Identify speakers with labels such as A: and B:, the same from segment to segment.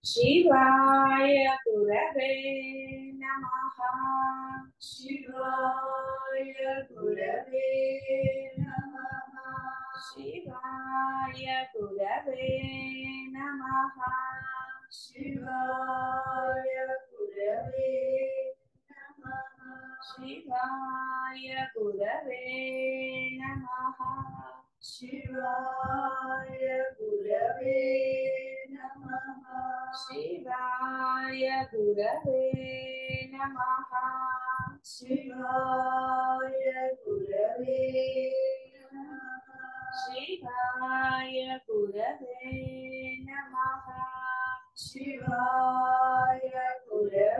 A: शिवाय गुरवे नमः।
B: शिवाय गुरवे नमः।
A: शिवाय गुरवे नमः।
B: शिवाय गुरवे नमः।
A: शिवाय गुरवे नमः।
B: शिवाय गुरवे नमः।
A: शिवाय गुरवे नमः।
B: शिवाय गुरवे नमः।
A: शिवाय गुरवे नमः।
B: शिवाय गुरवे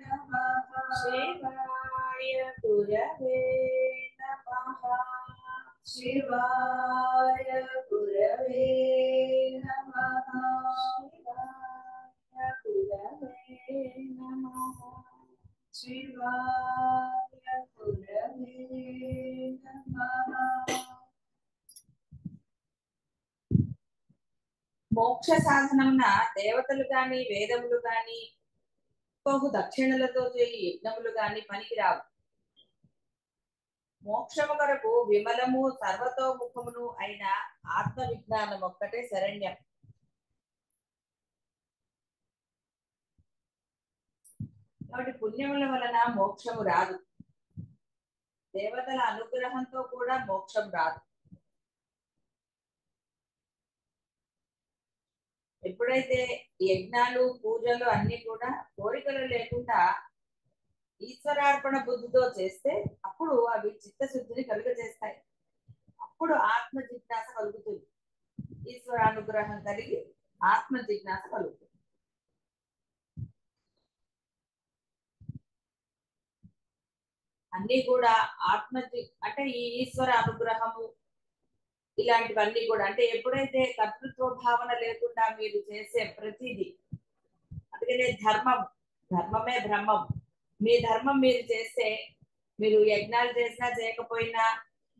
B: नमः।
A: शिवाय गुरवे नमः।
B: शिवाय गुरवे नमः।
A: शिवाय गुरवे नमः।
B: शिवाय गुरवे नमः।
A: మోక్ష సాధనమున దేవతలు గాని వేదములు గాని బహు దక్షిణలతో చేయి యజ్ఞములు గాని పనికిరావు. మోక్షము కొరకు విమలము సర్వతోముఖమును అయిన ఆత్మ విజ్ఞానం ఒక్కటే శరణ్యం. కాబట్టి పుణ్యముల వలన మోక్షము రాదు, దేవతల అనుగ్రహంతో కూడా మోక్షం రాదు. ఎప్పుడైతే యజ్ఞాలు పూజలు అన్ని కూడా కోరికలు లేకుండా ఈశ్వరార్పణ బుద్ధితో చేస్తే అప్పుడు అవి చిత్తశుద్ధిని కలుగజేస్తాయి. అప్పుడు ఆత్మ జిజ్ఞాస కలుగుతుంది. ఈశ్వరానుగ్రహం కలిగి ఆత్మ జిజ్ఞాస కలుగుతుంది. అన్ని కూడా అంటే ఈ ఈశ్వర అనుగ్రహము ఇలాంటివన్నీ కూడా అంటే ఎప్పుడైతే కర్తృత్వ భావన లేకుండా మీరు చేసే ప్రతిదీ, అందుకనే ధర్మమే బ్రహ్మం. మీ ధర్మం మీరు చేస్తే, మీరు యజ్ఞాలు చేసినా చేయకపోయినా,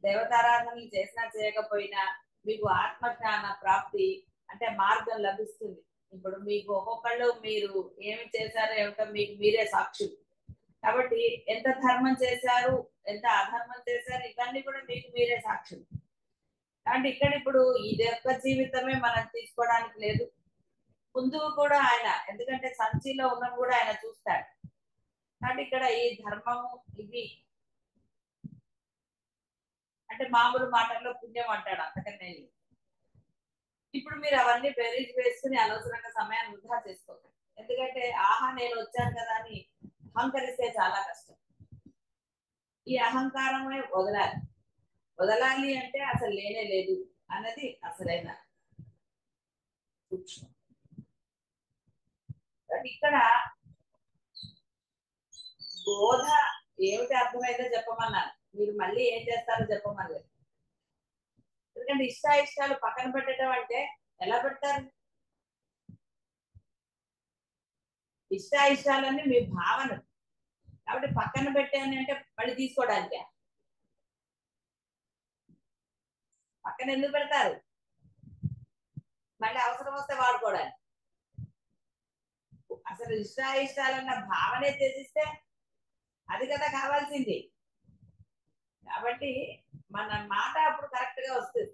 A: దేవతారాధనలు చేసినా చేయకపోయినా మీకు ఆత్మజ్ఞాన ప్రాప్తి అంటే మార్గం లభిస్తుంది. ఇప్పుడు మీకు ఒక్కొక్కళ్ళు మీరు ఏమి చేశారో ఏమిటో మీకు మీరే సాక్షులు. కాబట్టి ఎంత ధర్మం చేశారు, ఎంత అధర్మం చేశారు, ఇవన్నీ కూడా మీకు మీరే సాక్షులు. కాబట్టి ఇక్కడ ఇప్పుడు ఇది యొక్క జీవితమే మనం తీసుకోవడానికి లేదు, ముందు కూడా ఆయన, ఎందుకంటే సంచిలో ఉన్నది కూడా ఆయన చూస్తాడు. కాబట్టి ఇక్కడ ఈ ధర్మము ఇవి అంటే మామూలు మాటల్లో పుణ్యం అంటాడు, అంతకనే ఇప్పుడు మీరు అవన్నీ బెరీజ్ వేసుకుని అనవసరంగా సమయాన్ని వృధా చేసుకోకండి. ఎందుకంటే ఆహా నేను వచ్చాను కదా అని అహంకరిస్తే చాలా కష్టం. ఈ అహంకారమే వదలాలి అంటే అసలు లేనే లేదు అన్నది అసలైన సూక్ష్మం. ఇక్కడ బోధ ఏమిటి అర్థమైందో చెప్పమన్నారు, మీరు మళ్ళీ ఏం చేస్తారో చెప్పమన్నారు. ఎందుకంటే ఇష్టాయిష్టాలు పక్కన పెట్టడం అంటే ఎలా పెడతారు? ఇష్టాయిష్టాలన్నీ మీ భావన, కాబట్టి పక్కన పెట్టాను అంటే మళ్ళీ తీసుకోవడానికే. పక్కన ఎందుకు పెడతారు? మళ్ళీ అవసరం వస్తే వాడుకోవడానికి. అసలు ఇష్టాయిష్టాలన్న భావనే త్యజిస్తే అది కదా కావాల్సింది. కాబట్టి మన మాట అప్పుడు కరెక్ట్ గా వస్తుంది.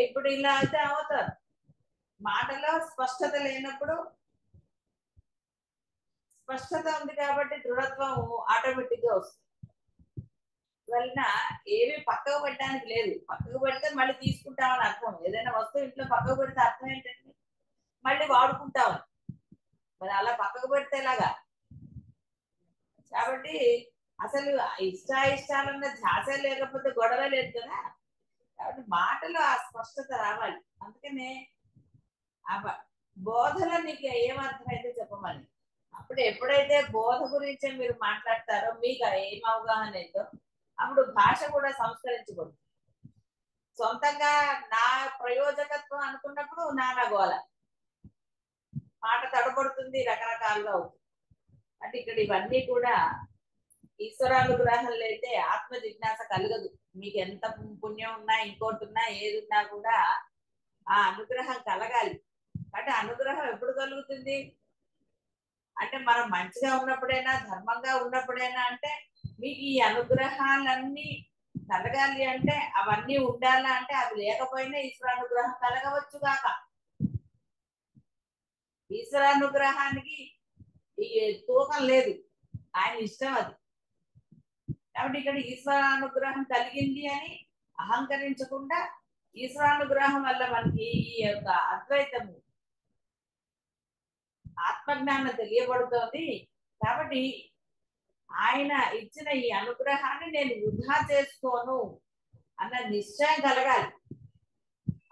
A: ఇప్పుడు ఇలా అయితే అవుతారు, మాటలో స్పష్టత లేనప్పుడు. స్పష్టత ఉంది కాబట్టి దృఢత్వం ఆటోమేటిక్ గా వస్తుంది. వలన ఏవి పక్కకు పెట్టడానికి లేదు. పక్కకు పెడితే మళ్ళీ తీసుకుంటామని అర్థం. ఏదైనా వస్తువు ఇంట్లో పక్కకు పెడితే అర్థం ఏంటండి? మళ్ళీ వాడుకుంటామని. మరి అలా పక్కకు పెడితే ఎలాగా? కాబట్టి అసలు ఇష్టాయిష్టాలన్న ధ్యాస లేకపోతే గొడవ లేదు కదా. కాబట్టి మాటలో ఆ స్పష్టత రావాలి. అందుకనే ఆ బోధలో నీకు ఏమర్థమైతే చెప్పమని. అప్పుడు ఎప్పుడైతే బోధ గురించి మీరు మాట్లాడతారో, మీకు ఏం అవగాహన అయితే అప్పుడు భాష కూడా సంస్కరించకూడదు. సొంతంగా నా ప్రయోజకత్వం అనుకున్నప్పుడు నానగోల మాట తడబడుతుంది, రకరకాలుగా అవుతుంది. అంటే ఇక్కడ ఇవన్నీ కూడా ఈశ్వరానుగ్రహం అయితే ఆత్మ జిజ్ఞాస కలగదు. మీకు ఎంత పుణ్యం ఉన్నా, ఇంకోటి ఉన్నా, ఏది ఉన్నా కూడా ఆ అనుగ్రహం కలగాలి. అంటే అనుగ్రహం కలుగుతుంది? అంటే మనం మంచిగా ఉన్నప్పుడైనా ధర్మంగా ఉన్నప్పుడైనా అంటే మీకు ఈ అనుగ్రహాలన్నీ కలగాలి అంటే అవన్నీ ఉండాలా అంటే అవి లేకపోయినా ఈశ్వరానుగ్రహం కలగవచ్చు కాక. ఈశ్వరానుగ్రహానికి ఈ తూకం లేదు, ఆయన ఇష్టం అది. కాబట్టి ఇక్కడ ఈశ్వరానుగ్రహం కలిగింది అని అహంకరించకుండా ఈశ్వరానుగ్రహం వల్ల మనకి ఈ యొక్క అద్వైతము ఆత్మజ్ఞానం తెలియబడుతోంది. కాబట్టి ఆయన ఇచ్చిన ఈ అనుగ్రహాన్ని నేను వృధా చేసుకోను అన్న నిశ్చయం కలగాలి.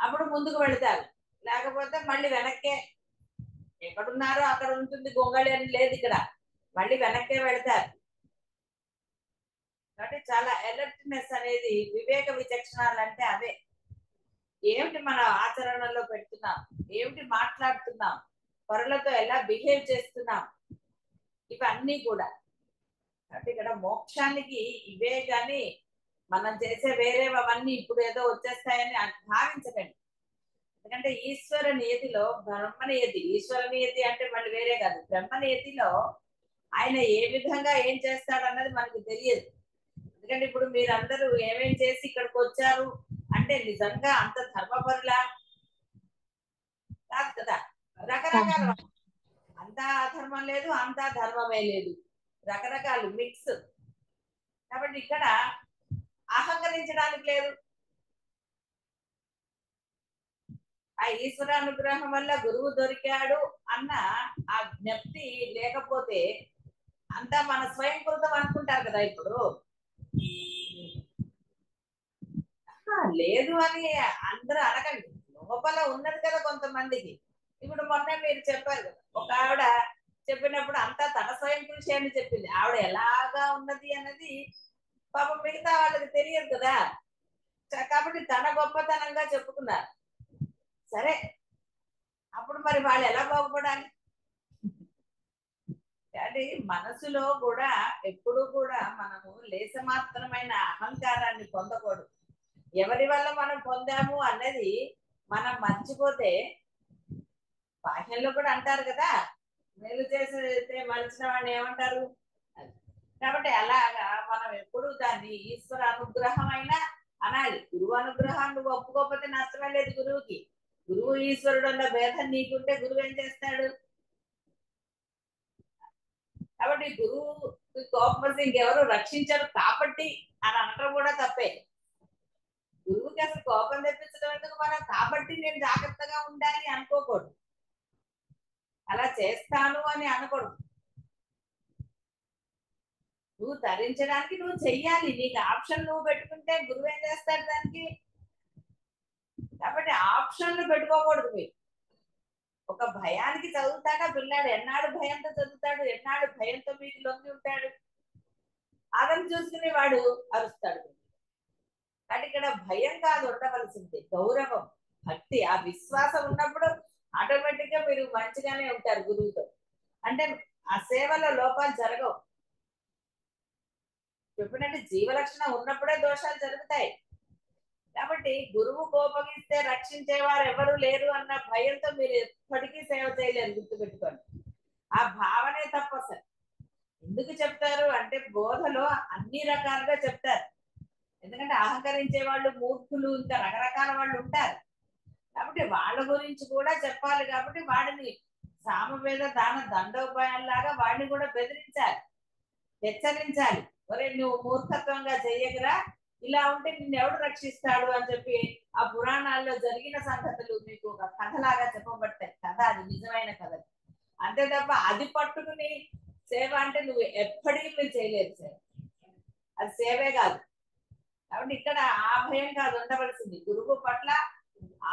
A: అప్పుడు ముందుకు వెళతారు. లేకపోతే మళ్ళీ వెనక్కే, ఎక్కడున్నారో అక్కడ ఉంటుంది గొంగళి అని లేదు ఇక్కడ, మళ్ళీ వెనక్కే వెళతారు. కాబట్టి చాలా అలర్ట్నెస్ అనేది, వివేక విచక్షణాలు అంటే అవే. ఏమిటి మన ఆచరణలో పెడుతున్నాం, ఏమిటి మాట్లాడుతున్నాం, పరులతో ఎలా బిహేవ్ చేస్తున్నాం, ఇవన్నీ కూడా. కాబట్టి ఇక్కడ మోక్షానికి ఇవే కానీ మనం చేసే వేరేవన్నీ ఇప్పుడు ఏదో వచ్చేస్తాయని భావించకండి. ఎందుకంటే ఈశ్వర నియతిలో బ్రహ్మ నియతి, ఈశ్వర నియతి అంటే మళ్ళీ వేరే కాదు, బ్రహ్మ నియతిలో ఆయన ఏ విధంగా ఏం చేస్తాడన్నది మనకు తెలియదు. ఎందుకంటే ఇప్పుడు మీరందరూ ఏమేం చేసి ఇక్కడికి వచ్చారు అంటే నిజంగా అంత ధర్మపరులా కాదు కదా. రకరకాల, అంతా అధర్మం లేదు, అంతా ధర్మమే లేదు, రకరకాలు మిక్స్. కాబట్టి ఇక్కడ అహంకరించడానికి లేదు. ఆ ఈశ్వరానుగ్రహం వల్ల గురువు దొరికాడు అన్న ఆ జ్ఞప్తి లేకపోతే అంతా మన స్వయంకృతం అనుకుంటారు కదా. ఇప్పుడు లేదు అని అందరూ అనకండి, లోపల ఉన్నది కదా కొంతమందికి. ఇప్పుడు మొన్న మీరు చెప్పారు కదా, ఒక ఆవిడ చెప్పినప్పుడు అంతా తన స్వయం కృషి అని చెప్పింది. ఆవిడ ఎలాగా ఉన్నది అన్నది పాపం మిగతా వాళ్ళకి తెలియదు కదా. కాబట్టి తన గొప్పతనంగా చెప్పుకున్నారు. సరే, అప్పుడు మరి వాళ్ళు ఎలా బాగుపడాలి? అంటే మనసులో కూడా ఎప్పుడు కూడా మనము లేసమాత్రమైన అహంకారాన్ని పొందకూడదు. ఎవరి వల్ల మనం పొందాము అన్నది మనం మర్చిపోతే, బాహ్యంలో కూడా అంటారు కదా, మేలు చేస్తే మలిచిన వాడిని ఏమంటారు. కాబట్టి అలాగా మనం ఎప్పుడు దాన్ని ఈశ్వర అనుగ్రహం అయినా అనాలి. గురువు అనుగ్రహాన్ని నువ్వు ఒప్పుకోకపోతే నష్టమే లేదు గురువుకి. గురువు ఈశ్వరుడు అన్న భేదం నీకుంటే గురువు ఏం చేస్తాడు? కాబట్టి గురువు కోపం వస్తే ఇంకెవరు రక్షించరు కాబట్టి అని అనడం కూడా తప్పే. గురువుకి అసలు కోపం తెప్పించడం ఎందుకు? మనం కాబట్టి నేను జాగ్రత్తగా ఉండాలి అనుకోకూడదు, అలా చేస్తాను అని అనకూడదు. నువ్వు ధరించడానికి నువ్వు చెయ్యాలి, నీకు ఆప్షన్ నువ్వు పెట్టుకుంటే గురువు ఏం చేస్తాడు దానికి? కాబట్టి ఆప్షన్లు పెట్టుకోకూడదు. మీరు ఒక భయానికి చదువుతాడా పిల్లాడు? ఎన్నాడు భయంతో చదువుతాడు? ఎన్నాడు భయంతో మీకు లొంగి ఉంటాడు? అతను చూసుకునే వాడు అరుస్తాడు. కాబట్టి ఇక్కడ భయం కాదు ఉండవలసింది, గౌరవం, భక్తి, ఆ విశ్వాసం ఉన్నప్పుడు ఆటోమేటిక్ గా మీరు మంచిగానే ఉంటారు గురువుతో. అంటే ఆ సేవలో లోపాలు జరగవు. చెప్పినట్టు జీవలక్షణం ఉన్నప్పుడే దోషాలు జరుగుతాయి. కాబట్టి గురువు కోపగిస్తే రక్షించేవారు ఎవరు లేరు అన్న భయంతో మీరు ఎప్పటికీ సేవ చేయలేరు, గుర్తుపెట్టుకోండి. ఆ భావనే తప్ప. అసలు ఎందుకు చెప్తారు అంటే బోధలో అన్ని రకాలుగా చెప్తారు. ఎందుకంటే అహంకరించే వాళ్ళు, మూర్ఖులు, ఇంకా రకరకాల వాళ్ళు ఉంటారు. కాబట్టి వాళ్ళ గురించి కూడా చెప్పాలి. కాబట్టి వాడిని సామవేద దాన దండోపాయంలాగా వాడిని కూడా బెదిరించాలి, హెచ్చరించాలి. ఒరే నువ్వు మూర్ఖత్వంగా చెయ్యకురా, ఇలా ఉంటే నిన్ను ఎవడు రక్షిస్తాడు అని చెప్పి ఆ పురాణాల్లో జరిగిన సంగతులు మీకు ఒక కథలాగా చెప్పబడతాయి. కథ అది నిజమైన కథ. అంతే తప్ప అది పట్టుకుని సేవ అంటే నువ్వు ఎప్పటికీ మీరు చేయలేదు సేవ, అది సేవే కాదు. కాబట్టి ఇక్కడ ఆ భయం కాదు ఉండవలసింది. గురువు పట్ల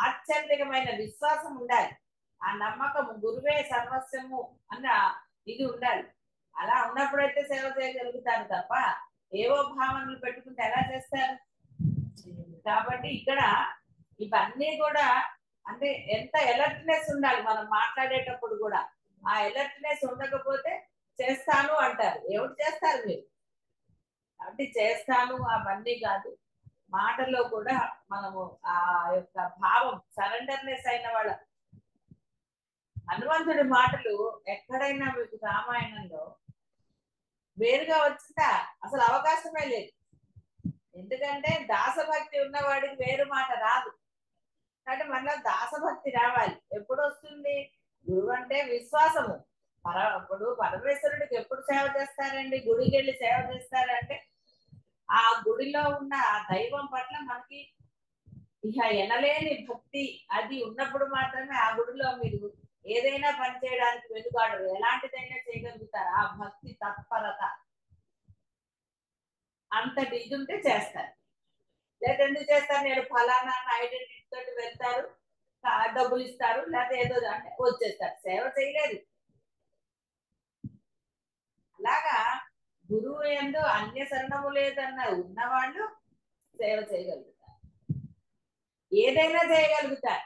A: ఆశ్చర్యకమైన విశ్వాసం ఉండాలి. ఆ నమ్మకం, గురువే సర్వస్వము అన్న ఇది ఉండాలి. అలా ఉన్నప్పుడైతే సేవ చేయగలుగుతారు తప్ప ఏవో భావనలు పెట్టుకుంటే ఎలా చేస్తారు? కాబట్టి ఇక్కడ ఇవన్నీ కూడా అంటే ఎంత అలర్ట్నెస్ ఉండాలి మనం మాట్లాడేటప్పుడు కూడా. ఆ అలర్ట్నెస్ ఉండకపోతే చేస్తాను అంటారు. ఏమిటి చేస్తారు మీరు? కాబట్టి చేస్తాను అవన్నీ కాదు, మాటల్లో కూడా మనము ఆ యొక్క భావం, సరెండర్నెస్ అయిన వాళ్ళ హనుమంతుడి మాటలు ఎక్కడైనా మీకు రామాయణంలో వేరుగా వచ్చిందా? అసలు అవకాశమే లేదు. ఎందుకంటే దాసభక్తి ఉన్నవాడికి వేరు మాట రాదు. కాబట్టి మనలో దాసభక్తి రావాలి. ఎప్పుడు వస్తుంది? గురువు అంటే విశ్వాసము. ఇప్పుడు పరమేశ్వరుడికి ఎప్పుడు సేవ చేస్తారండి? గుడికి వెళ్ళి సేవ చేస్తారంటే ఆ గుడిలో ఉన్న ఆ దైవం పట్ల మనకి ఇక ఎనలేని భక్తి అది ఉన్నప్పుడు మాత్రమే ఆ గుడిలో మీరు ఏదైనా పని చేయడానికి వెనుకాడరు. ఎలాంటిదైనా చేయగలుగుతారు. ఆ భక్తి తత్పరత అంతటి ఇది ఉంటే చేస్తారు. లేదా ఎందుకు చేస్తారు? నేను ఫలానా ఐడెంటిటీ తోటి వెళ్తారు, డబ్బులు ఇస్తారు, లేదా ఏదో అంటే వచ్చేస్తారు. సేవ చేయలేదు. అలాగా గురువు యందు అన్య శరణము లేదన్న ఉన్నవాళ్ళు సేవ చేయగలుగుతారు. ఏదైనా చేయగలుగుతారు.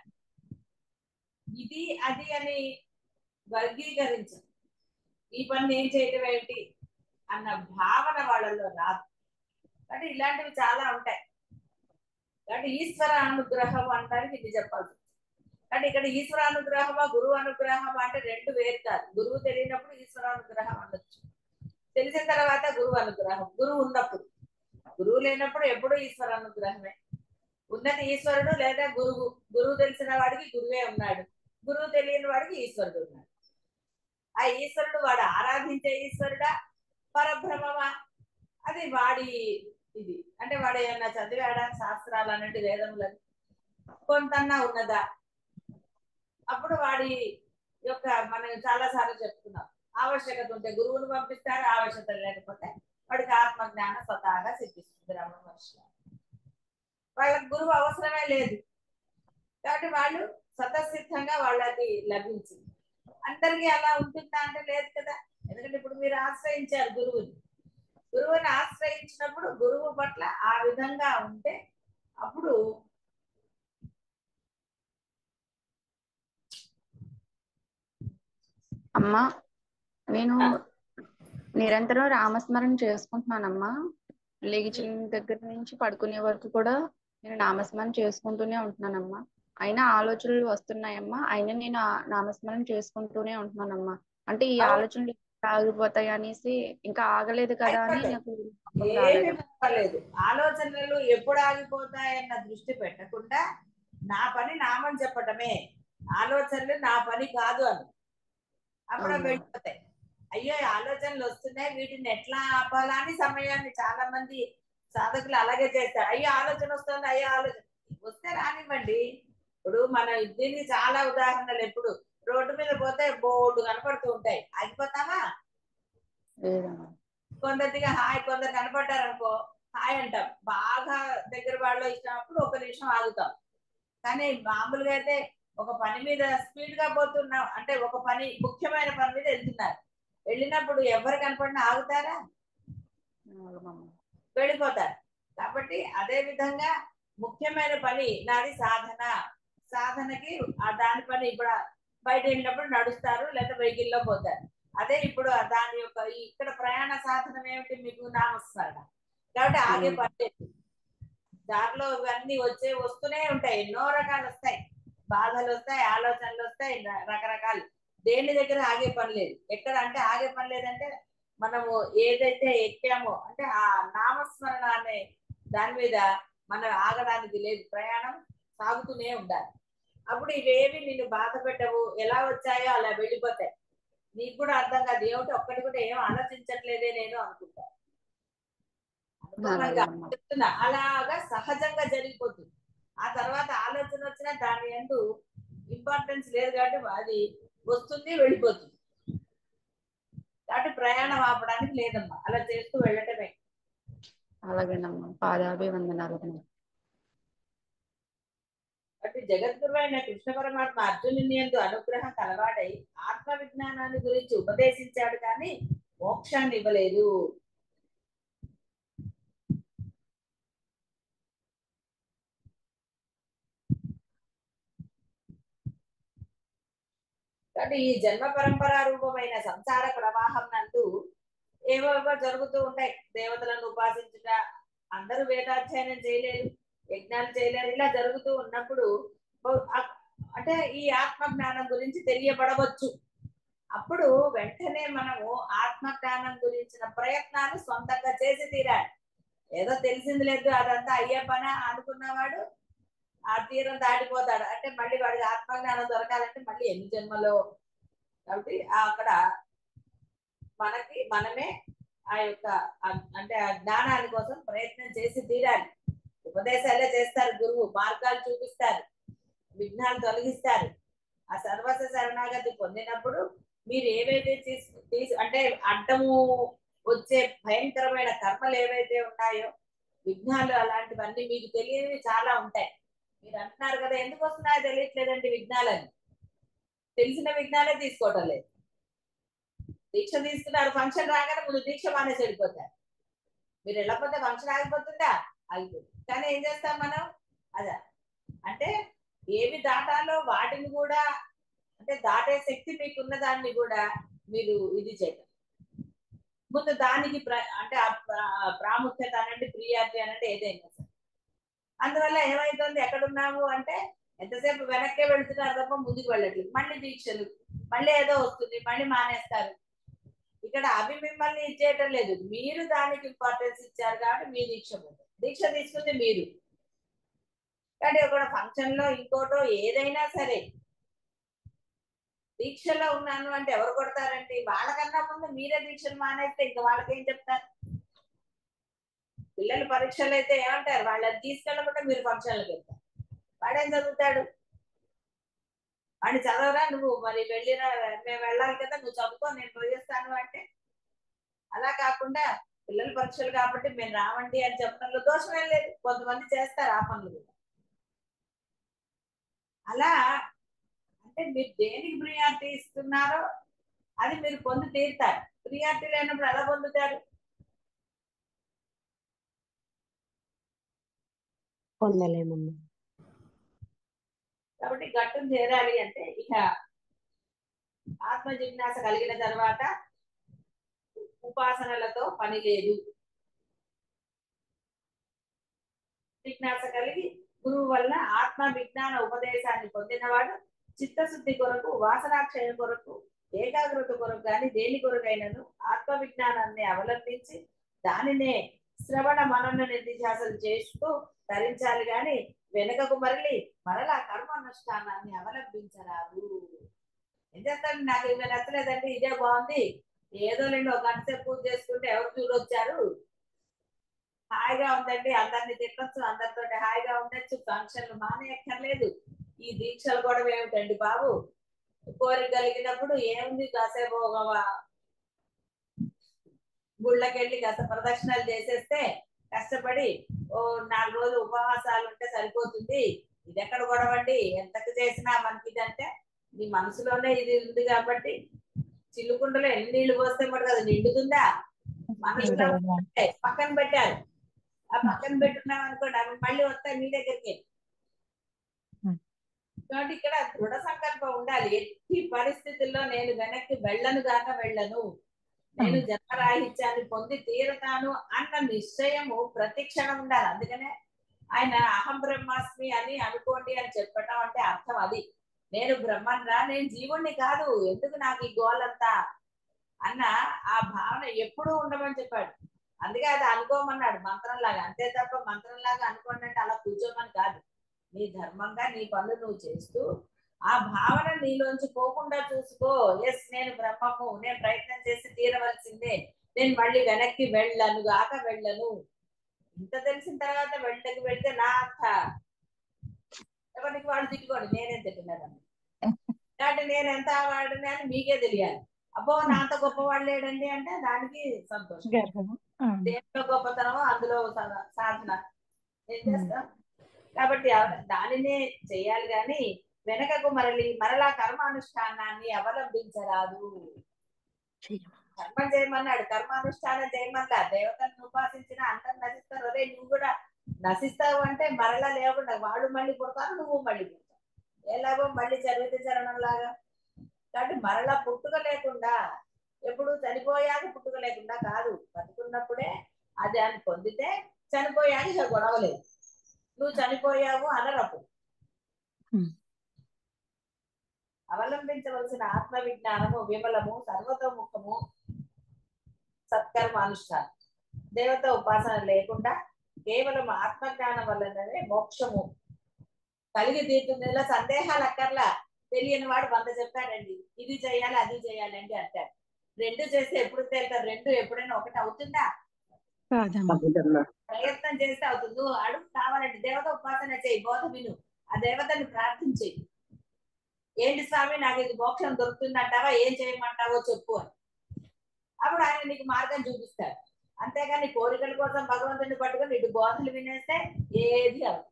A: ఇది అది అని వర్గీకరించరు. ఈ పని నేను చేయటం ఏంటి అన్న భావన వాళ్ళలో రాదు. అంటే ఇలాంటివి చాలా ఉంటాయి. కాబట్టి ఈశ్వర అనుగ్రహం అంటానికి ఇది చెప్పాల్సి. అంటే ఇక్కడ ఈశ్వర అనుగ్రహమా గురువు అనుగ్రహమా అంటే రెండు వేరు కాదు. గురువు తెలియనప్పుడు ఈశ్వర అనుగ్రహం అనొచ్చు, తెలిసిన తర్వాత గురువు అనుగ్రహం. గురువు ఉన్నప్పుడు, గురువు లేనప్పుడు ఎప్పుడూ ఈశ్వర అనుగ్రహమే. ఉన్నది ఈశ్వరుడు లేదా గురువు. గురువు తెలిసిన వాడికి గురువే ఉన్నాడు, గురువు తెలియని వాడికి ఈశ్వరుడు ఉన్నాడు. ఆ ఈశ్వరుడు వాడు ఆరాధించే ఈశ్వరుడా, పరబ్రహ్మమా, అది వాడి ఇది. అంటే వాడు ఏమన్నా చదివాడా శాస్త్రాలు అన్నట్టు వేదములని కొంతన్నా ఉన్నదా? అప్పుడు వాడి యొక్క మనం చాలా సార్లు చెప్తున్నాం, ఆవశ్యకత ఉంటే గురువును పంపిస్తారు, ఆవశ్యకత లేకపోతే వాడికి ఆత్మజ్ఞానం స్వతహాగా సిద్ధిస్తుంది. రమణ మహర్షి వాళ్ళకి గురువు అవసరమే లేదు. కాబట్టి వాళ్ళు స్వతసిద్ధంగా వాళ్ళకి లభించింది. అందరికీ అలా ఉంటుందా అంటే లేదు కదా. ఎందుకంటే ఇప్పుడు మీరు ఆశ్రయించారు గురువుని. గురువుని ఆశ్రయించినప్పుడు గురువు పట్ల ఆ విధంగా ఉంటే అప్పుడు
C: అమ్మా నేను నిరంతరం రామస్మరణ చేసుకుంటున్నానమ్మా. లేచిన దగ్గర నుంచి పడుకునే వరకు కూడా నేను నామస్మరణ చేసుకుంటూనే ఉంటున్నానమ్మా. అయినా ఆలోచనలు వస్తున్నాయమ్మా, అయినా నేను నామస్మరణ చేసుకుంటూనే ఉంటున్నానమ్మా. అంటే ఈ ఆలోచనలు ఆగిపోతాయి అనేసి ఇంకా ఆగలేదు కదా అని నాకు
A: ఏమి పర్వాలేదు. ఆలోచనలు ఎప్పుడు ఆగిపోతాయన్న దృష్టి పెట్టకుండా నా పని నామని చెప్పటమే. ఆలోచనలు నా పని కాదు అని అప్పుడు వెళ్ళిపోతాయి. అయ్యో ఆలోచనలు వస్తున్నాయి, వీటిని ఎట్లా ఆపాలా అని సమయాన్ని చాలా మంది సాధకులు అలాగే చేస్తారు. అయ్యో ఆలోచన వస్తుంది, అయ్యో ఆలోచన వస్తే రానివ్వండి. ఇప్పుడు మన దీనికి చాలా ఉదాహరణలు. ఎప్పుడు రోడ్డు మీద పోతే బోర్డు కనపడుతూ ఉంటాయి, ఆగిపోతామా? కొందరిగా హాయ్, కొందరు కనపడ్డారనుకో హాయ్ అంటాం. బాగా దగ్గర వాళ్ళు ఇచ్చినప్పుడు ఒక నిమిషం ఆగుతాం. కానీ మామూలుగా అయితే ఒక పని మీద స్పీడ్ గా పోతున్నాం అంటే ఒక పని ముఖ్యమైన పని మీద వెళ్తున్నారు, వెళ్ళినప్పుడు ఎవరు కనపడినా ఆగుతారా? వెళ్ళిపోతారు. కాబట్టి అదే విధంగా ముఖ్యమైన పని నాది సాధన. సాధనకి దాని పని ఇప్పుడు బయట వెళ్ళినప్పుడు నడుస్తారు లేదా వెహికల్లో పోతారు. అదే ఇప్పుడు దాని యొక్క ఇక్కడ ప్రయాణ సాధనం ఏమిటి? మీకు నామస్మరణ. కాబట్టి ఆగే పని లేదు. దారిలో ఇవన్నీ వస్తూనే ఉంటాయి, ఎన్నో రకాలు వస్తాయి, బాధలు వస్తాయి, ఆలోచనలు వస్తాయి, రకరకాలు. దేని దగ్గర ఆగే పని లేదు. ఎక్కడ అంటే ఆగే పని లేదంటే మనము ఏదైతే ఎక్కామో అంటే ఆ నామస్మరణ అనే దాని మీద మనం ఆగడానికి లేదు. ప్రయాణం సాగుతూనే ఉండాలి. అప్పుడు ఇవేవి నిన్ను బాధ పెట్టవు, ఎలా వచ్చాయో అలా వెళ్ళిపోతాయి. నీకు కూడా అర్థం కాదు, ఏమిటి ఒక్కటి కూడా ఏం ఆలోచించట్లేదే నేను అనుకుంటా. చెప్తున్నా అలాగా సహజంగా జరిగిపోతుంది. ఆ తర్వాత ఆలోచన వచ్చినా దాని యందు ఇంపార్టెన్స్ లేదు కాబట్టి అది వస్తుంది, వెళ్ళిపోతుంది. కాబట్టి ప్రయాణం ఆపడానికి లేదమ్మా, అలా చేస్తూ వెళ్ళటమే.
C: అలాగేనమ్మా, పాదాభివందనాలు.
A: కాబట్టి జగద్గురు అయిన కృష్ణ పరమాత్మ అర్జునుని యందు అనుగ్రహం కలవాడై ఆత్మ విజ్ఞానాన్ని గురించి ఉపదేశించాడు, కానీ మోక్షాన్ని ఇవ్వలేదు. కాబట్టి ఈ జన్మ పరంపరా రూపమైన సంసార ప్రవాహం నందు ఏవో జరుగుతూ ఉంటాయి. దేవతలను ఉపాసించుట, అందరూ వేదాధ్యయనం చేయలేరు, యజ్ఞాలు చేయలేరు. ఇలా జరుగుతూ ఉన్నప్పుడు అంటే ఈ ఆత్మ జ్ఞానం గురించి తెలియబడవచ్చు. అప్పుడు వెంటనే మనము ఆత్మ జ్ఞానం గురించిన ప్రయత్నాలు సొంతంగా చేసి తీరాలి. ఏదో తెలిసింది లేదు అదంతా అయ్యే పని అనుకున్నవాడు ఆ తీరం దాటిపోతాడు. అంటే మళ్ళీ వాడికి ఆత్మజ్ఞానం దొరకాలంటే మళ్ళీ ఎన్ని జన్మలో. కాబట్టి అక్కడ మనమే ఆ యొక్క అంటే ఆ జ్ఞానాని కోసం ప్రయత్నం చేసి తీరాలి. ఉపదేశాలే చేస్తారు గురువు, మార్గాలు చూపిస్తారు, విఘ్నాలు తొలగిస్తారు. ఆ సర్వస్వ శరణాగతి పొందినప్పుడు మీరు ఏవైతే అంటే అడ్డము వచ్చే భయంకరమైన కర్మలు ఏవైతే ఉన్నాయో, విఘ్నాలు అలాంటివన్నీ మీకు తెలియనివి చాలా ఉంటాయి. మీరు అంటున్నారు కదా ఎందుకు వస్తున్నాయో తెలియట్లేదండి విఘ్నాలని. తెలిసిన విఘ్నాలే తీసుకోవటం లేదు. దీక్ష తీసుకున్నారు, ఫంక్షన్ రాగానే ముందు దీక్ష మానేసి వెళ్ళిపోతారు. మీరు వెళ్ళకపోతే ఫంక్షన్ ఆగిపోతుందా? ఆగిపోతుంది. కానీ ఏం చేస్తాం మనం? అదా అంటే ఏవి దాటాలో వాటిని కూడా, అంటే దాటే శక్తి మీకున్న దాన్ని కూడా మీరు ఇది చేయటం. ముందు దానికి అంటే ప్రాముఖ్యత అనండి, ప్రియారిటీ అనండి, ఏదైనా సరే. అందువల్ల ఏమైతుంది, ఎక్కడున్నాము అంటే ఎంతసేపు వెనక్కే వెళ్తున్నారు తప్ప ముందుకు వెళ్ళట్లేదు. మళ్ళీ దీక్షలు, మళ్ళీ ఏదో వస్తుంది, మళ్ళీ మానేస్తారు. ఇక్కడ అవి మిమ్మల్ని ఇచ్చేయటం లేదు, మీరు దానికి ఇంపార్టెన్స్ ఇచ్చారు కాబట్టి మీ దీక్ష పోతుంది. దీక్ష తీసుకుంది మీరు. కానీ ఒక ఫంక్షన్ లో ఇంకోటో ఏదైనా సరే దీక్షలో ఉన్నాను అంటే ఎవరు కొడతారండి? వాళ్ళకన్నా ముందు మీరే దీక్షలు మానేస్తే ఇంకా వాళ్ళకేం చెప్తారు? పిల్లలు పరీక్షలు అయితే ఏమంటారు? వాళ్ళని తీసుకెళ్ళకుండా మీరు ఫంక్షన్లకు వెళ్తారు. వాడేం చదువుతాడు? వాడిని చదవరా నువ్వు, మరి వెళ్ళినా మేము వెళ్ళాలి కదా, నువ్వు చదువుకో నేను పోయేస్తాను అంటే. అలా కాకుండా పిల్లల పరీక్షలు కాబట్టి మేము రావండి అని చెప్పడంలో దోషం ఏం లేదు. కొంతమంది చేస్తారు ఆ పనులు కూడా. అలా అంటే మీరు దేనికి ప్రియారిటీ ఇస్తున్నారో అది మీరు పొంది తీరుతారు. ప్రియారిటీ లేనప్పుడు ఎలా పొందుతారు?
D: పొందలేమమ్మా.
A: కాబట్టి గట్టును చేరాలి అంటే ఇక ఆత్మ జిజ్ఞాస కలిగిన తర్వాత ఉపాసనలతో పని లేదు. జిజ్ఞాస కలిగి గురువు వల్ల ఆత్మ విజ్ఞాన ఉపదేశాన్ని పొందినవాడు చిత్తశుద్ధి కొరకు, వాసనాక్షయం కొరకు, ఏకాగ్రత కొరకు కానీ దేని కొరకైనను ఆత్మ విజ్ఞానాన్ని అవలంబించి దానినే శ్రవణ మనన నిధిధ్యాసలు చేస్తూ ధరించాలి గాని వెనుకకు మరలా కర్మానుష్ఠానాన్ని అవలంబించరాదు. ఏం చేస్తాను, నాకు ఇవి నచ్చలేదండి, ఇదే బాగుంది, ఏదో లేండి ఒక గంట సేపు పూజ చేసుకుంటే ఎవరు చూడొచ్చారు, హాయిగా ఉందండి, అందరిని తిట్టచ్చు, అందరితో హాయిగా ఉండొచ్చు, ఫంక్షన్లు మానేయక్కర్లేదు, ఈ దీక్షలు కూడా ఏమిటండి బాబు, కోరిక కలిగినప్పుడు ఏముంది కాసేపు గుళ్ళకెళ్ళి కాస్త ప్రదక్షిణాలు చేసేస్తే కష్టపడి ఓ 4 రోజులు ఉపవాసాలు ఉంటే సరిపోతుంది. ఇది ఎక్కడ గొడవండి, ఎంతకు చేసినా మనకి ఇది అంటే నీ మనసులోనే ఇది ఉంది కాబట్టి చిల్లుకుండలో ఎన్ని నీళ్లు పోస్తే కూడా అది నిండుతుందా? మనసులో పక్కన పెట్టారు, ఆ పక్కన పెట్టున్నాం అనుకోండి అవి మళ్ళీ వస్తాయి మీ దగ్గరికి. కాబట్టి ఇక్కడ దృఢ సంకల్పం ఉండాలి. ఎట్టి పరిస్థితుల్లో నేను వెనక్కి వెళ్ళను గాక వెళ్ళను, నేను జన్మరాహిత్యాన్ని పొంది తీరతాను అన్న నిశ్చయము ప్రతి క్షణం ఉండాలి. అందుకనే ఆయన అహం బ్రహ్మాస్మి అని అనుకోండి అని చెప్పటం అంటే అర్థం అది. నేను బ్రహ్మన్రా, నేను జీవుణ్ణి కాదు, ఎందుకు నాకు ఈ గోలంతా అన్న ఆ భావన ఎప్పుడూ ఉండమని చెప్పాడు. అందుకే అది అనుకోమన్నాడు మంత్రంలాగా. అంతే తప్ప మంత్రంలాగా అనుకోండి అంటే అలా కూర్చోమని కాదు. నీ ధర్మంగా నీ పనులు నువ్వు చేస్తూ ఆ భావన నీలోంచి పోకుండా చూసుకో. ఎస్ నేను బ్రహ్మము, నేను ప్రయత్నం చేసి తీరవలసిందే, నేను మళ్ళీ వెనక్కి వెళ్ళను గాక వెళ్ళను. ఇంత తెలిసిన తర్వాత వెళ్ళకి వెళ్తే నా అంత ఎవరికి వాళ్ళు తిట్టుకోండి, నేనేం తిట్టున్నాను కాబట్టి నేను ఎంత వాడిని అని మీకే తెలియాలి. అబ్బో నా అంత గొప్పవాడు లేడండి అంటే దానికి సంతోషం. దేంట్లో గొప్పతనమో అందులో సాధన ఏం చేస్తాం. కాబట్టి దానినే చేయాలి గాని వెనకకు మరలా కర్మానుష్ఠానాన్ని అవలంబించరాదు. కర్మం చేయమన్నాడు, కర్మానుష్ఠానం చేయమన్నా. దేవతలను ఉపాసించిన అందరు నశిస్తారు. అదే నువ్వు కూడా నశిస్తావు అంటే మరలా లేకుండా వాళ్ళు మళ్ళీ పుడతారు, నువ్వు మళ్ళీ పుడతావు. ఎలాగో మళ్ళీ చరిత్ర చరణం లాగా. కాబట్టి మరలా పుట్టుక లేకుండా, ఎప్పుడు చనిపోయాక పుట్టుక లేకుండా కాదు, బతుకున్నప్పుడే అది అని పొందితే చనిపోయాక ఇక గొడవలేదు. నువ్వు చనిపోయావు అనరప్పుడు. అవలంబించవలసిన ఆత్మ విజ్ఞానము విమలము సర్వతోముఖము సత్కర్మానుష్ఠానం. దేవత ఉపాసన లేకుండా కేవలం ఆత్మజ్ఞానం వల్లనే మోక్షము కలిగి తీరుతుంది. ఇలా సందేహాలు అక్కర్లా. తెలియని వాడు 100 చెప్పాడండి, ఇది చేయాలి అది చేయాలండి అంటారు. రెండు చేస్తే ఎప్పుడు తేలుతారు? రెండు ఎప్పుడైనా ఒకటి అవుతుందా? ప్రయత్నం చేస్తే అవుతుంది. నువ్వు అడుగు కావాలంటే దేవత ఉపాసన చేయి, బోధ విను, ఆ దేవతని ప్రార్థించి, ఏంటి స్వామి నాకు ఇది మోక్షం దొరుకుతుంది అంటావా, ఏం చేయమంటావో చెప్పు అని. అప్పుడు ఆయన నీకు మార్గం చూపిస్తాడు. అంతేగాని కోరికల కోసం భగవంతుడిని పట్టుకొని ఇటు బోధలు వినేస్తే ఏది అవ్వదు.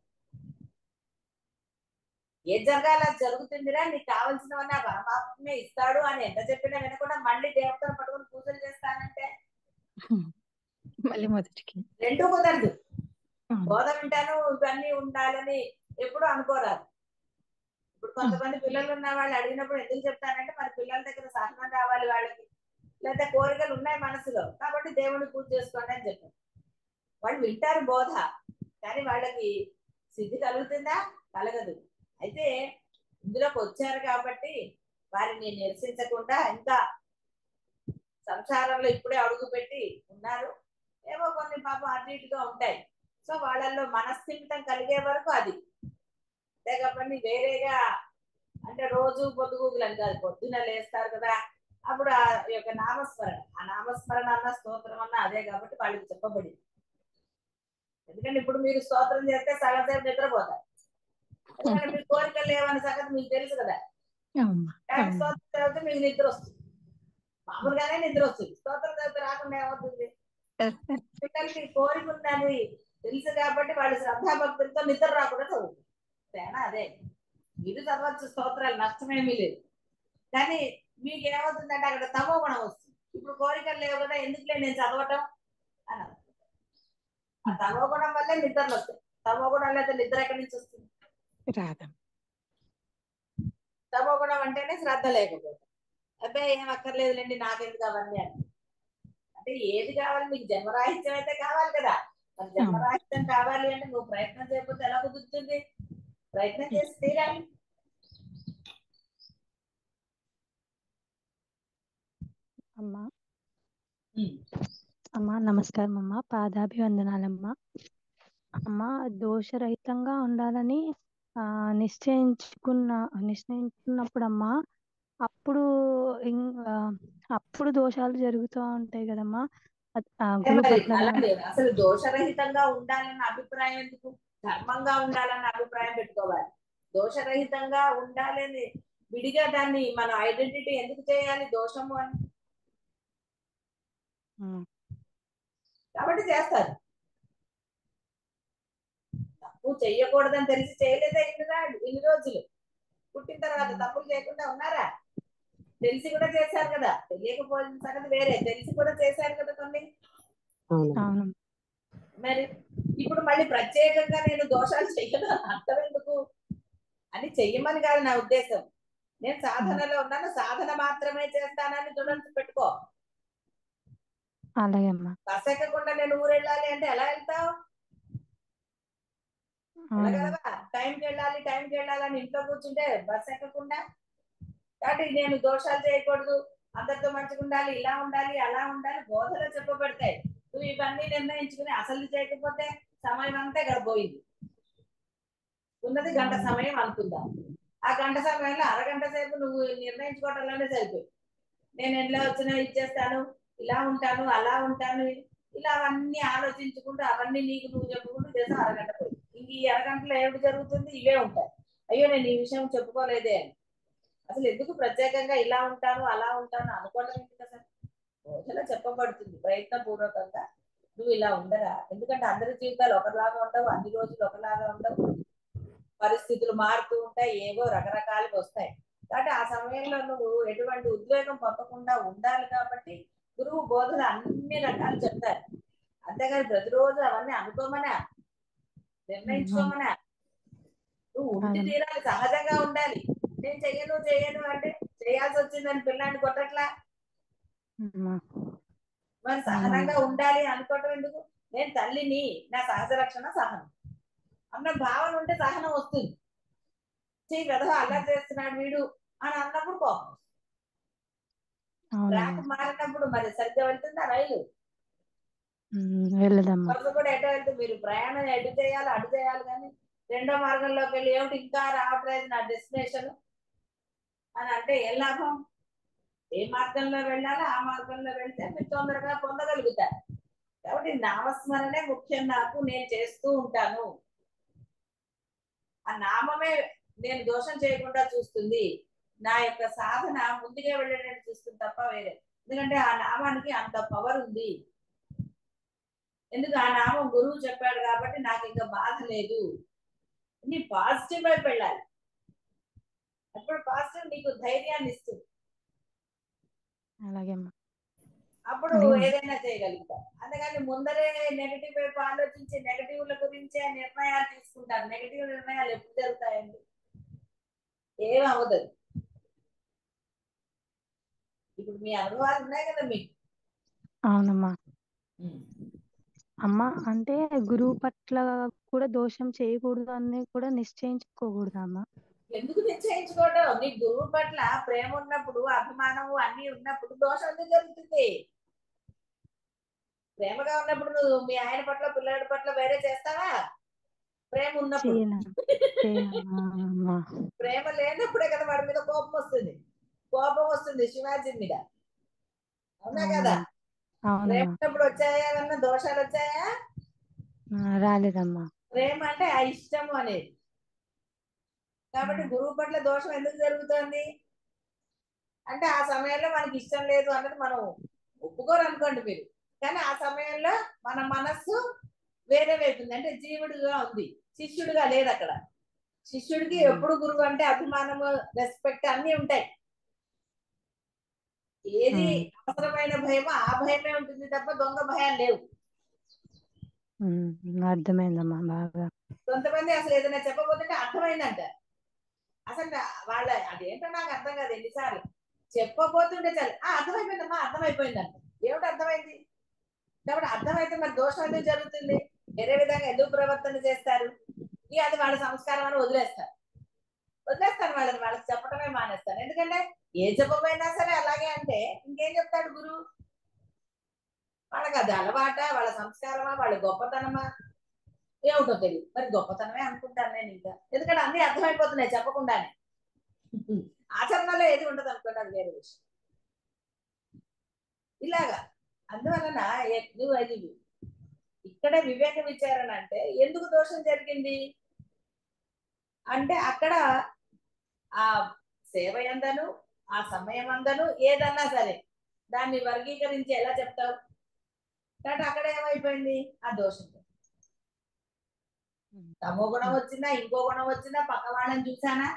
A: ఏ జరగాల జరుగుతుందిరా, నీకు కావాల్సినవన్నీ ఆ పరమాత్మే ఇస్తాడు అని ఎంత చెప్పినా వినకుండా మళ్ళీ దేవతను పట్టుకొని పూజలు చేస్తానంటే
E: మళ్ళీ మొదటికి
A: రెండు కుదరదు. బోధ వింటాను ఇవన్నీ ఉండాలని ఎప్పుడు అనుకోరాదు. ఇప్పుడు కొంతమంది పిల్లలు ఉన్న వాళ్ళు అడిగినప్పుడు ఎందుకు చెప్తానంటే మరి పిల్లల దగ్గర సహనం రావాలి వాళ్ళకి, లేదా కోరికలు ఉన్నాయి మనసులో కాబట్టి దేవుడిని పూజ చేసుకోండి అని చెప్పారు. వాళ్ళు వింటారు బోధ, కానీ వాళ్ళకి సిద్ధి కలుగుతుందా? కలగదు. అయితే ఇందులోకి వచ్చారు కాబట్టి వారిని నిరసించకుండా ఇంకా సంసారంలో ఇప్పుడే అడుగు పెట్టి ఉన్నారు. ఏవో కొన్ని పాపం అటు ఇటుగా ఉంటాయి. సో వాళ్ళల్లో మనస్థిమితం కలిగే వరకు అది అంతే. కాబట్టి వేరేగా అంటే రోజు పొద్దుగూగులని కాదు, పొద్దున లేస్తారు కదా, అప్పుడు ఆ యొక్క నామస్మరణ, ఆ నామస్మరణ అన్న స్తోత్రం అన్న అదే కాబట్టి వాళ్ళకి చెప్పబడింది. ఎందుకంటే ఇప్పుడు మీరు స్తోత్రం చేస్తే సగం సేపు నిద్రపోతారు. ఎందుకంటే మీ కోరికలు లేవని సంగతి మీకు తెలుసు కదా. కానీ స్తోత్రం చదివితే మీకు నిద్ర వస్తుంది, మామూలుగానే నిద్ర వస్తుంది. స్తోత్రం చదివితే రాకుండా ఏమవుతుంది? పిల్లలకి కోరిక ఉందని తెలుసు కాబట్టి వాళ్ళు శ్రద్ధాభక్తులతో నిద్ర రాకుండా చదువుతుంది. తేనా అదే. మీరు చదవచ్చు స్తోత్రాలు, నష్టమేమీ లేదు. కానీ మీకు ఏమవుతుందంటే అక్కడ తమో గుణం వస్తుంది. ఇప్పుడు కోరికలు లేవు కదా, ఎందుకులే నేను చదవటం అని. ఆ తమో గుణం వల్లే నిద్రలు వస్తాయి. తమో గుణం లేదా నిద్ర ఎక్కడి నుంచి వస్తుంది? తమో గుణం అంటేనే శ్రద్ధ లేకపోతే, అబ్బాయి ఏం అక్కర్లేదులేండి నాకెందుకు అవన్నీ అని. అంటే ఏది కావాలి నీకు? జన్మరాహిత్యం అయితే కావాలి కదా. మరి జన్మరాహిత్యం కావాలి అంటే నువ్వు ప్రయత్నం చేయకపోతే ఎలా కుదురుతుంది? ప్రయత్నం చేసి తీరాలి.
E: అమ్మా అమ్మా నమస్కారం అమ్మా, పాదాభివందనాలమ్మా. అమ్మా దోషరహితంగా ఉండాలని నిశ్చయించుకున్నప్పుడు అమ్మా అప్పుడు దోషాలు జరుగుతూ ఉంటాయి కదమ్మా.
A: అసలు దోషరహితంగా ఉండాలన్న అభిప్రాయం ఎందుకు? ధర్మంగా ఉండాలన్న అభిప్రాయం పెట్టుకోవాలి. దోషరహితంగా ఉండాలని విడిగా దాన్ని మన ఐడెంటిటీ ఎందుకు చేయాలి దోషము అని? కాబట్టి చేస్తారు. తప్పు చెయ్యకూడదని తెలిసి చేయలేదా ఇన్ని రోజులు? పుట్టిన తర్వాత తప్పులు చేయకుండా ఉన్నారా? తెలిసి కూడా చేశారు కదా. తెలియకపోయిన సంగతి వేరే, తెలిసి కూడా చేశారు కదా కొన్ని. మరి ఇప్పుడు మళ్ళీ ప్రత్యేకంగా నేను దోషాలు చెయ్యను అర్థం ఎందుకు అని? చెయ్యమని కాదు నా ఉద్దేశం. నేను సాధనలో ఉన్నాను, సాధన మాత్రమే చేస్తానని దుడంతో పెట్టుకో. బస్ ఎక్కకుండా నేను ఊరు వెళ్ళాలి అంటే ఎలా వెళ్తావు? వెళ్ళగలవా? టైంకి వెళ్ళాలని ఇంట్లో కూర్చుంటే బస్ ఎక్కకుండా. కాబట్టి నేను దోషాలు చేయకూడదు, అందరితో మంచిగా ఉండాలి, ఇలా ఉండాలి అలా ఉండాలి బోధలో చెప్పబడతాయి. నువ్వు ఇవన్నీ నిర్ణయించుకుని అసలు చేయకపోతే సమయం అంతా గడిపోయింది. ఉన్నది గంట సమయం అనుకుందాం. ఆ గంట సమయంలో అరగంట సేపు నువ్వు నిర్ణయించుకోవడంలోనే సరిపోయి, నేను ఎలా వచ్చినా ఇచ్చేస్తాను, ఇలా ఉంటాను అలా ఉంటాను, ఇలా అవన్నీ ఆలోచించుకుంటూ అవన్నీ నీకు నువ్వు చెప్పుకుంటూ చేసా అరగంట పోయి. ఇంక ఈ అరగంటలో ఏమిటి జరుగుతుంది? ఇవే ఉంటాయి. అయ్యో నేను ఈ విషయం చెప్పుకోలేదే అని. అసలు ఎందుకు ప్రత్యేకంగా ఇలా ఉంటాను అలా ఉంటాను అనుకోవడం ఎందుకు? అసలు బోధలో చెప్పబడుతుంది ప్రయత్నపూర్వకంగా నువ్వు ఇలా ఉండరా. ఎందుకంటే అందరి జీవితాలు ఒకలాగా ఉండవు, అన్ని రోజులు ఒకలాగా ఉండవు, పరిస్థితులు మారుతూ ఉంటాయి, ఏవో రకరకాలుగా వస్తాయి. కాబట్టి ఆ సమయంలో నువ్వు ఎటువంటి ఉద్వేగం పొందకుండా ఉండాలి. కాబట్టి గురువు బోధన అన్ని రకాలు చెప్తారు. అంతేగాని ప్రతిరోజు అవన్నీ అనుకోమనా, నిర్ణయించుకోమనా. నువ్వు ఉండి తీరాలి, సహజంగా ఉండాలి. నేను చెయ్యను అంటే చేయాల్సి వచ్చిందని పిల్లాన్ని కొట్టట్లా. మరి సహనంగా ఉండాలి అనుకోవటం ఎందుకు? నేను తల్లిని, నా సహజ రక్షణ సహనం అన్న భావన ఉంటే సహనం వస్తుంది. వెధవ అలా చేస్తున్నాడు వీడు అని అన్నప్పుడు కోపం వస్తుంది. ట్రాక్
E: అవునమ్మా.
A: మారినప్పుడు మరి సరిగ్గా వెళ్తుందా రైలు?
E: వెళ్ళదమ్మా.
A: బస్సు కూడా ఎటు వెళ్తుంది? మీరు ప్రయాణం ఎటు చేయాలి అటు చేయాలి, కానీ రెండో మార్గంలోకి వెళ్ళి ఏమిటి ఇంకా రావట్లేదు నా డెస్టినేషన్ అని అంటే ఏం లాభం? ఏ మార్గంలో వెళ్ళాలో ఆ మార్గంలో వెళ్తే మీరు తొందరగా పొందగలుగుతారు. కాబట్టి నామస్మరణే ముఖ్యం, నాకు నేను చేస్తూ ఉంటాను. ఆ నామమే నేను దోషం చేయకుండా చూస్తుంది, నా యొక్క సాధన ముందుగా వెళ్ళేటట్టు చూస్తుంది తప్ప వేరే. ఎందుకంటే ఆ నామానికి అంత పవర్ ఉంది. ఎందుకు? ఆ నామం గురువు చెప్పాడు కాబట్టి నాకు ఇంకా బాధ లేదు. నీ పాజిటివ్ వైపు వెళ్ళాలి. అప్పుడు పాజిటివ్ నీకు ధైర్యాన్ని ఇస్తుంది.
E: అలాగే అమ్మా.
A: అప్పుడు ఏదైనా చేయగలుగుతాం. అందుకని ముందరే నెగటివ్ వైపు ఆలోచించి నెగటివ్ల గురించే నిర్ణయాలు తీసుకుంటారు. నెగటివ్ నిర్ణయాలు ఎప్పుడు జరుగుతాయండి? ఏం అవ్వదు. ఇప్పుడు మీ అనుభవాలు ఉన్నాయి కదా మీకు.
E: అవునమ్మా. అమ్మ అంటే గురువు పట్ల కూడా దోషం చేయకూడదు అని కూడా నిశ్చయించుకోకూడదు అమ్మా.
A: ఎందుకు నిశ్చయించుకోవడం? నీ గురువు పట్ల ప్రేమ ఉన్నప్పుడు, అభిమానము అన్ని ఉన్నప్పుడు దోషం ఎందుకు జరుగుతుంది? ప్రేమగా ఉన్నప్పుడు నువ్వు మీ ఆయన పట్ల పిల్లడి పట్ల వేరే చేస్తావా? ప్రేమ ఉన్నప్పుడు. ప్రేమ లేనప్పుడే కదా వాడి మీద కోపం వస్తుంది. కోపం వస్తుంది శివాజీ మీద, అవునా కదా? ప్రేమ ఉన్నప్పుడు వచ్చాయా ఏమన్నా దోషాలు వచ్చాయా?
E: రాలేదమ్మా.
A: ప్రేమ అంటే ఆ ఇష్టము అనేది. కాబట్టి గురువు పట్ల దోషం ఎందుకు జరుగుతుంది అంటే ఆ సమయంలో మనకి ఇష్టం లేదు అన్నది మనం ఒప్పుకోరు అనుకోండి మీరు, కానీ ఆ సమయంలో మన మనస్సు వేరే వైపు ఉంది. అంటే జీవుడిగా ఉంది, శిష్యుడిగా లేదు అక్కడ. శిష్యుడికి ఎప్పుడు గురువు అంటే అభిమానము, రెస్పెక్ట్ అన్ని ఉంటాయి. ఏది అవసరమైన భయమో ఆ భయమే ఉంటుంది తప్ప దొంగ భయాలు లేవు.
E: అర్థమైందమ్మా బాగా.
A: కొంతమంది అసలు ఏదైనా చెప్పబోతుంటే అర్థమైందంట. అసలు వాళ్ళ అదేంటో నాకు అర్థం కాదు. ఎన్నిసార్లు చెప్పబోతుంటే చాలు అర్థమైపోయిందమ్మా, అర్థమైపోయిందంట. ఏమిటి అర్థమైంది? కాబట్టి అర్థమైతే మరి దోషం ఎందుకు జరుగుతుంది? వేరే విధంగా ఎందుకు ప్రవర్తన చేస్తారు? ఇక అది వాళ్ళ సంస్కారం అని వదిలేస్తారు. వాళ్ళకి చెప్పడమే మానేస్తాను. ఎందుకంటే ఏ చెప్పబోయినా సరే అలాగే అంటే ఇంకేం చెప్తాడు గురువు? వాళ్ళకి అది అలవాట, వాళ్ళ సంస్కారమా, వాళ్ళ గొప్పతనమా ఏమిటో తెలియదు. మరి గొప్పతనమే అనుకుంటాను నేను ఇంకా, ఎందుకంటే అన్ని అర్థమైపోతున్నాయి చెప్పకుండానే. ఆచరణలో ఏది ఉండదు అనుకోండి, అది వేరే విషయం. ఇలాగా అందువలన నువ్వు అది ఇక్కడ వివేక విచారణ అంటే ఎందుకు దోషం జరిగింది అంటే అక్కడ ఆ సేవ యందను, ఆ సమయం అందను ఏదన్నా సరే దాన్ని వర్గీకరించి ఎలా చెప్తావు? కాబట్టి అక్కడ ఏమైపోయింది? ఆ దోషం. తమో గుణం వచ్చినా ఇంకో గుణం వచ్చినా పక్క వాళ్ళని చూసానా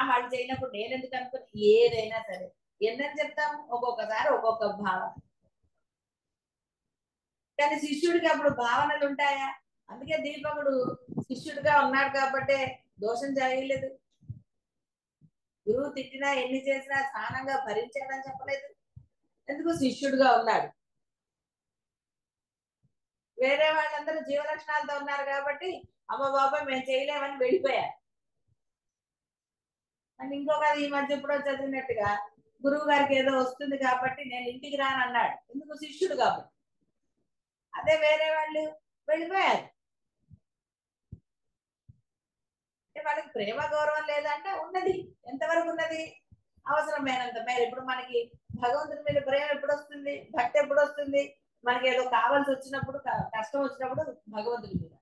A: వాళ్ళు చేయనప్పుడు నేను ఎందుకు అనుకుని ఏదైనా సరే ఏంటని చెప్తాము? ఒక్కొక్కసారి ఒక్కొక్క భావన. కానీ శిష్యుడికి అప్పుడు భావనలు ఉంటాయా? అందుకే దీపకుడు శిష్యుడిగా ఉన్నాడు కాబట్టి దోషం జరగలేదు. గురువు తిట్టినా ఎన్ని చేసినా స్నానంగా భరించాడని చెప్పలేదు. ఎందుకు? శిష్యుడిగా ఉన్నాడు. వేరే వాళ్ళందరూ జీవలక్షణాలతో ఉన్నారు కాబట్టి అమ్మ బాబాయ్ మేము చేయలేమని వెళ్ళిపోయారు. అని ఇంకొక ఈ మధ్య ఎప్పుడో చదివినట్టుగా గురువు గారికి ఏదో వస్తుంది కాబట్టి నేను ఇంటికి రానన్నాడు. ఎందుకు? శిష్యుడు కాబట్టి. అదే వేరే వాళ్ళు వెళ్ళిపోయారు. వాళ్ళకి ప్రేమ గౌరవం లేదంటే ఉన్నది. ఎంతవరకు ఉన్నది? అవసరమైనంత మేర. ఇప్పుడు మనకి భగవంతుడి మీద ప్రేమ ఎప్పుడు వస్తుంది? భక్తి ఎప్పుడు వస్తుంది? మనకి ఏదో కావాల్సి వచ్చినప్పుడు, కష్టం వచ్చినప్పుడు భగవంతుడి మీద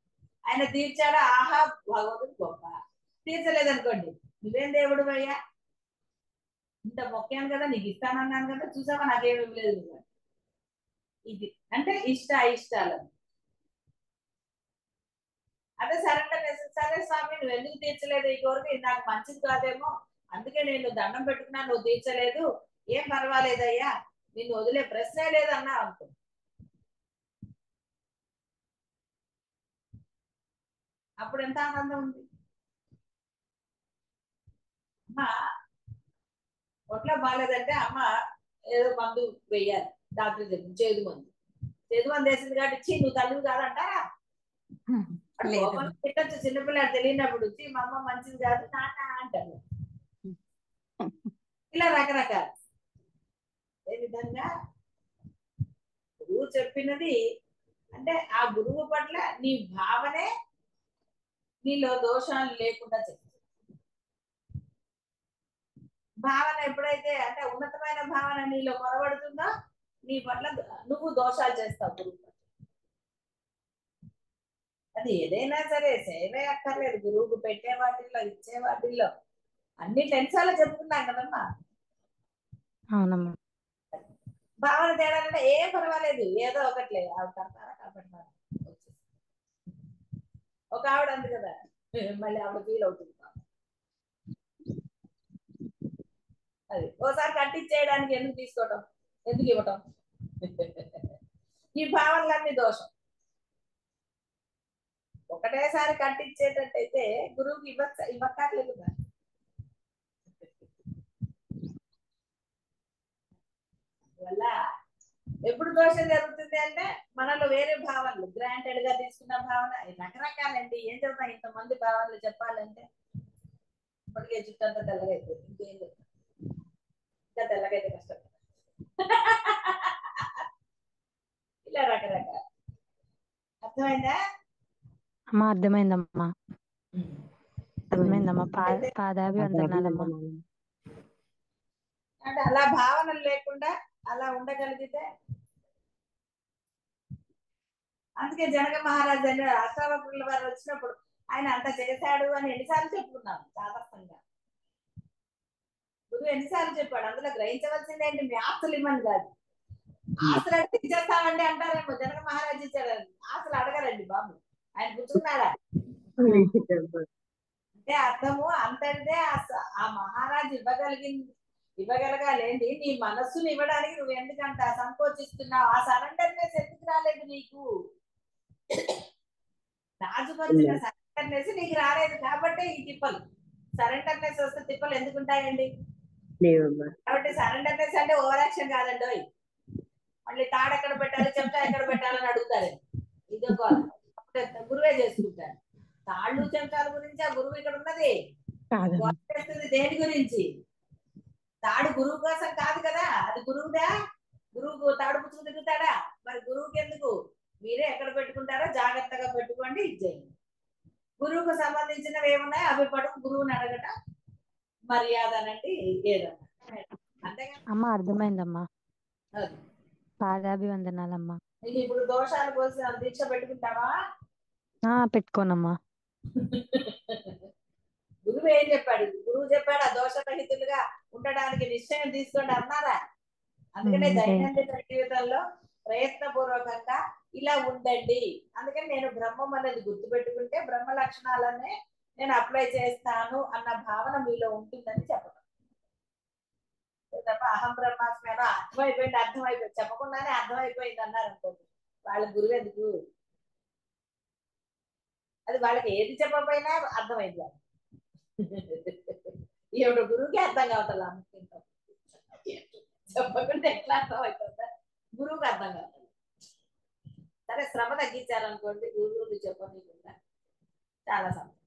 A: ఆయన తీర్చాడా? ఆహా భగవంతుడు గొప్ప. తీర్చలేదనుకోండి, నువ్వేం దేవుడు అయ్యా, ఇంత మొక్కాను కదా, నీకు ఇస్తానన్నాను కదా, చూసావా నాకేమి లేదు. ఇది అంటే ఇష్ట అయిష్టాలు. అదే సరెండర్. సరే స్వామి నువ్వు ఎందుకు తీర్చలేదు ఈ కోరిక? ఇది నాకు మంచిది కాదేమో, అందుకే నేను దండం పెట్టుకున్నా, నువ్వు తీర్చలేదు, ఏం పర్వాలేదయ్యా, నిన్ను వదిలే ప్రశ్నే లేదన్నా అనుకో. అప్పుడు ఎంత ఆనందం ఉంది. అమ్మ ఒంట్లో బాగాలేదంటే అమ్మ ఏదో మందు వేయాలి, డాక్టర్ చెప్పి చేదు మందు. చేదు మందు వేసింది కాబట్టి ఇచ్చి నువ్వు తల్లివి కాదంటారా? తిట్టచ్చు. చిన్నపిల్లలు తెలియనప్పుడు వచ్చి మా అమ్మ మంచిది కాదు నాన్న అంటారు. ఇలా రకరకాల. అదే విధంగా గురువు చెప్పినది అంటే ఆ గురువు పట్ల నీ భావనే నీలో దోషాలు లేకుండా చెప్తుంది. భావన ఎప్పుడైతే అంటే ఉన్నతమైన భావన నీలో కొరబడుతుందో నీ పట్ల నువ్వు దోషాలు చేస్తావు గురువు పట్ల. అది ఏదైనా సరే సేవే అక్కర్లేదు, గురువుకు పెట్టే వాటిల్లో ఇచ్చే వాటిల్లో అన్ని టెన్షన్లు చెప్పుకున్నాం కదమ్మా.
E: అవునమ్మా.
A: భావన తేడాలంటే ఏం పర్వాలేదు, ఏదో ఒకట్లేదు ఆవిడ కడతారా కాపాడతారా వచ్చేసి. ఒక ఆవిడ అంది కదా, మళ్ళీ ఆవిడ ఫీల్ అవుతుంది. అది ఓసారి కట్టించేయడానికి ఎందుకు తీసుకోవటం, ఎందుకు ఇవ్వటం? ఈ భావనలన్నీ దోషం. ఒకటేసారి కట్టించేటట్టయితే గురువుకి ఇవ్వక్కర్లేదు కదా. వల్ల ఎప్పుడు దోషం జరుగుతుంది అంటే మనలో వేరే భావనలు గ్రాంటెడ్ గా తీసుకున్న భావన రకరకాలండి. ఏం చెప్తా ఇంతమంది భావనలు చెప్పాలంటే ఇప్పటికే చుట్టూ అంతా తెల్లగా అయిపోయింది. ఇంకేం చెప్తా, ఇంకా తెల్లగా అయితే కష్టం. ఇలా రకరకాల. అర్థమైందా
E: అమ్మా? అర్థమైందమ్మా. అర్థమైందమ్మా. పాదాభి వందనాలమ్మా.
A: అంటే అలా భావనలు లేకుండా అలా ఉండగలిగితే, అందుకే జనక మహారాజు అని అష్టావక్రుల వారు వచ్చినప్పుడు ఆయన అంత చేశాడు అని ఎన్నిసార్లు చెప్పుకున్నాం సాదర్శంగా. గురువు ఎన్నిసార్లు చెప్పాడు, అందులో గ్రహించవలసింది ఏంటి, మీ ఆస్తులు ఇవ్వని కాదు. ఆస్తులు అడిగి ఇచ్చేస్తామండి అంటారేమో, జనక మహారాజు ఇచ్చాడు, ఆస్తులు అడగరండి బాబు, ఆయన కూర్చున్నాడా అంటే అర్థము అంతటిదే. ఆ మహారాజు ఇవ్వగలగాలేండి, నీ మనస్సును ఇవ్వడానికి నువ్వు ఎందుకంట సంకోచిస్తున్నావు? ఆ సరెండర్నెస్ ఎందుకు రాలేదు నీకు? రాజుకొచ్చిన సరెండర్నెస్ నీకు రాలేదు కాబట్టి ఈ తిప్పలు. సరెండర్నెస్ వస్తే తిప్పలు ఎందుకు ఉంటాయండి? కాబట్టి సరెండర్నెస్ అంటే ఓవర్ యాక్షన్ కాదండి. మళ్ళీ తాడు ఎక్కడ పెట్టాలి, చెప్తా ఎక్కడ పెట్టాలని అడుగుతారు. ఇదో గురువే చేసుకుంటారు. తాళ్ళు చెంచాల గురించి ఆ గురువు ఇక్కడ ఉన్నది. చేస్తుంది దేని గురించి? తాడు గురువు కోసం కాదు కదా, అది గురువుదా? గురువుకు తాడు పుచ్చుకు తిరుగుతాడా? మరి గురువుకి ఎందుకు? మీరే ఎక్కడ పెట్టుకుంటారో జాగ్రత్తగా పెట్టుకోండి, ఇచ్చేయండి. గురువుకు సంబంధించినవి ఏమున్నాయో అవి పడుకు గురువుని అడగటం మర్యాద అనండి ఏదన్నా. అంతేగా
E: అమ్మా? అర్థమైందమ్మా. పాదాభి వందనాలమ్మా.
A: నీకు ఇప్పుడు దోషాల కోసం దీక్ష పెట్టుకుంటావా?
E: పెట్టుకోనమ్మా.
A: గురువు ఏం చెప్పాడు? గురువు చెప్పాడు ఆ దోషరహితులుగా ఉండడానికి నిశ్చయం తీసుకోండి అన్నారా? అందుకనే దైనందిన జీవితంలో ప్రయత్నపూర్వకంగా ఇలా ఉండండి. అందుకని నేను బ్రహ్మం అనేది గుర్తుపెట్టుకుంటే బ్రహ్మ లక్షణాలనే నేను అప్లై చేస్తాను అన్న భావన మీలో ఉంటుందని చెప్పడం తప్ప అహం బ్రహ్మాస్మి అనో అర్థమైపోయింది చెప్పకుండానే అర్థమైపోయింది అన్నారు అనుకోండి, వాళ్ళ గురువు ఎందుకు? అది వాళ్ళకి ఏది చెప్పకపోయినా అర్థమైంది. ఏమిటో గురువుకి అర్థం కావట్లా, చెప్పకుండా ఎట్లా అర్థం అవుతుందా? గురువుకి అర్థం కావాలి. సరే శ్రమ తగ్గించారనుకోండి, గురువులు చెప్పకుండా చాలా సంతోషం.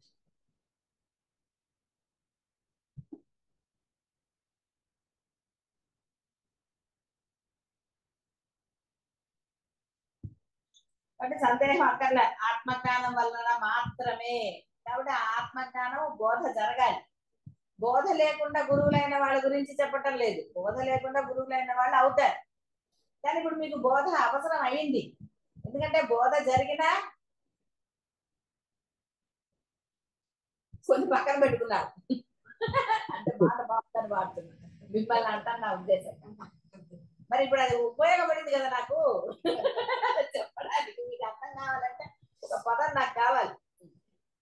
A: కాబట్టి సందేహం అక్కర్లే, ఆత్మజ్ఞానం వలన మాత్రమే. కాబట్టి ఆత్మజ్ఞానం బోధ జరగాలి. బోధ లేకుండా గురువులైన వాళ్ళ గురించి చెప్పటం లేదు, బోధ లేకుండా గురువులైన వాళ్ళు అవుతారు. కానీ ఇప్పుడు మీకు బోధ అవసరం అయింది, ఎందుకంటే బోధ జరిగినా కొన్ని పక్కన పెట్టుకున్నారు అంటే మాట బాగుందని వాడుతున్నారు, మిమ్మల్ని అంటాను నా ఉద్దేశం. మరి ఇప్పుడు అది ఉపయోగపడింది కదా నాకు చెప్పడానికి. మీకు అర్థం కావాలంటే ఒక పదం నాకు కావాలి.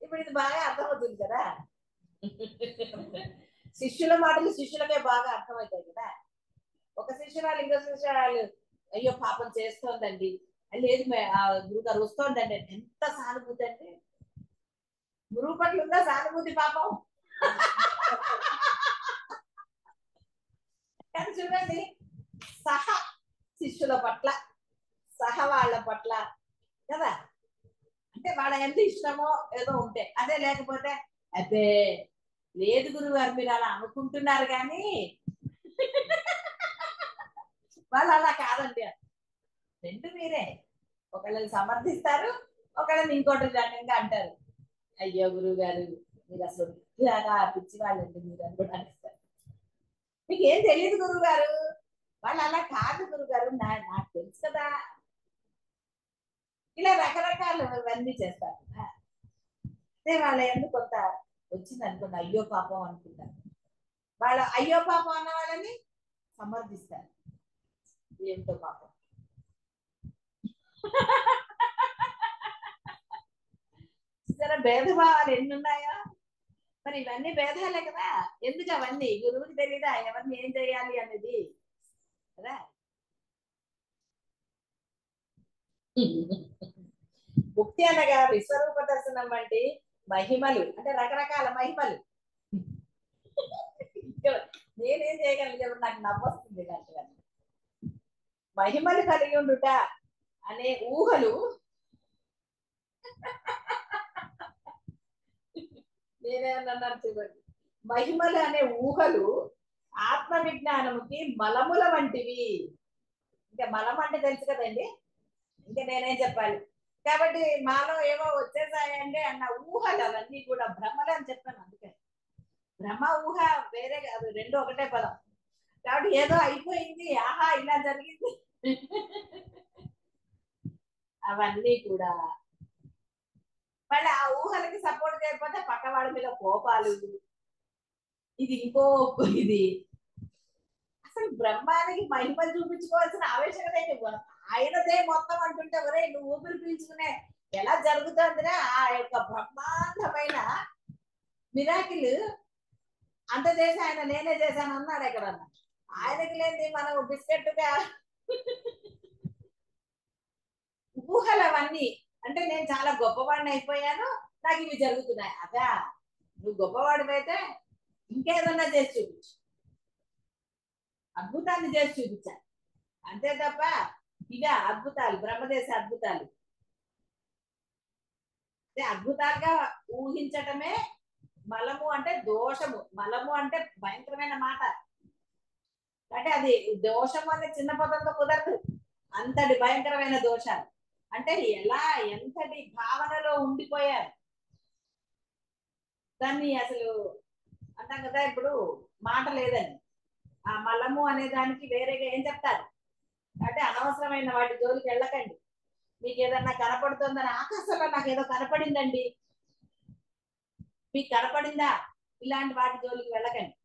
A: ఇప్పుడు ఇది బాగా అర్థమవుతుంది కదా. శిష్యుల మాటలు శిష్యులకే బాగా అర్థమవుతాయి కదా. ఒక శిష్యురాలు ఇంకో శిష్యురాలు అయ్యో పాపం చేస్తోందండి, లేదు గురుగారు వస్తోందండి, ఎంత సానుభూతి అంటే గురువు పట్ల ఉందా సానుభూతి పాపం? కానీ చూడండి, సహ శిష్యుల పట్ల సహ వాళ్ళ పట్ల కదా, అంటే వాళ్ళ ఎంత ఇష్టమో ఏదో ఉంటే అదే, లేకపోతే అదే లేదు గురువు గారు మీరు అలా అనుకుంటున్నారు కానీ వాళ్ళు అలా కాదండి, రెండు మీరే. ఒకళ్ళని సమర్థిస్తారు, ఒకళ్ళని ఇంకోటి రకంగా అంటారు. అయ్యో గురువు గారు మీరు అసలు ఇలాగా పిచ్చి వాళ్ళండి మీరు అని కూడా అనిస్తారు. మీకు ఏం తెలియదు గురువు గారు, వాళ్ళు అలా కాదు గురువు గారు, నాకు తెలుసు కదా. ఇలా రకరకాలు ఇవన్నీ చేస్తారు కదా. అదే వాళ్ళ ఎందుకు కొంత వచ్చింది అనుకోండి, అయ్యో పాపం అనుకుంటారు. వాళ్ళు అయ్యో పాపం అన్న వాళ్ళని సమర్థిస్తారు. ఏంటో పాపం. సరే భేదభావాలు ఎన్ని ఉన్నాయో, మరి ఇవన్నీ భేదాలే కదా. ఎందుకు అవన్నీ గురువుకి తెలీదా ఎవరిని ఏం చేయాలి అనేది కదా. ముక్తి అనగా విశ్వరూప దర్శనం వంటి మహిమలు, అంటే రకరకాల మహిమలు. నేనేం చేయగలను, నాకు నవ్వొస్తుంది కరెక్ట్గా. మహిమలు కలిగి ఉండుట అనే ఊహలు నేనేమన్నాను చూడండి. మహిమలు అనే ఊహలు ఆత్మ విజ్ఞానముకి మలముల వంటివి. ఇంకా మలం అంటే తెలుసు కదండి, ఇంకా నేనేం చెప్పాలి. కాబట్టి మాలో ఏవో వచ్చేసాయండి అన్న ఊహలు అవన్నీ కూడా భ్రమలు అని చెప్పాను. అందుకే భ్రమ ఊహ వేరే కాదు, రెండు ఒకటే పదం. కాబట్టి ఏదో అయిపోయింది, ఆహా ఇలా జరిగింది అవన్నీ కూడా మళ్ళీ ఆ ఊహలకి సపోర్ట్ చేయకపోతే పక్క వాళ్ళ మీద కోపాలు, ఇది ఇంకో ఇది. అసలు బ్రహ్మానికి మహిమలు చూపించుకోవాల్సిన ఆవశ్యకత ఏంటి? ఆయనదే మొత్తం అంటుంటే ఒరే నువ్వు ఊపిరి పీల్చుకునే ఎలా జరుగుతుందిరా ఆ యొక్క బ్రహ్మాండమైన మిరాకిల్ అంత చేసి ఆయన నేనే చేశాను అన్నాడు ఎక్కడన్నా. ఆయనకి లేని మనం బిస్కెట్గా ఊహలు అవన్నీ. అంటే నేను చాలా గొప్పవాడిని అయిపోయాను, నాకు ఇవి జరుగుతున్నాయి. అదా నువ్వు గొప్పవాడివైతే ఇంకేదన్నా చేసి చూపించు, అద్భుతాన్ని చేసి చూపించాలి అంతే తప్ప ఇవే అద్భుతాలు, బ్రహ్మదేశ అద్భుతాలు అంటే అద్భుతాలుగా ఊహించటమే. మలము అంటే దోషము, మలము అంటే భయంకరమైన మాట. అంటే అది దోషము అనే చిన్న పదంతో కుదరదు, అంతటి భయంకరమైన దోషాలు. అంటే ఎలా ఎంతటి భావనలో ఉండిపోయారు దాన్ని. అసలు అంటాం కదా ఇప్పుడు మాట లేదని, ఆ మలము అనే దానికి వేరేగా ఏం చెప్తారు అంటే అనవసరమైన వాటి జోలికి వెళ్ళకండి. మీకు ఏదన్నా కనపడుతుందని, ఆకాశంలో నాకు ఏదో కనపడిందండి, మీకు కనపడిందా, ఇలాంటి వాటి జోలికి వెళ్ళకండి.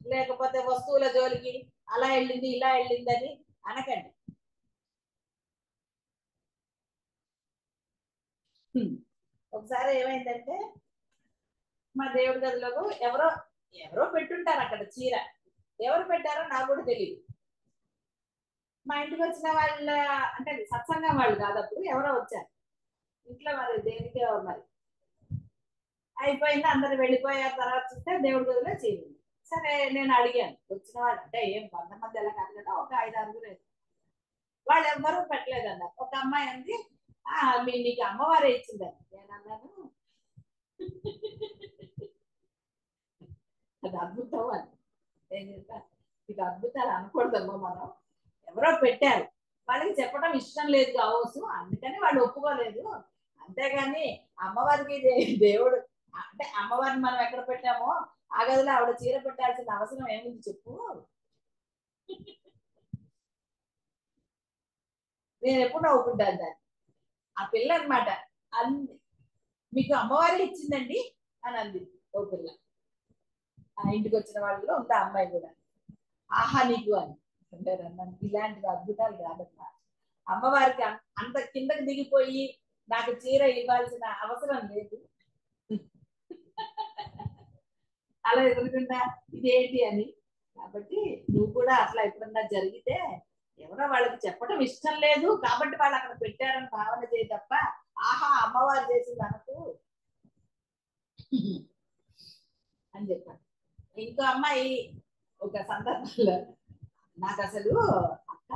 A: లేకపోతే వస్తువుల జోలికి అలా వెళ్ళింది ఇలా వెళ్ళిందని అనకండి. ఒకసారి ఏమైందంటే మా దేవుడి గదిలో ఎవరో ఎవరో పెట్టుంటారు అక్కడ చీర, ఎవరు పెట్టారో నాకు కూడా తెలియదు. మా ఇంటికి వచ్చిన వాళ్ళ అంటే సత్సంగం వాళ్ళు కాదు, అప్పుడు ఎవరో వచ్చారు ఇంట్లో, మరి దేనికే మరి అయిపోయింది. అందరు వెళ్ళిపోయారు. తర్వాత చూస్తే దేవుడి గదిలో చీరింది. సరే నేను అడిగాను వచ్చిన వాళ్ళు, అంటే ఏం 100 మంది ఎలా కాదు కదా, ఒక 5-6 వాళ్ళు ఎవ్వరూ పెట్టలేదన్నారు. ఒక అమ్మాయి అంది నీకు అమ్మవారే ఇచ్చిందని. నేను అన్నాను అది అద్భుతం అని. నేను చెప్పాను మీకు అద్భుతాలు అనకూడదమ్మా, మనం ఎవరో పెట్టారు, వాళ్ళకి చెప్పడం ఇష్టం లేదు కావచ్చు, అందుకని వాళ్ళు ఒప్పుకోలేదు. అంతేగాని అమ్మవారికి దేవుడు అంటే అమ్మవారిని మనం ఎక్కడ పెట్టామో ఆ గదిలో ఆవిడ చీర పెట్టాల్సిన అవసరం ఏముంది చెప్పు. నేను ఎప్పుడు నవ్వుకుంటాను దాన్ని. ఆ పిల్ల అనమాట అంది, మీకు అమ్మవారే ఇచ్చిందండి అని అంది ఓ పిల్ల. ఆ ఇంటికి వచ్చిన వాళ్ళలో ఉంది ఆ అమ్మాయి కూడా. ఆహా నీకు అని అంటారు. అన్నాను ఇలాంటివి అద్భుతాలు కాదమ్మా, అమ్మవారికి అంత కిందకి దిగిపోయి నాకు చీర ఇవ్వాల్సిన అవసరం లేదు. అలా ఎదురుకుండా ఇదేంటి అని. కాబట్టి నువ్వు కూడా అట్లా ఎప్పుడన్నా జరిగితే ఎవరో వాళ్ళకి చెప్పడం ఇష్టం లేదు కాబట్టి వాళ్ళు అక్కడ పెట్టారని భావన చేయి తప్ప ఆహా అమ్మవారు చేసింది అనకు అని చెప్పాను. ఇంకో అమ్మాయి ఒక సందర్భంలో నాకు అసలు అక్క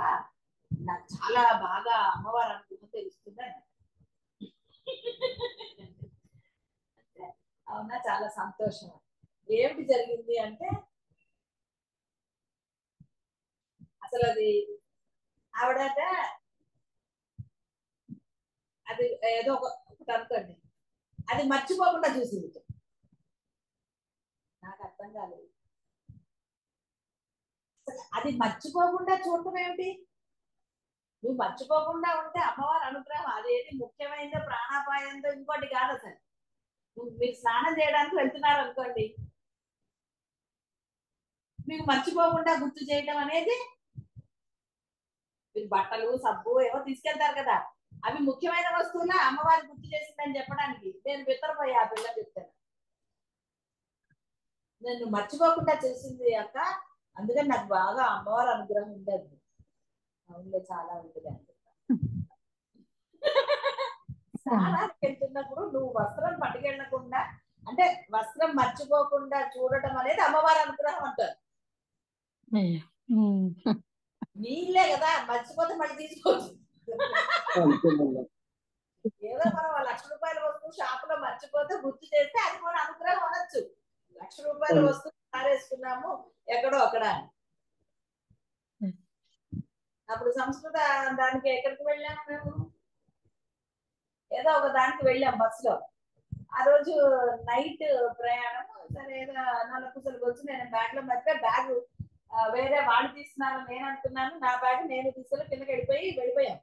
A: నాకు చాలా బాగా అమ్మవారు అనుకుంటూ తెలుస్తుందని. అవునా, చాలా సంతోషం. ఏమిటి జరిగింది అంటే అసలు అది ఆవిడట అది ఏదో ఒకటి అనుకోండి, అది మర్చిపోకుండా చూసింది. నాకు అర్థం కాలేదు, అది మర్చిపోకుండా చూడటం ఏమిటి? నువ్వు మర్చిపోకుండా ఉంటే అమ్మవారి అనుగ్రహం అదేది ముఖ్యమైనదో ప్రాణాపాయంతో ఇంకోటి కాదు. అసలు మీరు స్నానం చేయడానికి వెళ్తున్నారు అనుకోండి, మీకు మర్చిపోకుండా గుర్తు చేయటం అనేది, మీరు బట్టలు సబ్బు ఏవో తీసుకెళ్తారు కదా, అవి ముఖ్యమైన వస్తువులా అమ్మవారి గుర్తు చేసిందని చెప్పడానికి నేను బిత్తరపోయి ఆ పిల్ల చెప్తాను. నేను మర్చిపోకుండా చేసింది అక్క, అందుకని నాకు బాగా అమ్మవారి అనుగ్రహం ఉండదు. అవునులే, చాలా ఉంటుంది అని స్నానానికి వెళ్తున్నప్పుడు నువ్వు వస్త్రం పట్టుకెళ్ళకుండా, అంటే వస్త్రం మర్చిపోకుండా చూడటం అనేది అమ్మవారి అనుగ్రహం అంటారు. నీళ్ళే కదా, మర్చిపోతే మళ్ళీ తీసుకోవచ్చు. ఏదో మనం ₹1,00,000 వస్తువు షాప్ లో మర్చిపోతే గుర్తు చేస్తే అది కూడా అనుగ్రహం అనొచ్చు. ₹1,00,000 వస్తువు మారేసుకున్నాము ఎక్కడో అక్కడ. అప్పుడు సంస్కృత దానికి ఎక్కడికి వెళ్ళాము మేము, ఏదో ఒక దానికి వెళ్ళాం బస్సులో. ఆ రోజు నైట్ ప్రయాణం, సరే ఏదో నల్లపూసలకు వచ్చి నేను బ్యాగ్ లో మర్చిపోయి, బ్యాగ్ వేరే వాళ్ళు తీసుకున్నాను నేను అనుకున్నాను, నా బ్యాగ్ నేను తీసుకెళ్ళి కిందకి వెళ్ళిపోయాం.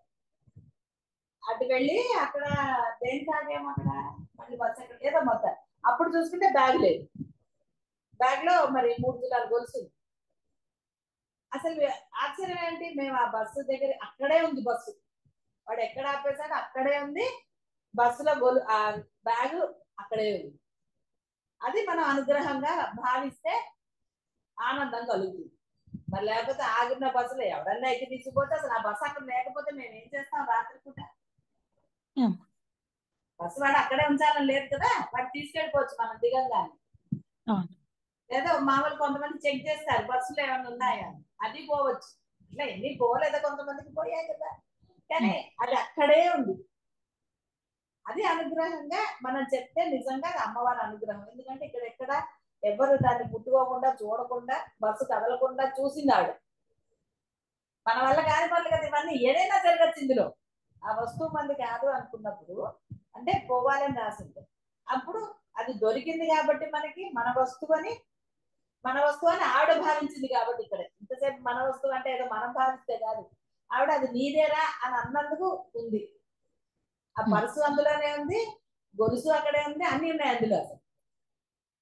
A: అటు వెళ్ళి అక్కడ దేని తాగాము, అక్కడ మళ్ళీ బస్సు ఎక్కడ ఏదో మొత్తం. అప్పుడు చూసుకుంటే బ్యాగ్ లేదు, బ్యాగ్ లో మరి 3 తులాల గొలుసు. అసలు ఆశ్చర్యం ఏంటి, మేము ఆ బస్సు దగ్గర అక్కడే ఉంది బస్సు, వాడు ఎక్కడ ఆపేసాడు అక్కడే ఉంది బస్సులో ఆ బ్యాగ్ అక్కడే ఉంది. అది మనం అనుగ్రహంగా భావిస్తే ఆనందం కలుగుతుంది. మరి లేకపోతే ఆగిన బస్సులో ఎవరన్నా ఎక్కి తీసుకుపోతే, అసలు ఆ బస్సు అక్కడ లేకపోతే మేము ఏం చేస్తాం రాత్రి పూట? బస్సు వాడు అక్కడే ఉంచాలని లేదు కదా, వాడు తీసుకెళ్ళిపోవచ్చు మనం దిగంగానే. లేదా మామూలు కొంతమంది చెక్ చేస్తారు బస్సులో ఏమైనా ఉన్నాయా, అది పోవచ్చు. ఇట్లా ఎన్ని పోలేదా, కొంతమందికి పోయాయి కదా, కానీ అది అక్కడే ఉంది. అది అనుగ్రహంగా మనం చెప్తే నిజంగా అది అమ్మవారి అనుగ్రహం. ఎందుకంటే ఇక్కడ ఎవరు దాన్ని ముట్టుకోకుండా చూడకుండా బస్సు కదలకుండా చూసింది ఆవిడ. మన వల్ల కాని పనులు కదా ఇవన్నీ, ఏదైనా జరగచ్చు ఇందులో. ఆ వస్తువు మంది కాదు అనుకున్నప్పుడు, అంటే పోవాలని రాసింది, అప్పుడు అది దొరికింది కాబట్టి మనకి మన వస్తువు అని ఆవిడ భావించింది కాబట్టి, ఇక్కడ ఇంతసేపు మన వస్తువు అంటే ఏదో మనం భావిస్తే కాదు, ఆవిడ అది నీదేరా అని అన్నందుకు ఉంది. ఆ పర్సు అందులోనే ఉంది, గొలుసు అక్కడే ఉంది, అన్ని ఉన్నాయి అందులో.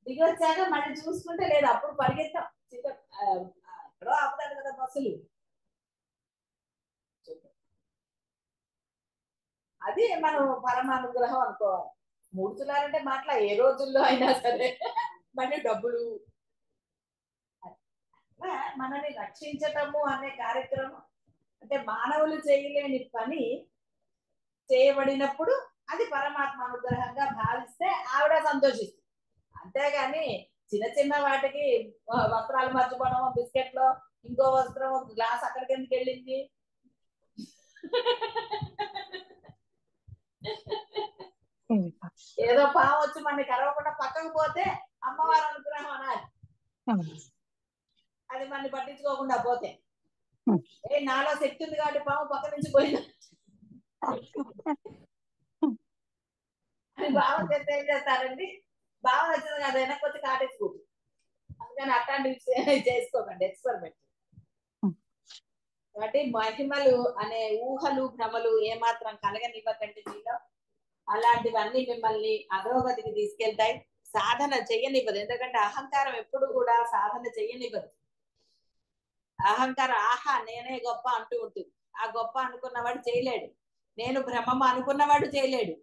A: దిగి వచ్చాక మళ్ళీ చూసుకుంటే లేదు, అప్పుడు పరిగెత్తాం. ఎక్కడో ఆపుతాడు కదా బస్సులు. అది మనం పరమానుగ్రహం అనుకోవాలి. 3 తులాలంటే మాట్లా ఏ రోజుల్లో అయినా సరే మళ్ళీ డబ్బులు. మనని రక్షించటము అనే కార్యక్రమం, అంటే మానవులు చేయలేని పని చేయబడినప్పుడు అది పరమాత్మ అనుగ్రహంగా భావిస్తే ఆవిడ సంతోషిస్తుంది. అంతేగాని చిన్న చిన్న వాటికి వస్త్రాలు మర్చిపోవడం, బిస్కెట్లో ఇంకో వస్త్రం గ్లాస్ అక్కడికి ఎందుకు వెళ్ళింది, ఏదో పాము వచ్చి మన కరవకుండా పక్కకు పోతే అమ్మవారి అనుగ్రహం అనాలి. అది మనని పట్టించుకోకుండా పోతే, నాలో శక్తి ఉంది కాబట్టి పాము పక్క నుంచి పోయింది అని భావన చేస్తే ఏం చేస్తారండి, భావన వచ్చింది కదా వెనక్కి వచ్చి కాటేసుకోండి. అందుకని అట్లాంటివి చేసుకోకండి, ఎక్స్పెరిమెంట్. కాబట్టి మహిమలు అనే ఊహలు భ్రమలు ఏమాత్రం కలగనివ్వకండి మీలో. అలాంటివన్నీ మిమ్మల్ని అధోగతికి తీసుకెళ్తాయి, సాధన చెయ్యనివ్వదు. ఎందుకంటే అహంకారం ఎప్పుడు కూడా సాధన చెయ్యనివ్వదు. అహంకారం ఆహా నేనే గొప్ప అంటూ ఉంటుంది. ఆ గొప్ప అనుకున్నవాడు చేయలేడు, నేను బ్రహ్మము అనుకున్నవాడు చేయలేడు.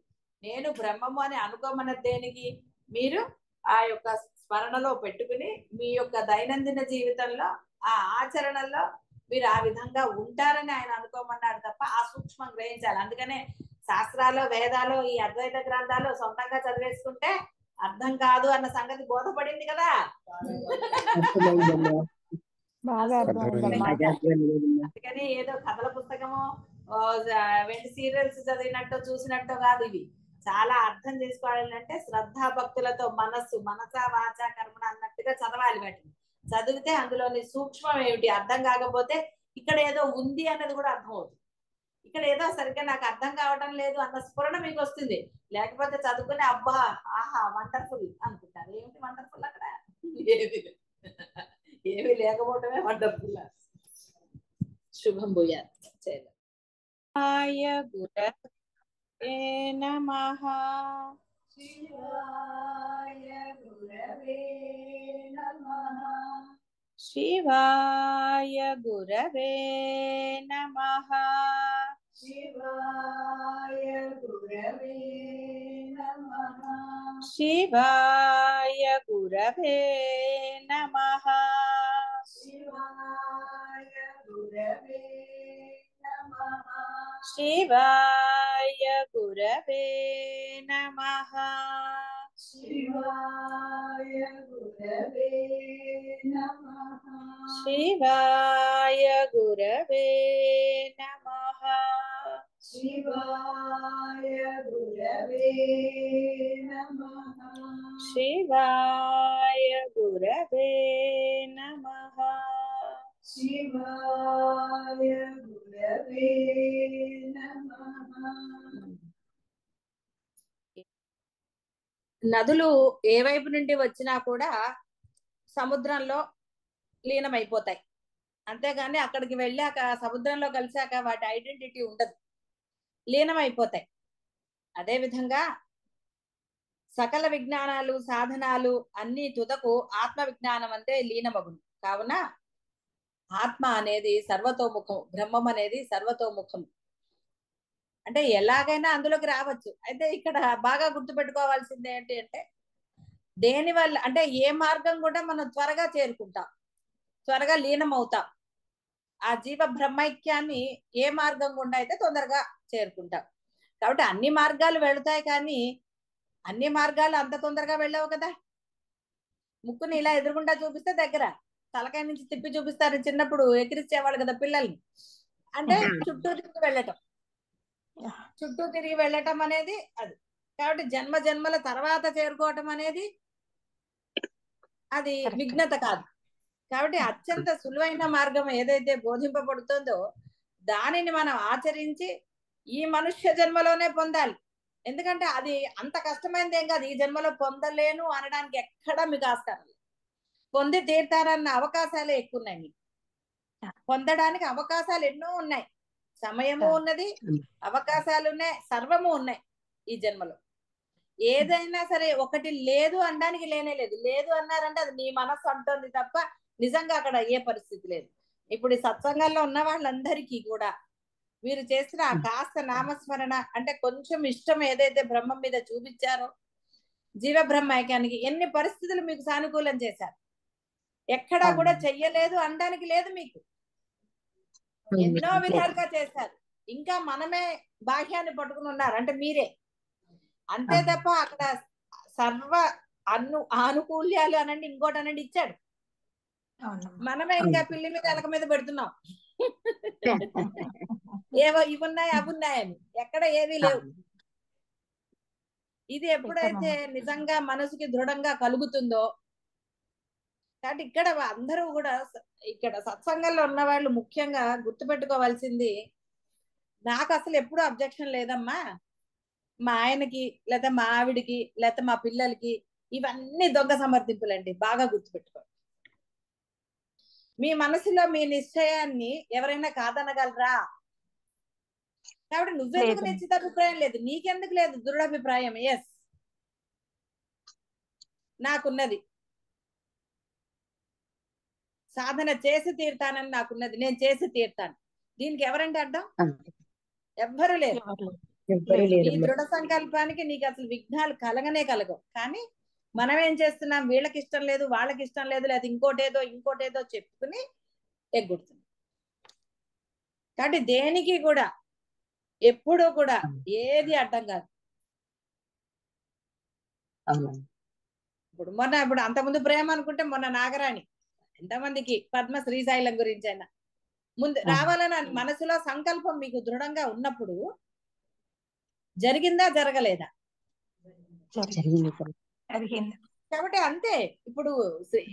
A: నేను బ్రహ్మము అని అనుకోమన్నది దేనికి, మీరు ఆ యొక్క స్మరణలో పెట్టుకుని మీ యొక్క దైనందిన జీవితంలో ఆ ఆచరణలో మీరు ఆ విధంగా ఉంటారని ఆయన అనుకోమన్నాడు తప్ప ఆ సూక్ష్మం గ్రహించాలి. అందుకనే శాస్త్రాలు వేదాలు ఈ అద్వైత గ్రంథాలు సొంతంగా చదివేసుకుంటే అర్థం కాదు అన్న సంగతి బోధపడింది కదా. అందుకని ఏదో కథల పుస్తకము వెండి సీరియల్స్ చదివినట్టు చూసినట్టు కాదు, ఇవి చాలా అర్థం చేసుకోవాలంటే శ్రద్ధా భక్తులతో మనస వాచ కర్మణ అన్నట్టుగా చదవాలి. వాటిని చదివితే అందులోని సూక్ష్మం ఏమిటి అర్థం కాకపోతే ఇక్కడ ఏదో ఉంది అన్నది కూడా అర్థం అవుతుంది. ఇక్కడ ఏదో సరిగ్గా నాకు అర్థం కావడం లేదు అన్న స్ఫురణ మీకు వస్తుంది. లేకపోతే చదువుకుని అబ్బా ఆహా వండర్ఫుల్ అనుకుంటారు. ఏమిటి వండర్ఫుల్ అక్కడ? ఏమి లేకపోవటమే వండర్ఫుల్. శుభం భూయాత్. గురవే నమః.
B: శివాయ గురవే నమః.
A: శివాయ గురవే నమః.
B: శివాయ గురవే నమః.
A: శివాయ గురవే నమః.
B: శివాయ గురవే నమః.
A: శివాయ గురవే నమః.
B: శివాయ గురవే నమః.
A: శివాయ గురవే నమః.
B: శివాయ గురవే నమః.
A: శివాయ గురవే నమః.
B: శివాయ గురవే నమః.
A: నదులు ఏ వైపు నుండి వచ్చినా కూడా సముద్రంలో లీనమైపోతాయి. అంతేగాని అక్కడికి వెళ్ళాక సముద్రంలో కలిసాక వాటి ఐడెంటిటీ ఉండదు, లీనమైపోతాయి. అదే విధంగా సకల విజ్ఞానాలు సాధనాలు అన్ని తుదకు ఆత్మ విజ్ఞానం అంతే లీనమగును. కావున ఆత్మ అనేది సర్వతోముఖం, బ్రహ్మం అనేది సర్వతోముఖం. అంటే ఎలాగైనా అందులోకి రావచ్చు. అయితే ఇక్కడ బాగా గుర్తుపెట్టుకోవాల్సింది ఏంటి అంటే, దేని వల్ల అంటే ఏ మార్గం కూడా మనం త్వరగా చేరుకుంటాం, త్వరగా లీనం అవుతాం. ఆ జీవ బ్రహ్మైక్యాన్ని ఏ మార్గం గుండా అయితే తొందరగా చేరుకుంటాం. కాబట్టి అన్ని మార్గాలు వెళుతాయి, కానీ అన్ని మార్గాలు అంత తొందరగా వెళ్ళవు కదా. ముక్కుని ఇలా ఎదురుగుండా చూపిస్తే దగ్గర, తలకాయ నుంచి తిప్పి చూపిస్తారు. చిన్నప్పుడు ఎక్కిరిచ్చేవాళ్ళు కదా పిల్లల్ని. అంటే చుట్టూ తిరిగి వెళ్ళటం, చుట్టూ తిరిగి వెళ్ళటం అనేది అది. కాబట్టి జన్మ జన్మల తర్వాత చేరుకోవటం అనేది అది విఘ్నత కాదు. కాబట్టి అత్యంత సులువైన మార్గం ఏదైతే బోధింపబడుతుందో దానిని మనం ఆచరించి ఈ మనుష్య జన్మలోనే పొందాలి. ఎందుకంటే అది అంత కష్టమైనది ఏం కాదు. ఈ జన్మలో పొందలేను అనడానికి ఎక్కడా మీకు ఆస్కారం లేదు. పొంది తీరుతారన్న అవకాశాలే ఎక్కువ ఉన్నాయి. మీకు పొందడానికి అవకాశాలు ఎన్నో ఉన్నాయి. సమయము ఉన్నది, అవకాశాలు ఉన్నాయి, సర్వము ఉన్నాయి ఈ జన్మలో. ఏదైనా సరే ఒకటి లేదు అనడానికి లేనే లేదు. లేదు అన్నారంటే అది నీ మనస్సు అంటుంది తప్ప నిజంగా అక్కడ ఏ పరిస్థితి లేదు. ఇప్పుడు ఈ సత్సంగంలో ఉన్న వాళ్ళందరికీ కూడా మీరు చేసిన ఆ కాస్త నామస్మరణ అంటే కొంచెం ఇష్టం ఏదైతే బ్రహ్మం మీద చూపించారో, జీవ బ్రహ్మైక్యానికి ఎన్ని పరిస్థితులు మీకు సానుకూలం చేశారు. ఎక్కడా కూడా చెయ్యలేదు అనడానికి లేదు. మీకు ఎన్నో విధాలుగా చేశారు. ఇంకా మనమే బాహ్యాన్ని పట్టుకుని ఉన్నారు అంటే మీరే, అంతే తప్ప అక్కడ సర్వ ఆనుకూల్యాలు అనండి, ఇంకోటి అనండి ఇచ్చాడు. మనమే ఇంకా పిల్లి మీద ఎలక మీద పెడుతున్నాం. ఏవో ఇవి ఉన్నాయి అవి ఉన్నాయని, ఎక్కడ ఏవీ లేవు. ఇది ఎప్పుడైతే నిజంగా మనసుకి దృఢంగా కలుగుతుందో, కాబట్టి ఇక్కడ అందరూ కూడా ఇక్కడ సత్సంగంలో ఉన్న వాళ్ళు ముఖ్యంగా గుర్తుపెట్టుకోవాల్సింది, నాకు అసలు ఎప్పుడు అబ్జెక్షన్ లేదమ్మా, మా ఆయనకి లేదా మా ఆవిడికి లేదా మా పిల్లలకి ఇవన్నీ దొంగ సమర్థింపులండి. బాగా గుర్తుపెట్టుకోండి. మీ మనసులో మీ నిశ్చయాన్ని ఎవరైనా కాదనగలరా? కాబట్టి నువ్వెందుకు నిశ్చితాభిప్రాయం లేదు, నీకెందుకు లేదు దృఢాభిప్రాయం? ఎస్, నాకున్నది, సాధన చేసి తీరుతానని నాకున్నది, నేను చేసి తీరుతాను. దీనికి ఎవరంటే అడ్డం? ఎవ్వరు లేరు. ఈ దృఢ సంకల్పానికి నీకు అసలు విఘ్నాలు కలగనే కలగవు. కానీ మనం ఏం చేస్తున్నాం, వీళ్ళకి ఇష్టం లేదు, వాళ్ళకి ఇష్టం లేదు, లేదా ఇంకోటేదో చెప్పుకుని ఎగ్గుడుతుంది. కాబట్టి దేనికి కూడా ఎప్పుడూ కూడా ఏది అడ్డం కాదు. ఇప్పుడు అంతకుముందు ప్రేమ అనుకుంటే మొన్న నాగరాణి, ఎంతమందికి పద్మ శ్రీశైలం గురించి అయినా ముందు రావాలని మనసులో సంకల్పం మీకు దృఢంగా ఉన్నప్పుడు జరిగిందా జరగలేదా?
F: జరిగింది.
A: కాబట్టి అంతే. ఇప్పుడు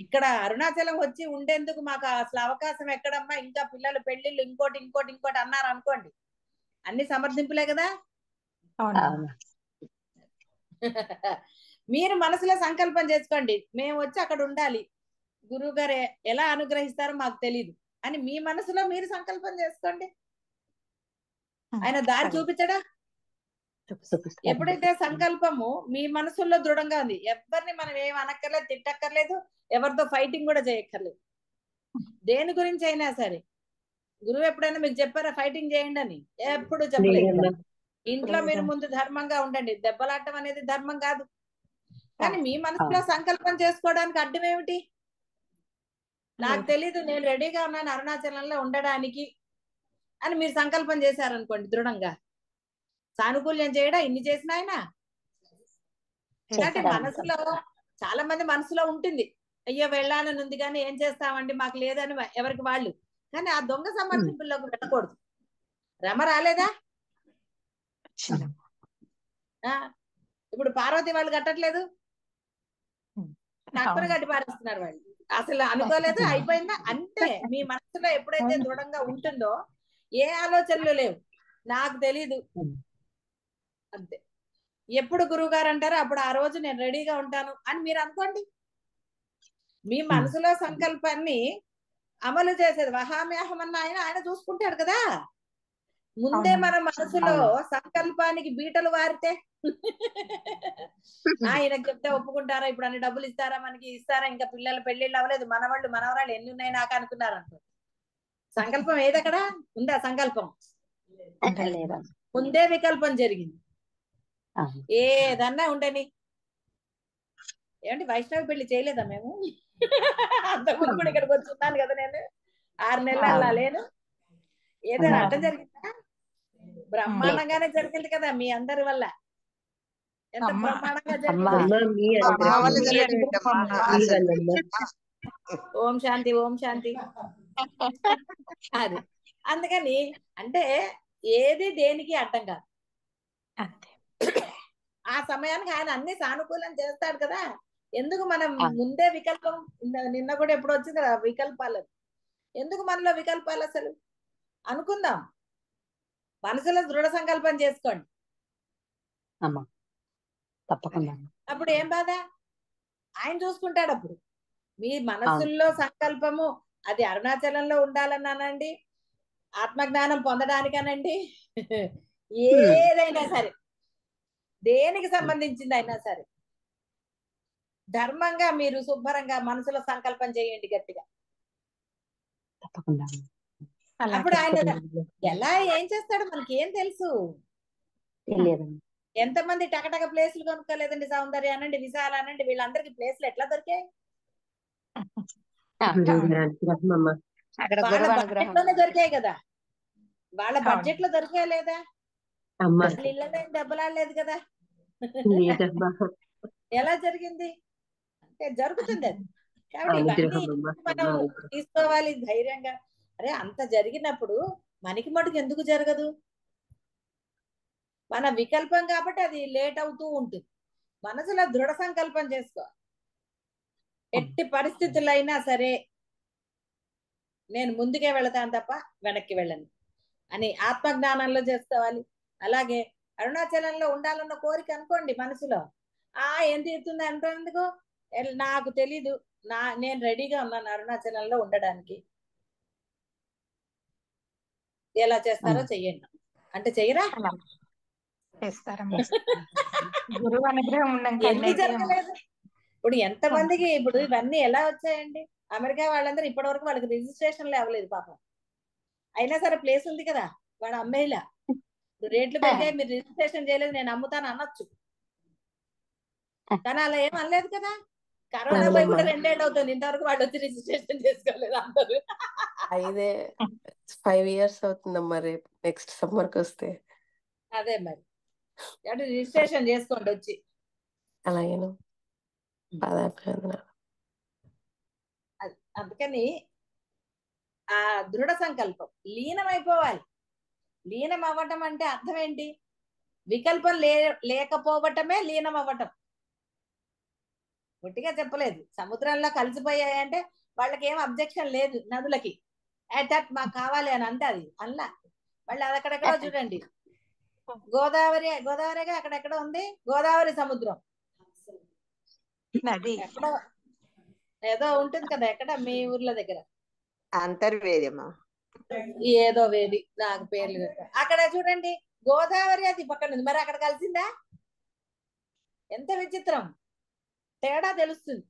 A: ఇక్కడ అరుణాచలం వచ్చి ఉండేందుకు మాకు అసలు అవకాశం ఎక్కడమ్మా, ఇంకా పిల్లలు పెళ్లిళ్ళు ఇంకోటి ఇంకోటి ఇంకోటి అన్నారు అనుకోండి, అన్ని సమర్థింపులే కదా.
D: అవును.
A: మీరు మనసులో సంకల్పం చేసుకోండి, మేము వచ్చి అక్కడ ఉండాలి, గురువు గారు ఎలా అనుగ్రహిస్తారో మాకు తెలియదు అని మీ మనసులో మీరు సంకల్పం చేసుకోండి. ఆయన దారి చూపించడా?
D: చూపిస్తారు.
A: ఎప్పుడైతే సంకల్పము మీ మనసుల్లో దృఢంగా ఉంది, ఎవరిని మనం ఏం అనక్కర్లేదు, తిట్టక్కర్లేదు, ఎవరితో ఫైటింగ్ కూడా చేయక్కర్లేదు. దేని గురించి అయినా సరే గురువు ఎప్పుడైనా మీకు చెప్పారా ఫైటింగ్ చేయండి అని? ఎప్పుడు చెప్పలేదు.
D: లేదమ్మా.
A: ఇంట్లో మీరు ముందు ధర్మంగా ఉండండి, దెబ్బలాటం అనేది ధర్మం కాదు. కానీ మీ మనసులో సంకల్పం చేసుకోవడానికి అడ్డం ఏమిటి? నాకు తెలీదు, నేను రెడీగా ఉన్నాను అరుణాచలంలో ఉండడానికి అని మీరు సంకల్పం చేశారనుకోండి దృఢంగా, సానుకూల్యం చేయడా ఇన్ని చేసిన ఆయన? అంటే మనసులో చాలా మంది మనసులో ఉంటుంది, అయ్యో వెళ్ళాలని ఉంది కానీ ఏం చేస్తామండి మాకు లేదని ఎవరికి వాళ్ళు. కానీ ఆ దొంగ సమర్థింపుల్లోకి వెళ్ళకూడదు. రమ రాలేదా? ఇప్పుడు పార్వతి వాళ్ళు కట్టట్లేదు, టక్కున కట్టి పారేస్తున్నారు వాళ్ళు. అసలు అనుకోలేదు, అయిపోయిందా అంతే. మీ మనసులో ఎప్పుడైతే దృఢంగా ఉంటుందో ఏ ఆలోచనలు లేవు, నాకు తెలీదు అంతే. ఎప్పుడు గురువు గారు అంటారో అప్పుడు ఆ రోజు నేను రెడీగా ఉంటాను అని మీరు అనుకోండి. మీ మనసులో సంకల్పాన్ని అమలు చేసేది వహామ్యాహం అన్న ఆయన చూసుకుంటాడు కదా. ముందే మన మనసులో సంకల్పానికి బీటలు వారితే ఆయనకు చెప్తే ఒప్పుకుంటారా? ఇప్పుడు అన్ని డబ్బులు ఇస్తారా, మనకి ఇస్తారా, ఇంకా పిల్లల పెళ్లిళ్ళు అవ్వలేదు, మనవాళ్ళు మనవరాళ్ళు ఎన్ని ఉన్నాయి నాకు అనుకున్నారు అనుకో. సంకల్పం ఏది అక్కడ ఉందా? సంకల్పం ముందే వికల్పం జరిగింది. ఏదన్నా ఉండని. ఏమంటే వైష్ణవి పెళ్లి చేయలేదా మేము? అంతకుముందు కూడా ఇక్కడికి వచ్చి ఉన్నాను కదా నేను 6 నెలలు అలా లేను. ఏదైనా అడ్డం జరిగిందా? బ్రహ్మాండంగానే జరిగింది కదా మీ అందరి వల్ల. ఎంత బ్రహ్మాండంగా జరిగింది. ఓం శాంతి, ఓం శాంతి. అది అందుకని అంటే ఏది దేనికి అడ్డం కాదు. ఆ సమయానికి ఆయన అన్ని సానుకూలం చేస్తాడు కదా. ఎందుకు మనం ముందే వికల్పం, నిన్న కూడా ఎప్పుడు వచ్చింది కదా వికల్పాలు, ఎందుకు మనలో వికల్పాలు అసలు? అనుకుందాం, మనసులో దృఢ సంకల్పం చేసుకోండి,
D: తప్పకుండా.
A: అప్పుడు ఏం బాధ? ఆయన చూసుకుంటాడు. అప్పుడు మీ మనసుల్లో సంకల్పము అది అరుణాచలంలో ఉండాలన్నానండి, ఆత్మజ్ఞానం పొందడానికనండి, ఏదైనా సరే, దేనికి సంబంధించింది అయినా సరే, ధర్మంగా మీరు శుభ్రంగా మనసులో సంకల్పం చేయండి గట్టిగా.
D: తప్పకుండా.
A: అప్పుడు ఆయన ఎలా ఏం చేస్తాడో మనకి ఏం తెలుసు? ఎంతమంది టకటక ప్లేసులు కొనుక్కోలేదండి? సౌందర్య అనండి, విశాల అనండి, వీళ్ళందరికీ ప్లేసులు ఎట్లా దొరికాయి? వాళ్ళ బడ్జెట్ లోనే దొరికాయి కదా, వాళ్ళ బడ్జెట్ లో దొరికాయి లేదా? వాళ్ళ ఇళ్ళలో ఏం దెబ్బలాడలేదు కదా. ఎలా జరిగింది అంటే జరుగుతుంది అది. కాబట్టి ఇవన్నీ మనం తీసుకోవాలి ధైర్యంగా. అరే అంత జరిగినప్పుడు మనకి మటుకు ఎందుకు జరగదు? మన వికల్పం కాబట్టి అది లేట్ అవుతూ ఉంటుంది. మనసులో దృఢ సంకల్పం చేసుకో, ఎట్టి పరిస్థితులైనా సరే నేను ముందుకే వెళతాను తప్ప వెనక్కి వెళ్ళను అని ఆత్మజ్ఞానంలో చేసుకోవాలి. అలాగే అరుణాచలంలో ఉండాలన్న కోరిక అనుకోండి మనసులో, ఏం తీరుతుంది అంటేందుకు నాకు తెలీదు, నేను రెడీగా ఉన్నాను అరుణాచలంలో ఉండడానికి. ఎలా చేస్తారో చెయ్యండి అంటే చెయ్యరా? ఎందుకు జరగలేదు? ఇప్పుడు ఎంతమందికి ఇప్పుడు ఇవన్నీ ఎలా వచ్చాయండి? అమెరికా వాళ్ళందరూ ఇప్పటి వరకు వాళ్ళకి రిజిస్ట్రేషన్లు అవ్వలేదు పాపం, అయినా సరే ప్లేస్ ఉంది కదా, వాడు అమ్మేలా. రేట్లు పెరిగాయి, మీరు రిజిస్ట్రేషన్ చేయలేదు, నేను అమ్ముతాను అనొచ్చు. కానీ అలా ఏం అనలేదు కదా. కరోనా పోయి కూడా 2 ఏళ్ళు అవుతుంది, ఇంతవరకు వాళ్ళు వచ్చి రిజిస్ట్రేషన్ చేసుకోలేదు అందరూ.
F: 5 years అవుతుందమ్మా, రేపు నెక్స్ట్ సమ్మర్ కి వస్తే.
A: అదే మరి అంటే రిజిస్ట్రేషన్ చేసుకోండి వచ్చి.
F: అలాగేను.
A: అందుకని ఆ దృఢ సంకల్పం లీనమైపోవాలి. లీనం అవ్వటం అంటే అర్థం ఏంటి? వికల్పం లేకపోవటమే లీనం అవ్వటం. ఒట్టిగా చెప్పలేదు. సముద్రంలో కలిసిపోయాయంటే వాళ్ళకి ఏం అబ్జెక్షన్ లేదు నదులకి. దట్ మాకు కావాలి అని అంటది అల్లా. మళ్ళీ అది అక్కడెక్కడో చూడండి, గోదావరిగా అక్కడెక్కడ ఉంది, గోదావరి సముద్రం
G: నది
A: ఎక్కడో ఏదో ఉంటుంది కదా, ఎక్కడ మీ ఊర్ల దగ్గర
G: అంతర్వేదమా
A: ఏదో వేది, నాకు పేర్లు పెట్ట. అక్కడ చూడండి గోదావరి అది పక్కన ఉంది, మరి అక్కడ కలిసిందా? ఎంత విచిత్రం, తేడా తెలుస్తుంది.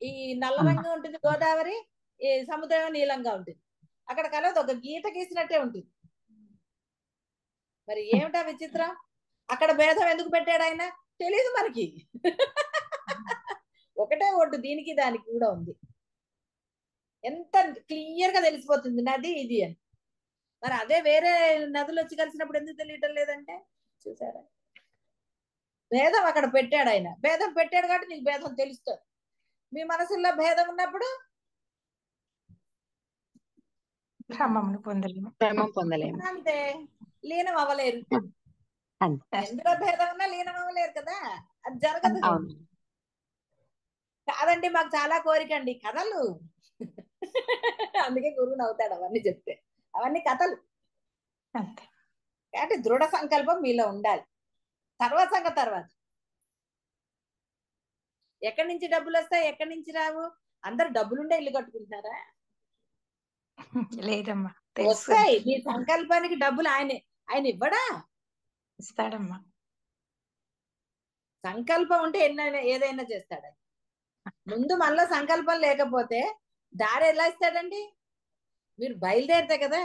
A: ఈ నల్ల రంగు ఉంటుంది గోదావరి, ఈ సముద్రం నీలంగా ఉంటుంది. అక్కడ కలదు, ఒక గీత గీసినట్టే ఉంటుంది. మరి ఏమిటా విచిత్రం? అక్కడ భేదం ఎందుకు పెట్టాడు ఆయన తెలీదు మనకి. ఒకటే ఒడ్డు, దీనికి దానికి కూడా ఉంది. ఎంత క్లియర్ గా తెలిసిపోతుంది నది ఇది అని. మరి అదే వేరే నదులు వచ్చి కలిసినప్పుడు ఎందుకు తెలియటం లేదంటే, చూసారా, భేదం అక్కడ పెట్టాడు ఆయన. భేదం పెట్టాడు కాబట్టి నీకు భేదం తెలుస్తుంది. మీ మనసుల్లో భేదం ఉన్నప్పుడు
G: బ్రహ్మమును పొందలేము.
D: బ్రహ్మం పొందలేము.
A: అంతే, లీనం అవ్వలేరు.
D: అంతే.
A: ఎందులో భేదం ఉన్నా లీనం అవ్వలేరు కదా, అది జరగదు.
D: అవును.
A: కాదండి మాకు చాలా కోరిక అండి, కథలు. అందుకే గురువు నవ్వుతాడు అవన్నీ చెప్తే. అవన్నీ కథలు.
G: అంతే.
A: కాబట్టి దృఢ సంకల్పం మీలో ఉండాలి. తర్వాత సంగతి తర్వాత. ఎక్కడి నుంచి డబ్బులు వస్తాయి, ఎక్కడి నుంచి రావు? అందరు డబ్బులుండే ఇల్లు కట్టుకుంటున్నారా?
G: లేదమ్మా, తెలుసు.
A: వస్తాయి. మీ సంకల్పానికి డబ్బులు ఆయన ఇవ్వడా?
G: ఇస్తాడమ్మా.
A: సంకల్పం ఉంటే ఏదైనా చేస్తాడు ఆయన. ముందు మనలో సంకల్పం లేకపోతే దారి ఎలా ఇస్తాడండి? మీరు బయలుదేరితే కదా.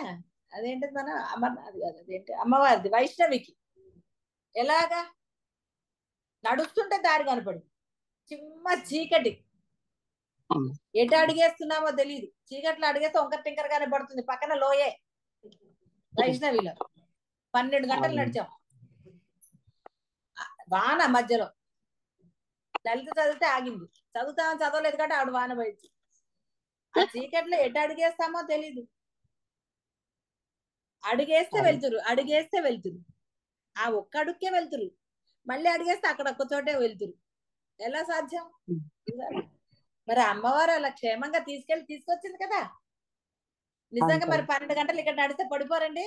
A: అదేంటిది మన అమర్నాథ్ కాదు, అదేంటి అమ్మవారిది వైష్ణవికి ఎలాగా నడుస్తుంటే దారి కనపడు, చిమ్మ చీకటి, ఎటు అడిగేస్తున్నామో తెలియదు. చీకట్లో అడిగేస్తే వంకర టింకర గానే పడుతుంది, పక్కన లోయే. వైష్ణవిలో 12 గంటలు నడిచాం, వాన మధ్యలో. లలిత చదివితే ఆగింది, చదువుతామని చదవలేదు కాబట్టి ఆవిడ వాన పోయింది. ఆ చీకట్లో ఎటు అడిగేస్తామో తెలీదు. అడిగేస్తే వెళ్తురు, అడిగేస్తే వెళ్తురు, ఆ ఒక్క అడుక్కే వెళ్తురు. మళ్ళీ అడిగేస్తే అక్కడ ఒక్క చోటే వెళ్తురు. ఎలా సాధ్యం? మరి అమ్మవారు అలా క్షేమంగా తీసుకొచ్చింది కదా. నిజంగా మరి 12 గంటలు ఇక్కడ నడిస్తే పడిపోరండి.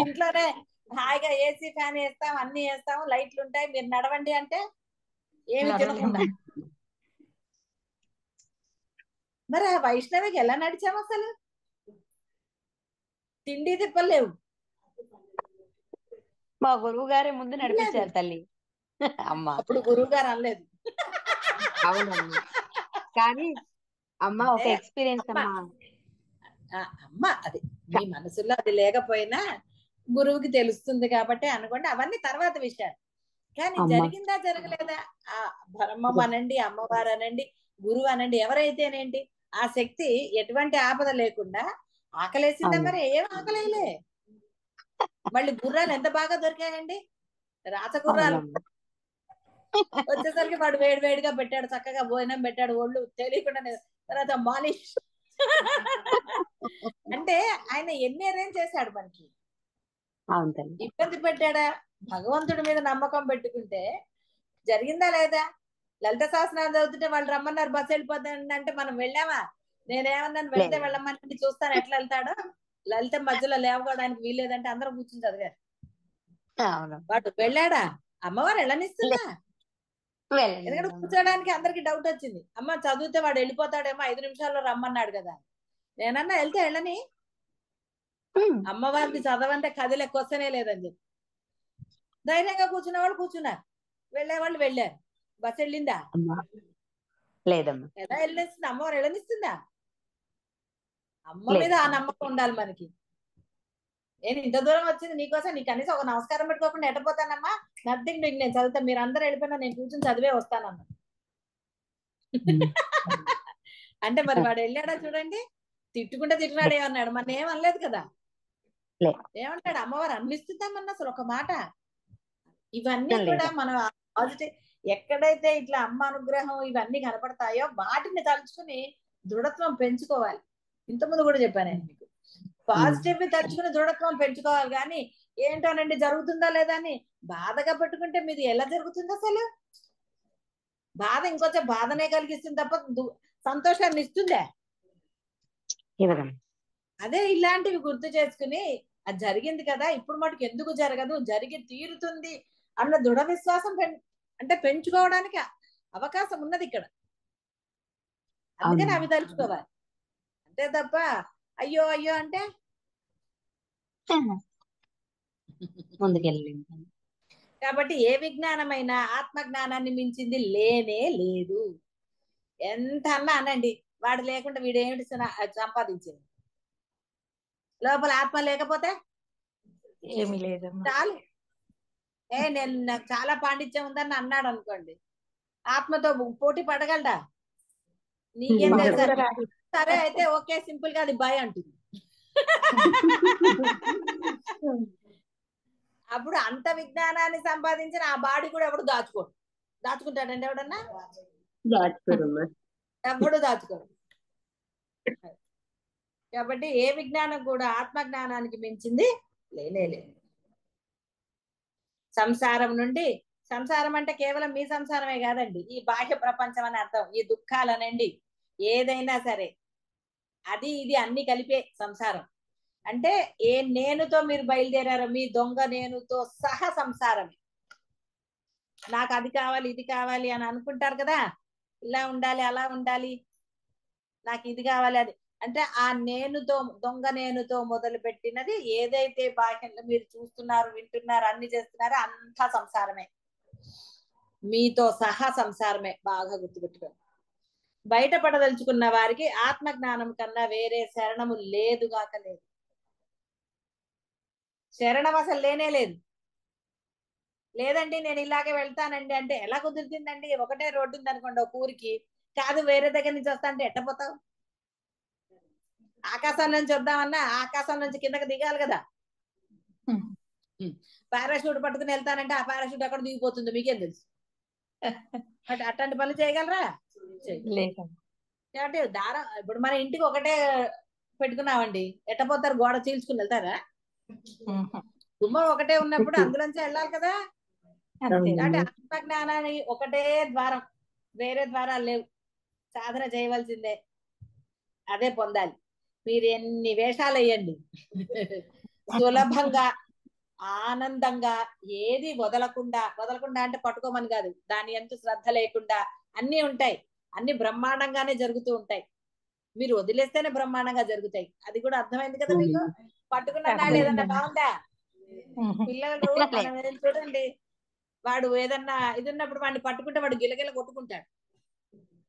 A: ఇంట్లోనే హాయిగా ఏసీ ఫ్యాన్ వేస్తాం, అన్ని వేస్తాం, లైట్లు ఉంటాయి, మీరు నడవండి అంటే ఏమి తినకుండా. మరి ఆ వైష్ణవికి ఎలా నడిచాము అసలు? తిండి తిప్పలేవు.
D: మా గురువు గారే ముందు నడిపించారు తల్లి. అమ్మ
A: అప్పుడు గురువు గారు అనలేదు.
D: అవునమ్మా, కానీ అమ్మ ఒక ఎక్స్పీరియన్స్ అమ్మా.
A: అమ్మ అది మీ మనసులో అది లేకపోయినా గురువుకి తెలుస్తుంది కాబట్టి అనుకోండి, అవన్నీ తర్వాత విషయాలు. కానీ జరిగిందా జరగలేదా, ఆ బ్రహ్మం అనండి, అమ్మవారు అనండి, గురువు అనండి, ఎవరైతేనేంటి, ఆ శక్తి ఎటువంటి ఆపద లేకుండా ఆకలేసిందా? మరి ఏం ఆకలేలే. మళ్ళీ గుర్రాలు ఎంత బాగా దొరికాయండి, రాచగుర్రాలు. వచ్చేసరికి వాడు వేడిగా పెట్టాడు, చక్కగా భోజనం పెట్టాడు, ఒళ్ళు తెలియకుండా. తర్వాత మాలిష్. అంటే ఆయన ఎన్ని అరేంజ్ చేశాడు మనకి. ఇబ్బంది పెట్టాడా? భగవంతుడి మీద నమ్మకం పెట్టుకుంటే జరిగిందా లేదా? లలిత సహస్రనామం చదువుతుంటే వాళ్ళు రమ్మన్నారు, బస్సు వెళ్ళిపోతాను అంటే మనం వెళ్ళామా? నేనేమన్నాను, వెళ్తే వెళ్ళమని చూస్తాను ఎట్లా వెళ్తాడో. లలిత మధ్యలో లేవడానికి వీల్లేదంటే అందరం కూర్చుని చదివారు. వాడు వెళ్ళాడా? అమ్మవారు వెళ్ళనిస్తుందా? ఎందుకంటే కూర్చోడానికి అందరికి డౌట్ వచ్చింది. అమ్మ చదివితే వాడు వెళ్ళిపోతాడేమో, 5 నిమిషాల్లో రమ్మన్నాడు కదా. నేనన్నా వెళ్తే వెళ్ళని, అమ్మవారిని చదవంటే కదిలే క్వశ్చనే లేదని చెప్పి ధైర్యంగా కూర్చున్న వాళ్ళు కూర్చున్నారు, వెళ్ళే వాళ్ళు వెళ్ళారు. బస్సు వెళ్ళిందా?
D: లేదమ్మా.
A: ఎలా వెళ్ళనిస్తుంది? అమ్మవారు వెళ్ళనిస్తుందా? అమ్మ మీద ఆ నమ్మకం ఉండాలి మనకి. నేను ఇంత దూరం వచ్చింది నీకోసం, నీకు కనీసం ఒక నమస్కారం పెట్టుకోకుండా ఎట్టపోతానమ్మా, నథింగ్ డూయింగ్, నేను చదివితే మీరు అందరూ వెళ్ళిపోయినా నేను కూర్చొని చదివే వస్తానన్నా. అంటే మరి వాడు వెళ్ళాడా చూడండి, తిట్టుకుంటే తిట్టినాడు, ఏమన్నాడు? మన ఏమనలేదు కదా. ఏమంటాడు? అమ్మవారు అన్నిస్తుందామన్నా అసలు ఒక మాట. ఇవన్నీ కూడా మనం పాజిటివ్, ఎక్కడైతే ఇట్లా అమ్మ అనుగ్రహం ఇవన్నీ కనపడతాయో వాటిని తలుచుకుని దృఢత్వం పెంచుకోవాలి. ఇంతకుముందు కూడా చెప్పాను నేను మీకు, పాజిటివ్ ని తలుచుకుని దృఢత్వం పెంచుకోవాలి. కానీ ఏంటోనండి జరుగుతుందా లేదా అని బాధగా పెట్టుకుంటే మీది ఎలా జరుగుతుంది అసలు? బాధ ఇంకొంచెం బాధనే కలిగిస్తుంది తప్ప సంతోషాన్ని ఇస్తుందే.
D: ఇవ్వగలను.
A: అదే ఇలాంటివి గుర్తు చేసుకుని అది జరిగింది కదా, ఇప్పుడు మటుకు ఎందుకు జరగదు, జరిగి తీరుతుంది అన్న దృఢ విశ్వాసం అంటే పెంచుకోవడానికి అవకాశం ఉన్నది ఇక్కడ. అందుకని
D: అవును.
A: అవి తలుచుకోవాలి అంతే తప్ప అయ్యో అయ్యో అంటే
D: ముందుకెళ్ళలేము.
A: కాబట్టి ఏ విజ్ఞానమైనా ఆత్మజ్ఞానాన్ని మించింది లేనే లేదు. ఎంత అన్నా అనండి, వాడు లేకుండా వీడేమిటి సంపాదించింది? లోపల ఆత్మ లేకపోతే
G: ఏమీ లేదమ్మా.
A: చాలు. నేను నాకు చాలా పాండిత్యం ఉందని అన్నాడు అనుకోండి, ఆత్మతో పోటీ పడగలడా? నీకేం
G: వాడు
A: తెలుసా?
G: కూడా రాదు.
A: సరే అయితే ఓకే, సింపుల్ గా అది భయ అంటుంది. అప్పుడు అంత విజ్ఞానాన్ని సంపాదించిన ఆ బాడీ కూడా ఎవడు దాచుకుంటాడండి ఎవడన్నా?
F: దాచుకోరమ్మా.
A: ఎవడు దాచుకోడు. కాబట్టి ఏ విజ్ఞానం కూడా ఆత్మజ్ఞానానికి మించింది లేనే లేదు. సంసారం నుండి, సంసారం అంటే కేవలం మీ సంసారమే కాదండి, ఈ బాహ్య ప్రపంచం అని అర్థం. ఈ దుఃఖాలనండి ఏదైనా సరే అది ఇది అన్ని కలిపే సంసారం. అంటే ఏ నేనుతో మీరు బయలుదేరారో మీ దొంగ నేనుతో సహా సంసారమే. నాకు అది కావాలి ఇది కావాలి అని అనుకుంటారు కదా, ఇలా ఉండాలి అలా ఉండాలి, నాకు ఇది కావాలి అది అంటే ఆ నేనుతో, దొంగ నేనుతో మొదలు పెట్టినది ఏదైతే బాహ్యంలో మీరు చూస్తున్నారు, వింటున్నారు, అన్ని చేస్తున్నారో అంతా సంసారమే. మీతో సహా సంసారమే. బాగా గుర్తుపెట్టుకోండి. బయటపడదలుచుకున్న వారికి ఆత్మజ్ఞానం కన్నా వేరే శరణము లేదుగాక లేదు. శరణం అసలు లేనే లేదు. లేదండి నేను ఇలాగే వెళ్తానండి అంటే ఎలా కుదురుతుందండి? ఒకటే రోడ్డు ఉంది అనుకోండి ఒక ఊరికి, కాదు వేరే దగ్గర నుంచి వస్తా అంటే ఎట్టపోతావు? ఆకాశం నుంచి వద్దామన్నా ఆకాశం నుంచి కిందకి దిగాలి కదా. పారాషూట్ పట్టుకుని వెళ్తానంటే ఆ పారాషూట్ ఎక్కడ దిగిపోతుందో మీకేం తెలుసు? అట్లాంటి పనులు చేయగలరా?
G: లేదమ్మా.
A: కాబట్టి దారం ఇప్పుడు మన ఇంటికి ఒకటే పెట్టుకున్నామండి, ఎట్టపోతారు? గోడ చీల్చుకుని వెళ్తారా? గుమ్మం ఒకటే ఉన్నప్పుడు అందులోంచి వెళ్ళాలి కదా.
G: అంతే.
A: కాబట్టి ఆత్మజ్ఞానానికి ఒకటే ద్వారం, వేరే ద్వారాలు లేవు. సాధన చేయవలసిందే, అదే పొందాలి. మీరు ఎన్ని వేషాలు వేయండి సులభంగా ఆనందంగా ఏది వదలకుండా అంటే పట్టుకోమని కాదు, దాని ఎంత శ్రద్ధ లేకుండా అన్ని ఉంటాయి, అన్ని బ్రహ్మాండంగానే జరుగుతూ ఉంటాయి. మీరు వదిలేస్తేనే బ్రహ్మాండంగా జరుగుతాయి. అది కూడా అర్థమైంది కదా మీకు? పట్టుకున్నా లేదన్నా బాగుందా? పిల్లలు మనం చూడండి, వాడు ఏదన్నా ఇది ఉన్నప్పుడు వాడిని పట్టుకుంటే వాడు గిలగిల కొట్టుకుంటాడు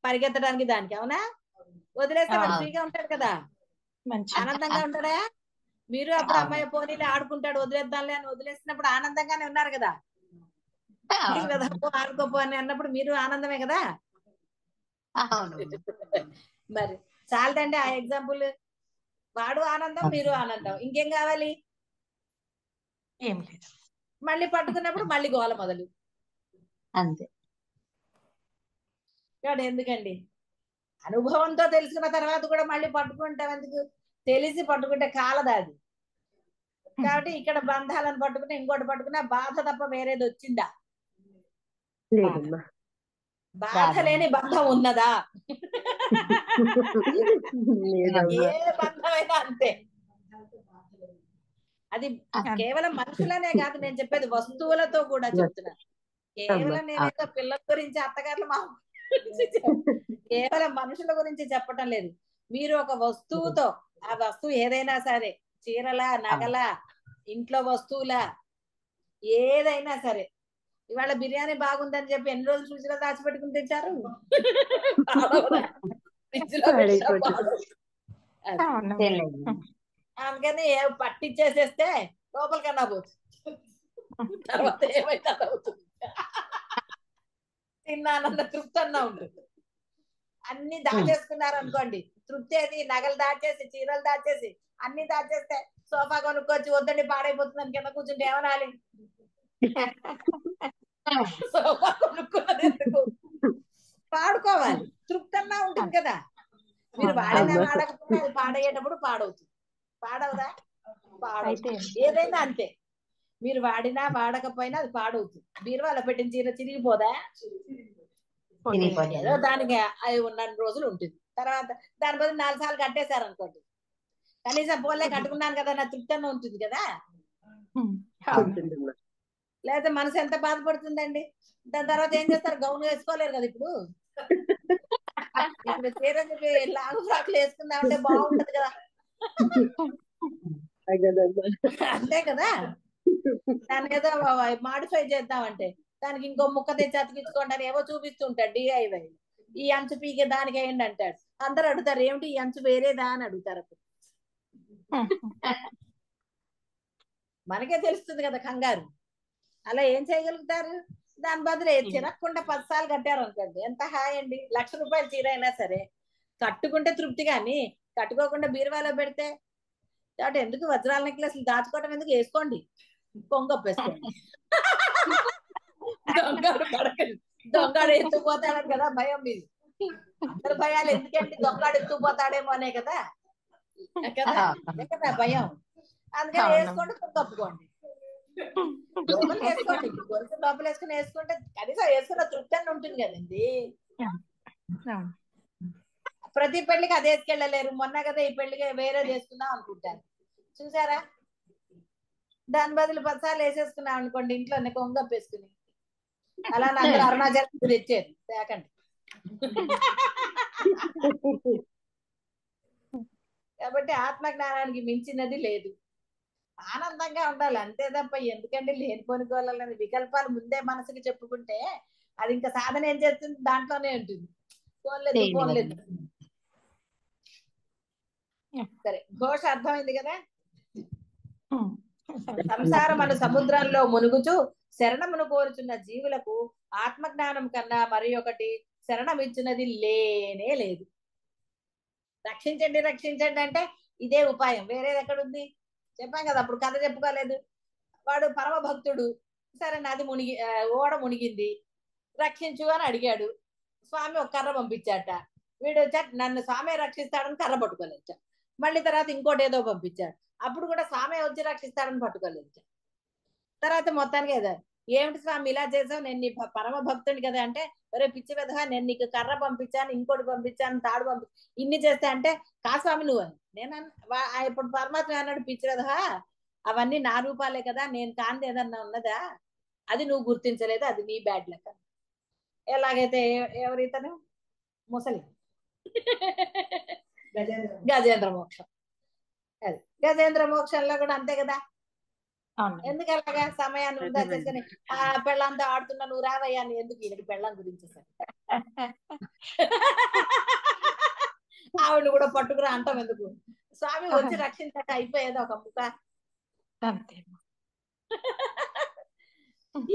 A: పరిగెత్తడానికి దానికి, అవునా? వదిలేస్తే వాడు ఫ్రీగా ఉంటాడు కదా, ఆనందంగా ఉంటాడా? మీరు అప్పుడు అమ్మాయి పోనీలే ఆడుకుంటాడు వదిలేద్దాంలే అని వదిలేసినప్పుడు ఆనందంగానే ఉన్నారు కదా. ఆడుకోపో అని అన్నప్పుడు మీరు ఆనందమే కదా. మరి చాలదండి ఆ ఎగ్జాంపుల్. వాడు ఆనందం, మీరు ఆనందం, ఇంకేం కావాలి?
G: ఏం లేదు.
A: మళ్ళీ పట్టుకున్నప్పుడు మళ్ళీ గోల మొదలు.
D: అంతే.
A: ఎందుకండి? అనుభవంతో తెలుసుకున్న తర్వాత కూడా మళ్ళీ పట్టుకుంటాం ఎందుకు? తెలిసి పట్టుకుంటే కాలదా అది. కాబట్టి ఇక్కడ బంధాలను పట్టుకుని ఇంకోటి పట్టుకున్నా బాధ తప్ప వేరేది వచ్చిందా?
F: లేదమ్మా.
A: బాధ లేని బంధం ఉన్నదా? ఏ బంధమైనా అంతే. అది కేవలం మనుషులనే కాదు నేను చెప్పేది, వస్తువులతో కూడా చెప్తున్నా. కేవలం నేనేదో పిల్లల గురించి, అత్తగారులు మా కేవలం మనుషుల గురించి చెప్పటం లేదు. మీరు ఒక వస్తువుతో, ఆ వస్తువు ఏదైనా సరే, చీరలా, నగలా, ఇంట్లో వస్తువులా, ఏదైనా సరే, ఇవాళ బిర్యానీ బాగుందని చెప్పి ఎన్ని రోజులు ఫ్రిడ్జ్ లో దాచిపెట్టుకుని తెచ్చారు? అందుకని పట్టించేసేస్తే లోపలికన్నా పోతుంది, తర్వాత ఏమైతే అవుతుంది. తిన్నానన్న తృప్తి అన్నా ఉంటుంది. అన్ని దాచేసుకున్నారు అనుకోండి, తృప్తి ఏది? నగలు దాచేసి, చీరలు దాచేసి, అన్ని దాచేస్తే సోఫా కొనుక్కొచ్చి వద్దండి పాడైపోతుందని కింద కూర్చుంటే ఏమనాలి? సోఫా కొనుక్కున్నది ఎందుకు? పాడుకోవాలి, తృప్తి అన్నా ఉంటుంది కదా. మీరు వాడైనా వాడకపోయినా అది పాడయ్యేటప్పుడు పాడవుతుంది. పాడవుదా? పాడవుతుంది. ఏదైనా అంతే.
H: మీరు వాడినా వాడకపోయినా అది పాడవుతుంది. బీరువాలో పెట్టిన చీర చిరిగిపోదా?
G: పోతాయి.
H: ఏదో దానికి అది ఉన్న రోజులు ఉంటుంది. తర్వాత దాని బదులు 4 సార్లు కట్టేశారు అనుకోండి, కనీసం పోలే కట్టుకున్నాను కదా నా తృప్తి అన్న ఉంటుంది కదా.
G: అవును.
F: ఉంటుందమ్మా.
H: లేకపోతే మనసు ఎంత బాధపడుతుందండి. దాని తర్వాత ఏం చేస్తారు? గౌన్ వేసుకోలేరు కదా ఇప్పుడు. ఇప్పుడు చీర చెప్పి లాంగ్ ఫ్రాక్లు వేసుకుందామంటే బాగుంటది కదా,
F: అగదమ్మా.
H: అంతే కదా. దాన్ని ఏదో మాడిఫై చేద్దామంటే దానికి ఇంకో ముక్క తెచ్చి అతికించుకోండి అని ఏవో చూపిస్తుంటాడు DIY. ఈ అంచు పీకే దానికి ఏంటి అంటాడు. అందరు అడుగుతారు ఏమిటి ఈ అంచు వేరేదా అని అడుగుతారు. అప్పుడు మనకే తెలుస్తుంది కదా కంగారు. అలా ఏం చేయగలుగుతారు? దాని బదులు చిరక్కుండా 10 సార్లు కట్టారు అనుకోండి, ఎంత హాయ్ అండి. 1,00,000 రూపాయల చీర అయినా సరే కట్టుకుంటే తృప్తి, కానీ కట్టుకోకుండా బీరువాలో పెడితే కాబట్టి ఎందుకు వజ్రాల నెక్లెస్లు దాచుకోవటం ఎందుకు? వేసుకోండి, కొంగొప్పేసుకోండి. దొంగడు పడకండి, దొంగడు ఎత్తుకుపోతాడని కదా భయం మీది. అందరు భయాలు ఎందుకండి? దొంగడు ఎత్తుకుపోతాడేమో అనే కదా కదా, అదే కదా భయం. అందుకని వేసుకోండి, కొంగొప్పుకోండి, లోపల వేసుకోండి. గొలుసు లోపల వేసుకుని వేసుకుంటే కనీసం వేసుకున్న తృప్తి అని ఉంటుంది కదండి. ప్రతి పెళ్లికి అది వేసుకెళ్ళలేరు. మొన్న కదా ఈ పెళ్లికి వేరే చేసుకుందాం అనుకుంటారు, చూసారా? దాని బదులు 10 సార్లు వేసేసుకున్నాం అనుకోండి ఇంట్లోనే కొంగప్పేసుకుని, అలా అందరూ అరుణాచలం తెచ్చేది తేకండి. కాబట్టి ఆత్మ జ్ఞానానికి మించినది లేదు. ఆనందంగా ఉండాలి అంతే తప్ప ఎందుకంటే లేనిపోని గోళాలని వికల్పాలు ముందే మనసుకి చెప్పుకుంటే అది ఇంకా సాధన ఏం చేస్తుంది? దాంట్లోనే ఉంటుంది. పోలేదు పోలేదు. సరే, ఘోష అర్థమైంది కదా. సంసారం అను సముద్రంలో మునుగుచు శరణమును కోరుచున్న జీవులకు ఆత్మజ్ఞానం కన్నా మరి ఒకటి శరణం ఇచ్చినది లేనే లేదు. రక్షించండి రక్షించండి అంటే ఇదే ఉపాయం, వేరేది ఎక్కడుంది? చెప్పాం కదా అప్పుడు, కథ చెప్పుకోలేదు. వాడు పరమ భక్తుడు, సరే నది మునిగి ఓడ మునిగింది, రక్షించు అని అడిగాడు. స్వామి ఒక కర్ర పంపించాట. వీడు నన్ను స్వామి రక్షిస్తాడని కర్ర పట్టుకోలేదు. మళ్ళీ తర్వాత ఇంకోటి ఏదో పంపించాడు, అప్పుడు కూడా స్వామి వచ్చి రక్షిస్తాడని పట్టుకోలేదు. తర్వాత మొత్తానికి ఏదో, ఏమిటి స్వామి ఇలా చేసావు, నేను నీ పరమ భక్తుని కదా అంటే, ఒరే పిచ్చి విధవా, నేను నీకు కర్ర పంపించాను, ఇంకోటి పంపించాను, తాడు ఇన్ని చేస్తా అంటే, కా స్వామి నువ్వు అని. నేను ఇప్పుడు పరమాత్మ అన్నాడు, పిచ్చి విధవా అవన్నీ నా రూపాలే కదా, నేను కాంతి ఏదన్నా ఉన్నదా, అది నువ్వు గుర్తించలేదు, అది నీ బ్యాడ్ లెక్క. ఎలాగైతే ఎవరితను ముసలి గజేంద్ర మోక్షం, అది గజేంద్ర మోక్షంలో కూడా అంతే కదా. ఎందుకు అలాగా సమయాన్ని వృధా చేసుకుని ఆ పెళ్ళంతా ఆడుతున్నా నువ్వు రావయ్యా అని ఎందుకు? ఈయనకి పెళ్ళం గురించి సరే ఆవిడ కూడా పట్టుకురా అంటాం ఎందుకు? స్వామి వచ్చి రక్షించాక అయిపోయేది ఒక ముక్క.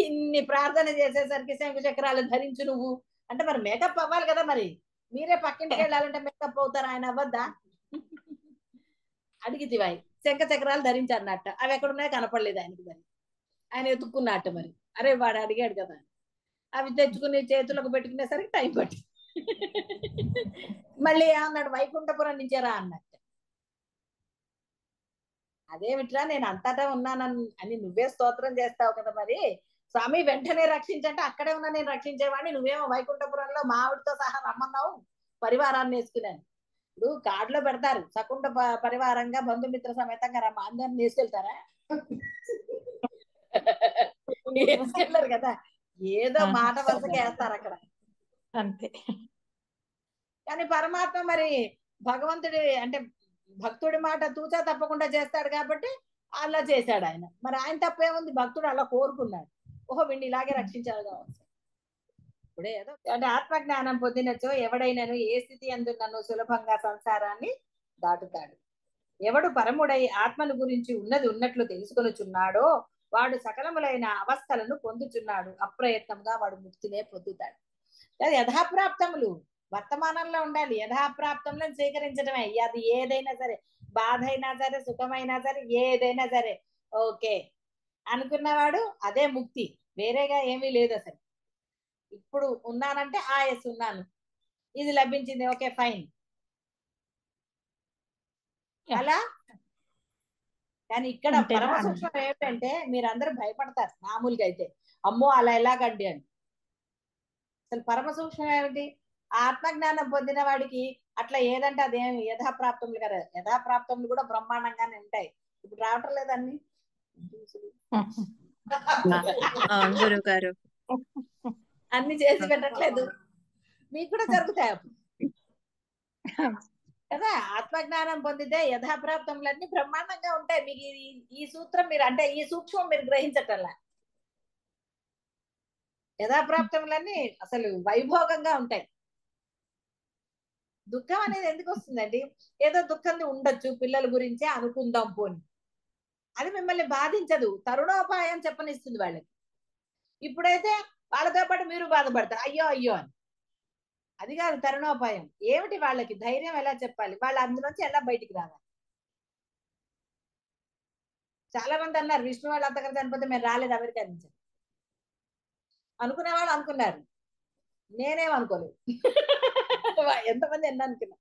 H: ఇన్ని ప్రార్థన చేసేసరికి శంకు చక్రాలు ధరించు నువ్వు అంటే మరి మేకప్ అవ్వాలి కదా. మరి మీరే పక్కింటికి వెళ్ళాలంటే మేకప్ అవుతారు, ఆయన అవ్వద్దా? అడిగితివాయి శంఖ చక్రాలు ధరించారన్నట్ట, అవి ఎక్కడున్నాయో కనపడలేదు ఆయనకి. మరి ఆయన ఎత్తుక్కున్నట్ట, మరి అరే వాడు అడిగాడు కదా, అవి తెచ్చుకుని చేతులకు పెట్టుకునేసరికి టైం పట్టి మళ్ళీ అన్నాడు వైకుంఠపురం నుంచేరా అన్నట్ట. అదేమిట్రా నేను అంతటా ఉన్నానని అని నువ్వే స్తోత్రం చేస్తావు కదా, మరి స్వామి వెంటనే రక్షించంటే అక్కడే ఉన్నా నేను రక్షించేవాడిని, నువ్వేమో వైకుంఠపురంలో మావిడితో సహా రమ్మన్నావు పరివారాన్ని వేసుకున్నాను. ఇప్పుడు కార్డులో పెడతారు సకుంఠ పరివారంగా బంధుమిత్ర సమేతంగా రమ్మ, అందరిని వేసుకెళ్తారా? వేసుకెళ్ళారు కదా, ఏదో మాట వరుసగా వేస్తారు అక్కడ
G: అంతే.
H: కానీ పరమాత్మ మరి భగవంతుడి అంటే భక్తుడి మాట తూచా తప్పకుండా చేస్తాడు కాబట్టి అలా చేశాడు ఆయన. మరి ఆయన తప్పేముంది? భక్తుడు అలా కోరుకున్నాడు, ఓహో వీడిని ఇలాగే రక్షించాలి కావచ్చు. ఇప్పుడే ఏదో అంటే ఆత్మజ్ఞానం పొందినచో ఎవడైనాను ఏ స్థితి అందు నన్ను సులభంగా సంసారాన్ని దాటుతాడు. ఎవడు పరముడై ఆత్మను గురించి ఉన్నది ఉన్నట్లు తెలుసుకొనుచున్నాడో వాడు సకలములైన అవస్థలను పొందుచున్నాడు, అప్రయత్నంగా వాడు ముక్తినే పొందుతాడు. యథాప్రాప్తములు వర్తమానంలో ఉండాలి, యథాప్రాప్తంలో స్వీకరించడమే. అది ఏదైనా సరే, బాధ అయినా సరే, సుఖమైనా సరే, ఏదైనా సరే ఓకే అనుకున్నవాడు అదే ముక్తి, వేరేగా ఏమీ లేదు అసలు. ఇప్పుడు ఉన్నానంటే ఎస్ ఉన్నాను, ఇది లభించింది, ఓకే ఫైన్. అలా కానీ ఇక్కడ
G: ఉంటేనే
H: పరమ
G: ఆనందం.
H: సూక్ష్మం ఏమిటంటే మీరందరూ భయపడతారు మామూలుగా అయితే, అమ్మో అలా ఎలాగండి అని. అసలు పరమ సూక్ష్మం ఏమిటి? ఆత్మజ్ఞానం పొందిన వాడికి అట్లా ఏదంటే అదేమి యథాప్రాప్తములు కదా, యథాప్రాప్తములు కూడా బ్రహ్మాండంగానే ఉంటాయి. ఇప్పుడు రావటం లేదన్ని
I: అవును గురువు గారు.
H: అన్ని చేసి పెట్టట్లేదు, మీకు కూడా జరుగుతాయి అప్పుడు కదా. ఆత్మజ్ఞానం పొందితే యథాప్రాప్తములన్నీ బ్రహ్మాండంగా ఉంటాయి. మీకు ఈ సూత్రం మీరు అంటే ఈ సూక్ష్మం మీరు గ్రహించటల్లా. యథాప్రాప్తములన్నీ అసలు వైభోగంగా ఉంటాయి. దుఃఖం అనేది ఎందుకు వస్తుందండి? ఏదో దుఃఖం ఉండొచ్చు, పిల్లల గురించే అనుకుందాం పోని, అది మిమ్మల్ని బాధించదు, తరుణోపాయం చెప్పనిస్తుంది వాళ్ళకి. ఇప్పుడైతే వాళ్ళతో పాటు మీరు బాధపడతారు, అయ్యో అయ్యో అని. అది కాదు తరుణోపాయం. ఏమిటి వాళ్ళకి ధైర్యం ఎలా చెప్పాలి, వాళ్ళు అందులోంచి ఎలా బయటికి రావాలి. చాలా మంది అన్నారు విష్ణు వాళ్ళు అంతగా చనిపోతే మేము రాలేదు అమెరికా నుంచి అనుకునే వాళ్ళు అనుకున్నారు, నేనేమనుకోలేదు. ఎంతమంది ఎన్ని అనుకున్నా.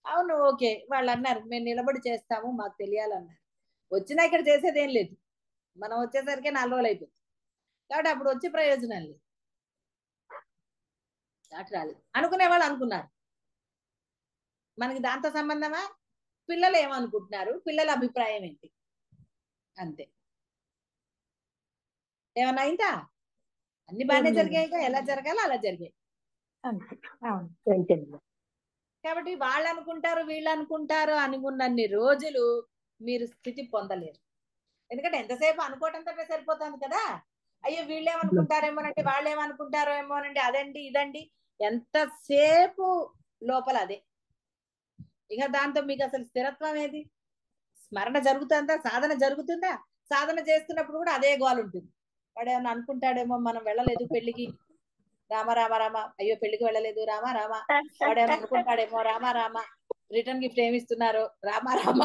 H: అవును ఓకే, వాళ్ళు అన్నారు మేము నిలబడి చేస్తాము, మాకు తెలియాలన్నారు. వచ్చినా ఇక్కడ చేసేది ఏం లేదు, మనం వచ్చేసరికి 4 రోజులు అయిపోయింది కాబట్టి అప్పుడు వచ్చే ప్రయోజనం లేదు. అటు రాలేదు అనుకునే వాళ్ళు అనుకున్నారు. మనకి దాంతో సంబంధమా? పిల్లలు ఏమనుకుంటున్నారు, పిల్లల అభిప్రాయం ఏంటి, అంతే. ఏమన్నా అయిందా? అన్ని బాగానే జరిగాయిగా, ఎలా జరగాలో అలా జరిగాయి.
G: అంతే. అవును.
F: అంతేనమ్మా.
H: కాబట్టి వాళ్ళు అనుకుంటారు వీళ్ళు అనుకుంటారు అనుకున్నన్ని రోజులు మీరు స్థితి పొందలేరు. ఎందుకంటే ఎంతసేపు అనుకోవటంతో సరిపోతుంది కదా. అయ్యో వీళ్ళేమనుకుంటారేమోనండి, వాళ్ళు ఏమనుకుంటారో ఏమోనండి, అదండి ఇదండి, ఎంతసేపు లోపల అదే. ఇక దాంతో మీకు అసలు స్థిరత్వం ఏది? స్మరణ జరుగుతుందా, సాధన జరుగుతుందా? సాధన చేస్తున్నప్పుడు కూడా అదే గోల్ ఉంటుంది. వాడు ఏమన్నా అనుకుంటాడేమో మనం వెళ్ళలేదు పెళ్లికి, రామ రామ రామ, అయ్యో పెళ్లికి వెళ్ళలేదు రామ రామ. వాడు ఏమన్నా అనుకుంటాడేమో రామ రామ, రిటర్న్ గిఫ్ట్ ఏమి ఇస్తున్నారు రామ రామ,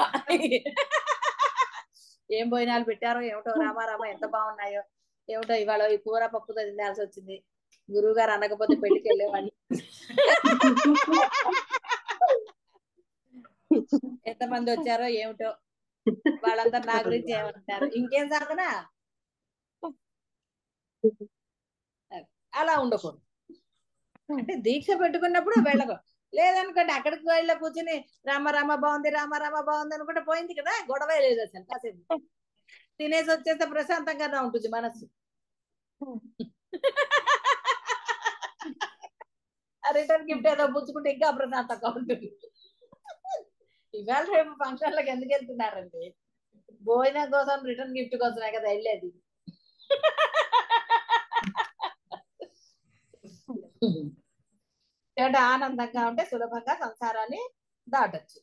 H: ఏం భోజనాలు పెట్టారో ఏమిటో రామ రామ, ఎంత బాగున్నాయో ఏమిటో, ఇవాళ ఈ కూర పప్పుతో తినాల్సి వచ్చింది, గురువు గారు అనకపోతే పెళ్లికి వెళ్ళేవాడిని, ఎంతమంది వచ్చారో ఏమిటో, వాళ్ళందరూ నా గురించి ఏమంటారు, ఇంకేం సాధన. అలా ఉండకూడదు. అంటే దీక్ష పెట్టుకున్నప్పుడు వెళ్ళకూడదు. లేదనుకోండి అక్కడికి వెళ్ళి కూర్చుని రామ రామ బాగుంది రామ రామ బాగుంది అనుకుంటే పోయింది కదా, గొడవే లేదు అసలు. కాసేపు తినేసి వచ్చేస్తే ప్రశాంతంగానే ఉంటుంది మనసు. రిటర్న్ గిఫ్ట్ ఏదో పుచ్చుకుంటే ఇంకా ప్రశాంతంగా ఉంటుంది. ఇవాళ రేపు ఫంక్షన్లకు ఎందుకు వెళ్తున్నారండి? భోజనం కోసం, రిటర్న్ గిఫ్ట్ కోసమే కదా వెళ్ళేది. ఆనందంగా ఉంటే సులభంగా సంసారాన్ని దాటొచ్చు.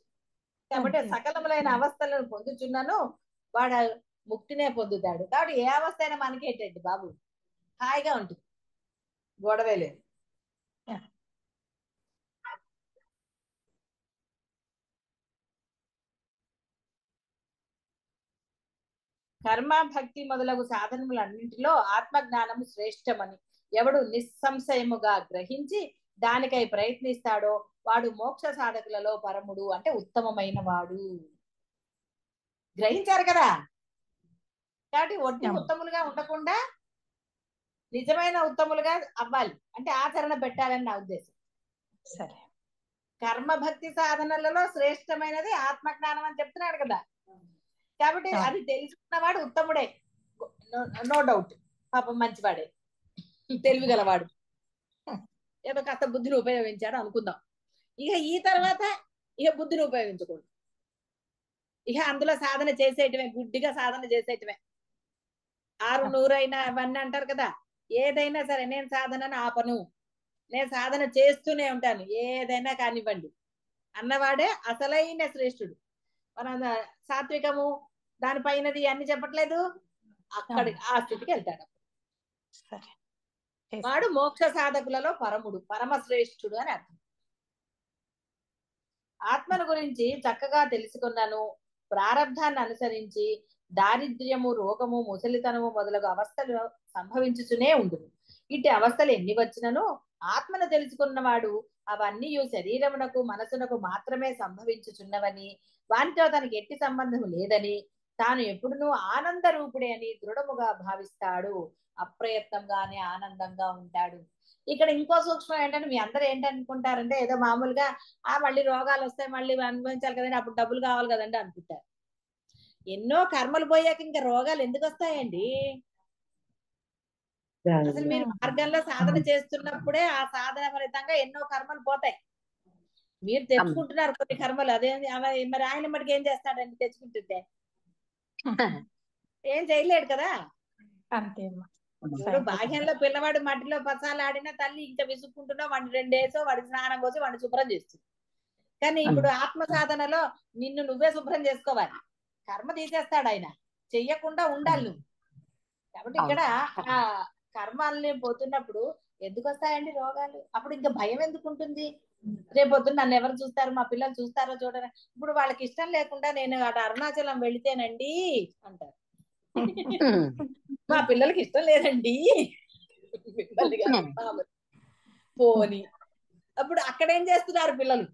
H: కాబట్టి సకలములైన అవస్థలను పొందుచున్నాను వాడు ముక్తినే పొందుతాడు. కాబట్టి ఏ అవస్థ అయినా మనకేంటండి బాబు, హాయిగా ఉంటుంది, గొడవే లేదు. కర్మ భక్తి మొదలగు సాధనములన్నింటిలో ఆత్మజ్ఞానము శ్రేష్టమని ఎవడు నిస్సంశయముగా గ్రహించి దానికై ప్రయత్నిస్తాడో వాడు మోక్ష సాధకులలో పరముడు, అంటే ఉత్తమమైన వాడు. గ్రహించారు కదా. కాబట్టి ఒట్టి ఉత్తములుగా ఉండకుండా నిజమైన ఉత్తములుగా అవ్వాలి, అంటే ఆచరణ పెట్టాలని నా ఉద్దేశం.
G: సరే.
H: కర్మ భక్తి సాధనలలో శ్రేష్టమైనది ఆత్మజ్ఞానం అని చెప్తున్నాడు కదా. కాబట్టి అది తెలుసుకున్నవాడు ఉత్తముడే, నో డౌట్. పాపం మంచివాడే, తెలివిగలవాడు, ఏదో కాస్త బుద్ధిని ఉపయోగించాడు అనుకుందాం. ఇక ఈ తర్వాత ఇక బుద్ధిని ఉపయోగించకూడదు, ఇక అందులో సాధన చేసేయటమే, గుడ్డిగా సాధన చేసేయటమే. 600 అయినా అవన్నీ అంటారు కదా. ఏదైనా సరే నేను సాధనను ఆపను, నేను సాధన చేస్తూనే ఉంటాను, ఏదైనా కానివ్వండి అన్నవాడే అసలైన శ్రేష్ఠుడు. మన సాత్వికము దానిపైనది అన్ని చెప్పట్లేదు, అక్కడి ఆ స్థితికి వెళ్తాడు. వాడు మోక్ష సాధకులలో పరముడు, పరమశ్రేష్ఠుడు అని అర్థం. ఆత్మను గురించి చక్కగా తెలుసుకున్నాను. ప్రారబ్ధాన్ని అనుసరించి దారిద్ర్యము, రోగము, ముసలితనము మొదలగు అవస్థలు సంభవించుతూనే ఉండును. ఇట్టి అవస్థలు ఎన్ని వచ్చినను ఆత్మను తెలుసుకున్నవాడు అవన్నీ శరీరమునకు మనసునకు మాత్రమే సంభవించుచున్నవని, వానితో తనకి ఎట్టి సంబంధం లేదని, తాను ఎప్పుడునూ ఆనంద రూపుడే అని దృఢముగా భావిస్తాడు, అప్రయత్నంగానే ఆనందంగా ఉంటాడు. ఇక్కడ ఇంకో సూక్ష్మం ఏంటంటే, మీ అందరూ ఏంటనుకుంటారంటే ఏదో మామూలుగా మళ్ళీ రోగాలు వస్తాయి, మళ్ళీ అనుభవించాలి కదండి, అప్పుడు డబ్బులు కావాలి కదండి అనుకుంటారు. ఎన్నో కర్మలు పోయాక ఇంకా రోగాలు ఎందుకు వస్తాయండి? అసలు మీరు మార్గంలో సాధన చేస్తున్నప్పుడే ఆ సాధన ఫలితంగా ఎన్నో కర్మలు పోతాయి. మీరు తెచ్చుకుంటున్నారు కొన్ని కర్మలు, అదే మరి ఆయన మటుకు ఏం చేస్తాడండి తెచ్చుకుంటుంటే? ఏం చేయలేడు కదా.
G: అంతే అమ్మా.
H: ఇప్పుడు బాహ్యంలో పిల్లవాడు మట్టిలో పసాలు ఆడినా తల్లి ఇంకా విసుక్కుంటున్నా వాడిని 2 డేసో వాడి స్నానం పోసి వాడిని శుభ్రం చేస్తుంది. కానీ ఇప్పుడు ఆత్మ సాధనలో నిన్ను నువ్వే శుభ్రం చేసుకోవాలి, కర్మ తీసేస్తాడు ఆయన, చెయ్యకుండా ఉండాలి నువ్వు. కాబట్టి ఇక్కడ ఆ కర్మాలని పోతున్నప్పుడు ఎందుకు వస్తాయండి రోగాలు? అప్పుడు ఇంకా భయం ఎందుకు ఉంటుంది? రేపొద్దున నన్ను ఎవరు చూస్తారు, మా పిల్లలు చూస్తారో చూడరా. ఇప్పుడు వాళ్ళకి ఇష్టం లేకుండా నేను అటు అరుణాచలం వెళితేనండి అంటారు, మా పిల్లలకి ఇష్టం లేదండి పోని. అప్పుడు అక్కడేం చేస్తున్నారు పిల్లలు?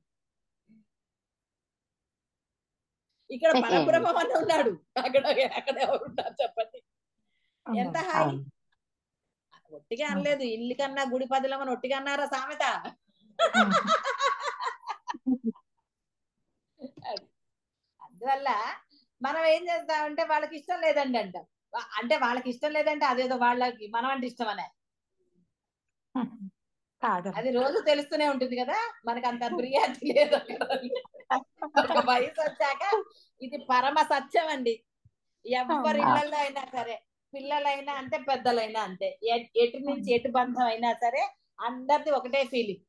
H: ఇక్కడ పరబ్రహ్మం అని ఉన్నాడు, అక్కడ ఎవరుంటారు చెప్పండి? ఎంత హాయి. ఒట్టిగా అనలేదు, ఇల్లు కన్నా గుడి పదిలమని ఒట్టిగా అన్నారా సామెత? అందువల్ల మనం ఏం చేస్తామంటే వాళ్ళకి ఇష్టం లేదండి అంటాం. అంటే వాళ్ళకి ఇష్టం లేదంటే అదేదో వాళ్ళకి మనం అంటే ఇష్టం అనే, అది రోజు తెలుస్తూనే ఉంటుంది కదా, మనకు అంత ప్రియాతి లేదు. ఒక వయసు వచ్చాక ఇది పరమ సత్యం అండి. ఎవరి ఇళ్లలో అయినా సరే, పిల్లలైనా అంతే, పెద్దలైనా అంతే, ఎటు నుంచి ఎటు బంధం అయినా సరే అందరిది ఒకటే ఫీలింగ్.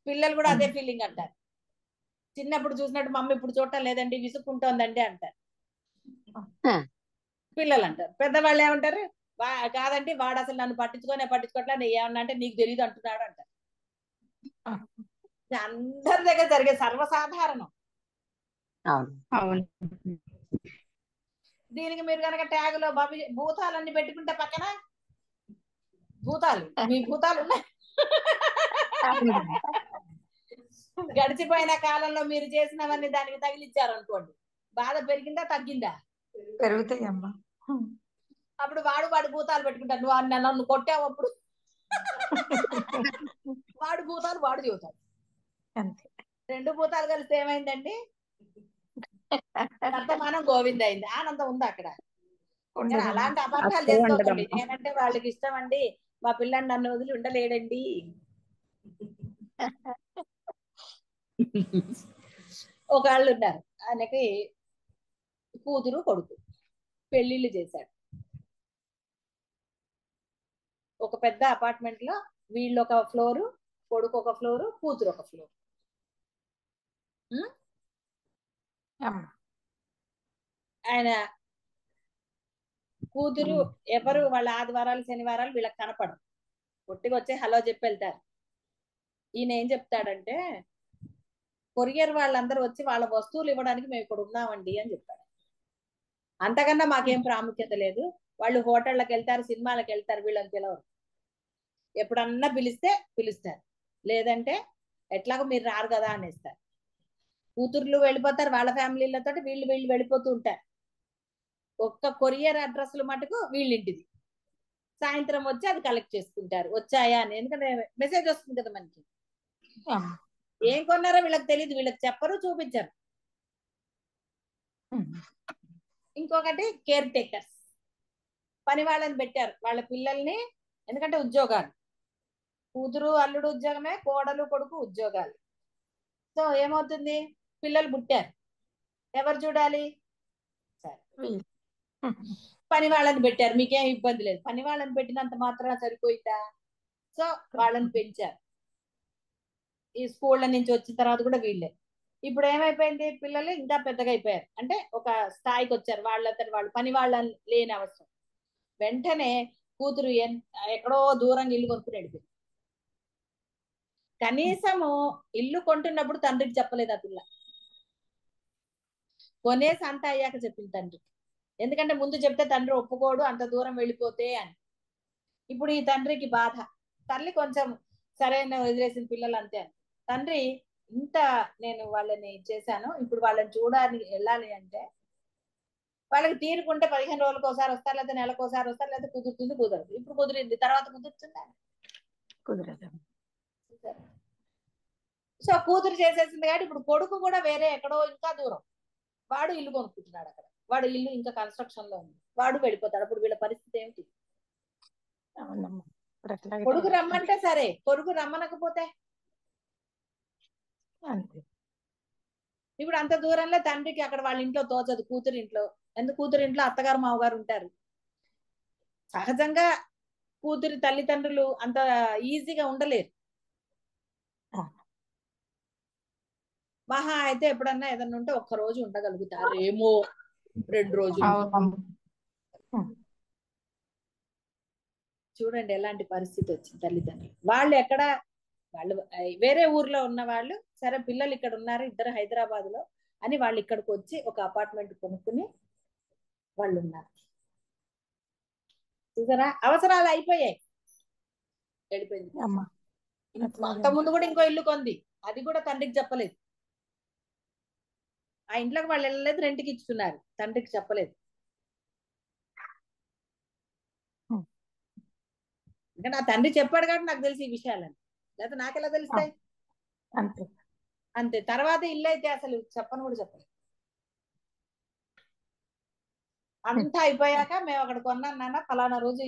H: పిల్లలు కూడా అదే ఫీలింగ్ అంటారు. చిన్నప్పుడు చూసినట్టు మమ్మీ ఇప్పుడు చూడటం లేదండి, విసుక్కుంటోందండి అంటారు పిల్లలు అంటారు. పెద్దవాళ్ళు ఏమంటారు, కాదండి వాడు అసలు నన్ను పట్టించుకోవట్లే, నేను ఏమన్నా అంటే నీకు తెలియదు అంటున్నాడు అంటారు. అందరి దగ్గర జరిగే సర్వసాధారణం.
C: అవును.
H: దీనికి మీరు కనుక ట్యాగులో భూతాలన్నీ పెట్టుకుంటే పక్కన భూతాలు, మీ భూతాలు ఉన్నాయి. గడిచిపోయిన కాలంలో మీరు చేసినవన్నీ దానికి తగిలిచ్చారు అనుకోండి, బాధ పెరిగిందా తగ్గిందా?
G: పెరుగుతాయి అమ్మా.
H: అప్పుడు వాడు భూతాలు పెట్టుకుంటాడు, నువ్వు నన్ను కొట్టావు, అప్పుడు వాడు భూతాలు వాడు చెబుతాడు. రెండు భూతాలు కలిస్తే ఏమైందండి? వర్తమానం గోవింద అయింది. ఆనందం ఉంది అక్కడ. అలాంటి అబద్ధాలు చేసుకోకండి. నేనంటే వాళ్ళకి ఇష్టం అండి, మా పిల్లని నన్ను వదిలి ఉండలేడండి. ఒకళ్ళు ఉన్నారు, ఆయనకి కూతురు కొడుకు పెళ్లిళ్ళు చేశాడు. ఒక పెద్ద అపార్ట్మెంట్ లో వీళ్ళు ఒక ఫ్లోరు, కొడుకు ఒక ఫ్లోరు, కూతురు ఒక ఫ్లోర్. ఆయన కూతురు ఎవరు వాళ్ళ ఆదివారాలు శనివారాలు వీళ్ళకి కనపడరు, ఒట్టిగా వచ్చి హలో చెప్పి వెళ్తారు. ఈయన ఏం చెప్తాడంటే, కొరియర్ వాళ్ళందరూ వచ్చి వాళ్ళ వస్తువులు ఇవ్వడానికి మేము ఇక్కడ ఉన్నామండి అని చెప్తాడు. అంతకన్నా మాకేం ప్రాముఖ్యత లేదు, వాళ్ళు హోటళ్ళకి వెళ్తారు, సినిమాలకు వెళ్తారు, వీళ్ళని పిలవరు. ఎప్పుడన్నా పిలిస్తే పిలుస్తారు, లేదంటే ఎట్లాగో మీరు రారు కదా అనేస్తారు. కూతుర్లు వెళ్ళిపోతారు వాళ్ళ ఫ్యామిలీలతో, వీళ్ళు వెళ్ళిపోతూ ఉంటారు. ఒక్క కొరియర్ అడ్రస్లు మటుకు వీళ్ళింటిది. సాయంత్రం వచ్చి అది కలెక్ట్ చేసుకుంటారు, వచ్చాయా అని. ఎందుకంటే మెసేజ్ వస్తుంది కదా మనకి. ఏం కొన్నారో వీళ్ళకి తెలియదు, వీళ్ళకి చెప్పరు, చూపించరు. ఇంకొకటి కేర్ టేకర్స్, పని వాళ్ళని పెట్టారు వాళ్ళ పిల్లల్ని. ఎందుకంటే ఉద్యోగాలు, కూతురు అల్లుడు ఉద్యోగమే, కోడలు కొడుకు ఉద్యోగాలు. సో ఏమవుతుంది, పిల్లలు పుట్టారు, ఎవరు చూడాలి? సరే, పని వాళ్ళని పెట్టారు, మీకేం ఇబ్బంది లేదు. పని వాళ్ళని పెట్టినంత మాత్రం సరిపోయిందా? సో వాళ్ళని పెంచారు. ఈ స్కూళ్ళ నుంచి వచ్చిన తర్వాత కూడా వీళ్ళే. ఇప్పుడు ఏమైపోయింది, పిల్లలు ఇంకా పెద్దగా అయిపోయారు, అంటే ఒక స్థాయికి వచ్చారు, వాళ్ళంతటి వాళ్ళు పని వాళ్ళని లేని అవసరం. వెంటనే కూతురు ఎక్కడో దూరంగా ఇల్లు కొనుక్కుని వెళ్ళిపోయింది. కనీసము ఇల్లు కొంటున్నప్పుడు తండ్రికి చెప్పలేదు ఆ పిల్ల, కొనేసి అంత అయ్యాక చెప్పింది తండ్రికి. ఎందుకంటే ముందు చెప్తే తండ్రి ఒప్పుకోడు, అంత దూరం వెళ్ళిపోతే అని. ఇప్పుడు ఈ తండ్రికి బాధ. తల్లి కొంచెం సరైన వదిలేసిన పిల్లలు అంతే అని. తండ్రి ఇంత నేను వాళ్ళని చేశాను, ఇప్పుడు వాళ్ళని చూడాలని వెళ్ళాలి అంటే వాళ్ళకి తీరుకుంటే 15 రోజులకు ఒకసారి వస్తారు, లేదా నెలకు ఒకసారి వస్తారు, లేదా కుదురుతుంది కుదరదు. ఇప్పుడు కుదిరింది, తర్వాత కుదురుతుందా?
G: కుదరదమ్మా.
H: సో కూతురు చేసేసింది కాబట్టి ఇప్పుడు కొడుకు కూడా వేరే ఎక్కడో ఇంకా దూరం, వాడు ఇల్లు కొనుక్కుంటున్నాడు అక్కడ, వాడు ఇల్లు ఇంకా కన్స్ట్రక్షన్ లో ఉంది, వాడు వెళ్ళిపోతాడు. అప్పుడు వీళ్ళ పరిస్థితి ఏమిటి?
G: అవునమ్మా. ఇప్పుడు అట్లాగే
H: కొడుకు
G: తయారు.
H: రమ్మంటే సరే, కొడుకు రమ్మనకపోతే
G: అంతే.
H: ఇప్పుడు అంత దూరంలో తండ్రికి అక్కడ వాళ్ళ ఇంట్లో తోచదు, కూతురు ఇంట్లో. ఎందుకు? కూతురు ఇంట్లో అత్తగారు మామగారు ఉంటారు. సహజంగా కూతురి తల్లిదండ్రులు అంత ఈజీగా ఉండలేరు. మహా అయితే ఎప్పుడన్నా ఏదన్నా ఉంటే ఒక్క రోజు ఉండగలుగుతారు ఏమో, 2 రోజులు. చూడండి ఎలాంటి పరిస్థితి వచ్చింది తల్లిదండ్రులు. వాళ్ళు ఎక్కడ, వాళ్ళు వేరే ఊర్లో ఉన్న వాళ్ళు, సరే పిల్లలు ఇక్కడ ఉన్నారు, ఇద్దరు హైదరాబాద్ లో అని వాళ్ళు ఇక్కడికి వచ్చి ఒక అపార్ట్మెంట్ కొనుక్కుని వాళ్ళు ఉన్నారు. చూసారా, అవసరాలు అయిపోయాయి, వెళ్ళిపోయింది.
G: అమ్మా
H: అంత ముందు కూడా ఇంకో ఇల్లు కొంది, అది కూడా తండ్రికి చెప్పలేదు. ఆ ఇంట్లోకి వాళ్ళు వెళ్ళలేదు, రెంట్కి ఇచ్చుకున్నారు, తండ్రికి చెప్పలేదు. ఇంకా నా తండ్రి చెప్పాడు కాబట్టి నాకు తెలిసి ఈ విషయాలని, లేకపోతే నాకెలా తెలుస్తాయి?
G: అంతే.
H: అంతే. తర్వాత ఇల్లు అయితే అసలు చెప్పను కూడా చెప్పలేదు. అంతా అయిపోయాక మేము అక్కడ కొన్నాను నాన్న, ఫలానా రోజు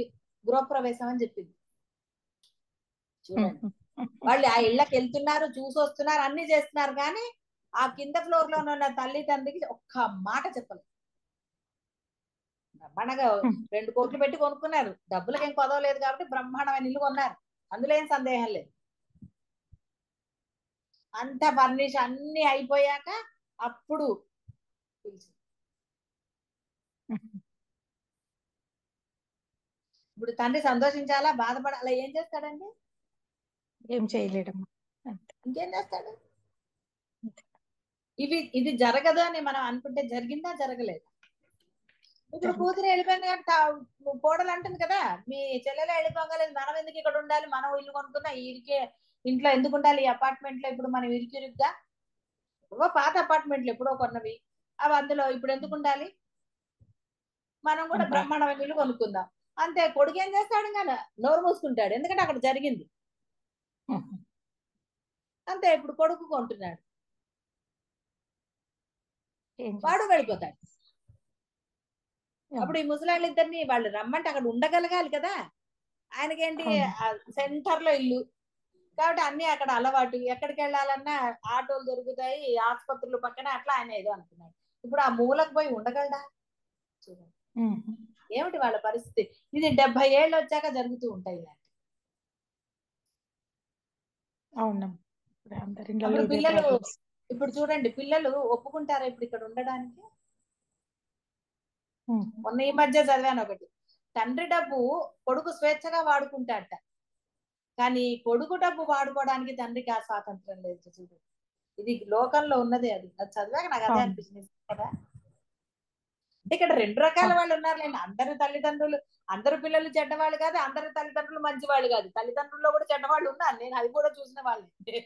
H: గృహప్రవేశం అని చెప్పింది. చూడండి, వాళ్ళు ఆ ఇళ్ళకి వెళ్తున్నారు, చూసి వస్తున్నారు, అన్ని చేస్తున్నారు, కానీ ఆ కింద ఫ్లోర్ లో ఉన్న తల్లి తండ్రికి ఒక్క మాట చెప్పలేదు. బ్రహ్మాండంగా 2 కోట్లు పెట్టి కొనుక్కున్నారు, డబ్బులకి ఏం కొదవలేదు కాబట్టి బ్రహ్మాండమైన ఇల్లు కొన్నారు, అందులో ఏం సందేహం లేదు. అంతా ఫర్నిష్ అన్ని అయిపోయాక అప్పుడు పిలిచింది. ఇప్పుడు తండ్రి సంతోషించాలా, బాధపడాలా? ఏం చేస్తాడండి?
G: ఏం చేయలేడమ్మా.
H: ఇంకేం చేస్తాడు? ఇది జరగదు అని మనం అనుకుంటే జరిగిందా? జరగలేదు. ఇప్పుడు కూతురు వెళ్ళిపోయింది కాబట్టి కోడలు అంటుంది కదా, మీ చెల్లెలే వెళ్ళిపోగలేదు, మనం ఎందుకు ఇక్కడ ఉండాలి, మనం ఇల్లు కొనుక్కున్నా ఇరికే ఇంట్లో ఎందుకు ఉండాలి, ఈ అపార్ట్మెంట్ లో ఇప్పుడు మనం ఇరికిరుగ్గా, పాత అపార్ట్మెంట్లు ఎప్పుడో కొన్నవి అవి, అందులో ఇప్పుడు ఎందుకు ఉండాలి, మనం కూడా బ్రహ్మాండమైన ఇల్లు కొనుక్కుందాం. అంతే. కొడుకు ఏం చేస్తాడు? కదా నోరు మూసుకుంటాడు, ఎందుకంటే అక్కడ జరిగింది. అంతే. ఇప్పుడు కొడుకు కొంటున్నాడు, వాడు వెళ్ళిపోతాడు. అప్పుడు ఈ ముసలాళ్ళిద్దరిని వాళ్ళు రమ్మంటే అక్కడ ఉండగలగాలి కదా. ఆయనకేంటి, సెంటర్ లో ఇల్లు కాబట్టి అన్ని అక్కడ అలవాటు, ఎక్కడికి వెళ్ళాలన్నా ఆటోలు దొరుకుతాయి, ఆసుపత్రులు పక్కన, అట్లా ఆయన ఏదో అనుకున్నాడు. ఇప్పుడు ఆ మూలకు పోయి ఉండగలడా? చూడండి ఏమిటి వాళ్ళ పరిస్థితి. ఇది 70 ఏళ్ళు వచ్చాక జరుగుతూ ఉంటాయి. అప్పుడు పిల్లలు, ఇప్పుడు చూడండి పిల్లలు ఒప్పుకుంటారా ఇప్పుడు ఇక్కడ ఉండడానికి? మొన్న ఈ మధ్య చదివాను ఒకటి, తండ్రి డబ్బు కొడుకు స్వేచ్ఛగా వాడుకుంటాట, కానీ కొడుకు డబ్బు వాడుకోవడానికి తండ్రికి ఆ స్వాతంత్రం లేదు. చూడు, ఇది లోకంలో ఉన్నది. అది చదివాక నాకు అదే అనిపించింది కదా. ఇక్కడ 2 రకాల వాళ్ళు ఉన్నారులేండి. అందరు తల్లిదండ్రులు, అందరు పిల్లలు చెడ్డవాళ్ళు కాదు, అందరు తల్లిదండ్రులు మంచి వాళ్ళు కాదు. తల్లిదండ్రుల్లో కూడా చెడ్డవాళ్ళు ఉన్నారు, నేను అది కూడా చూసిన వాళ్ళని.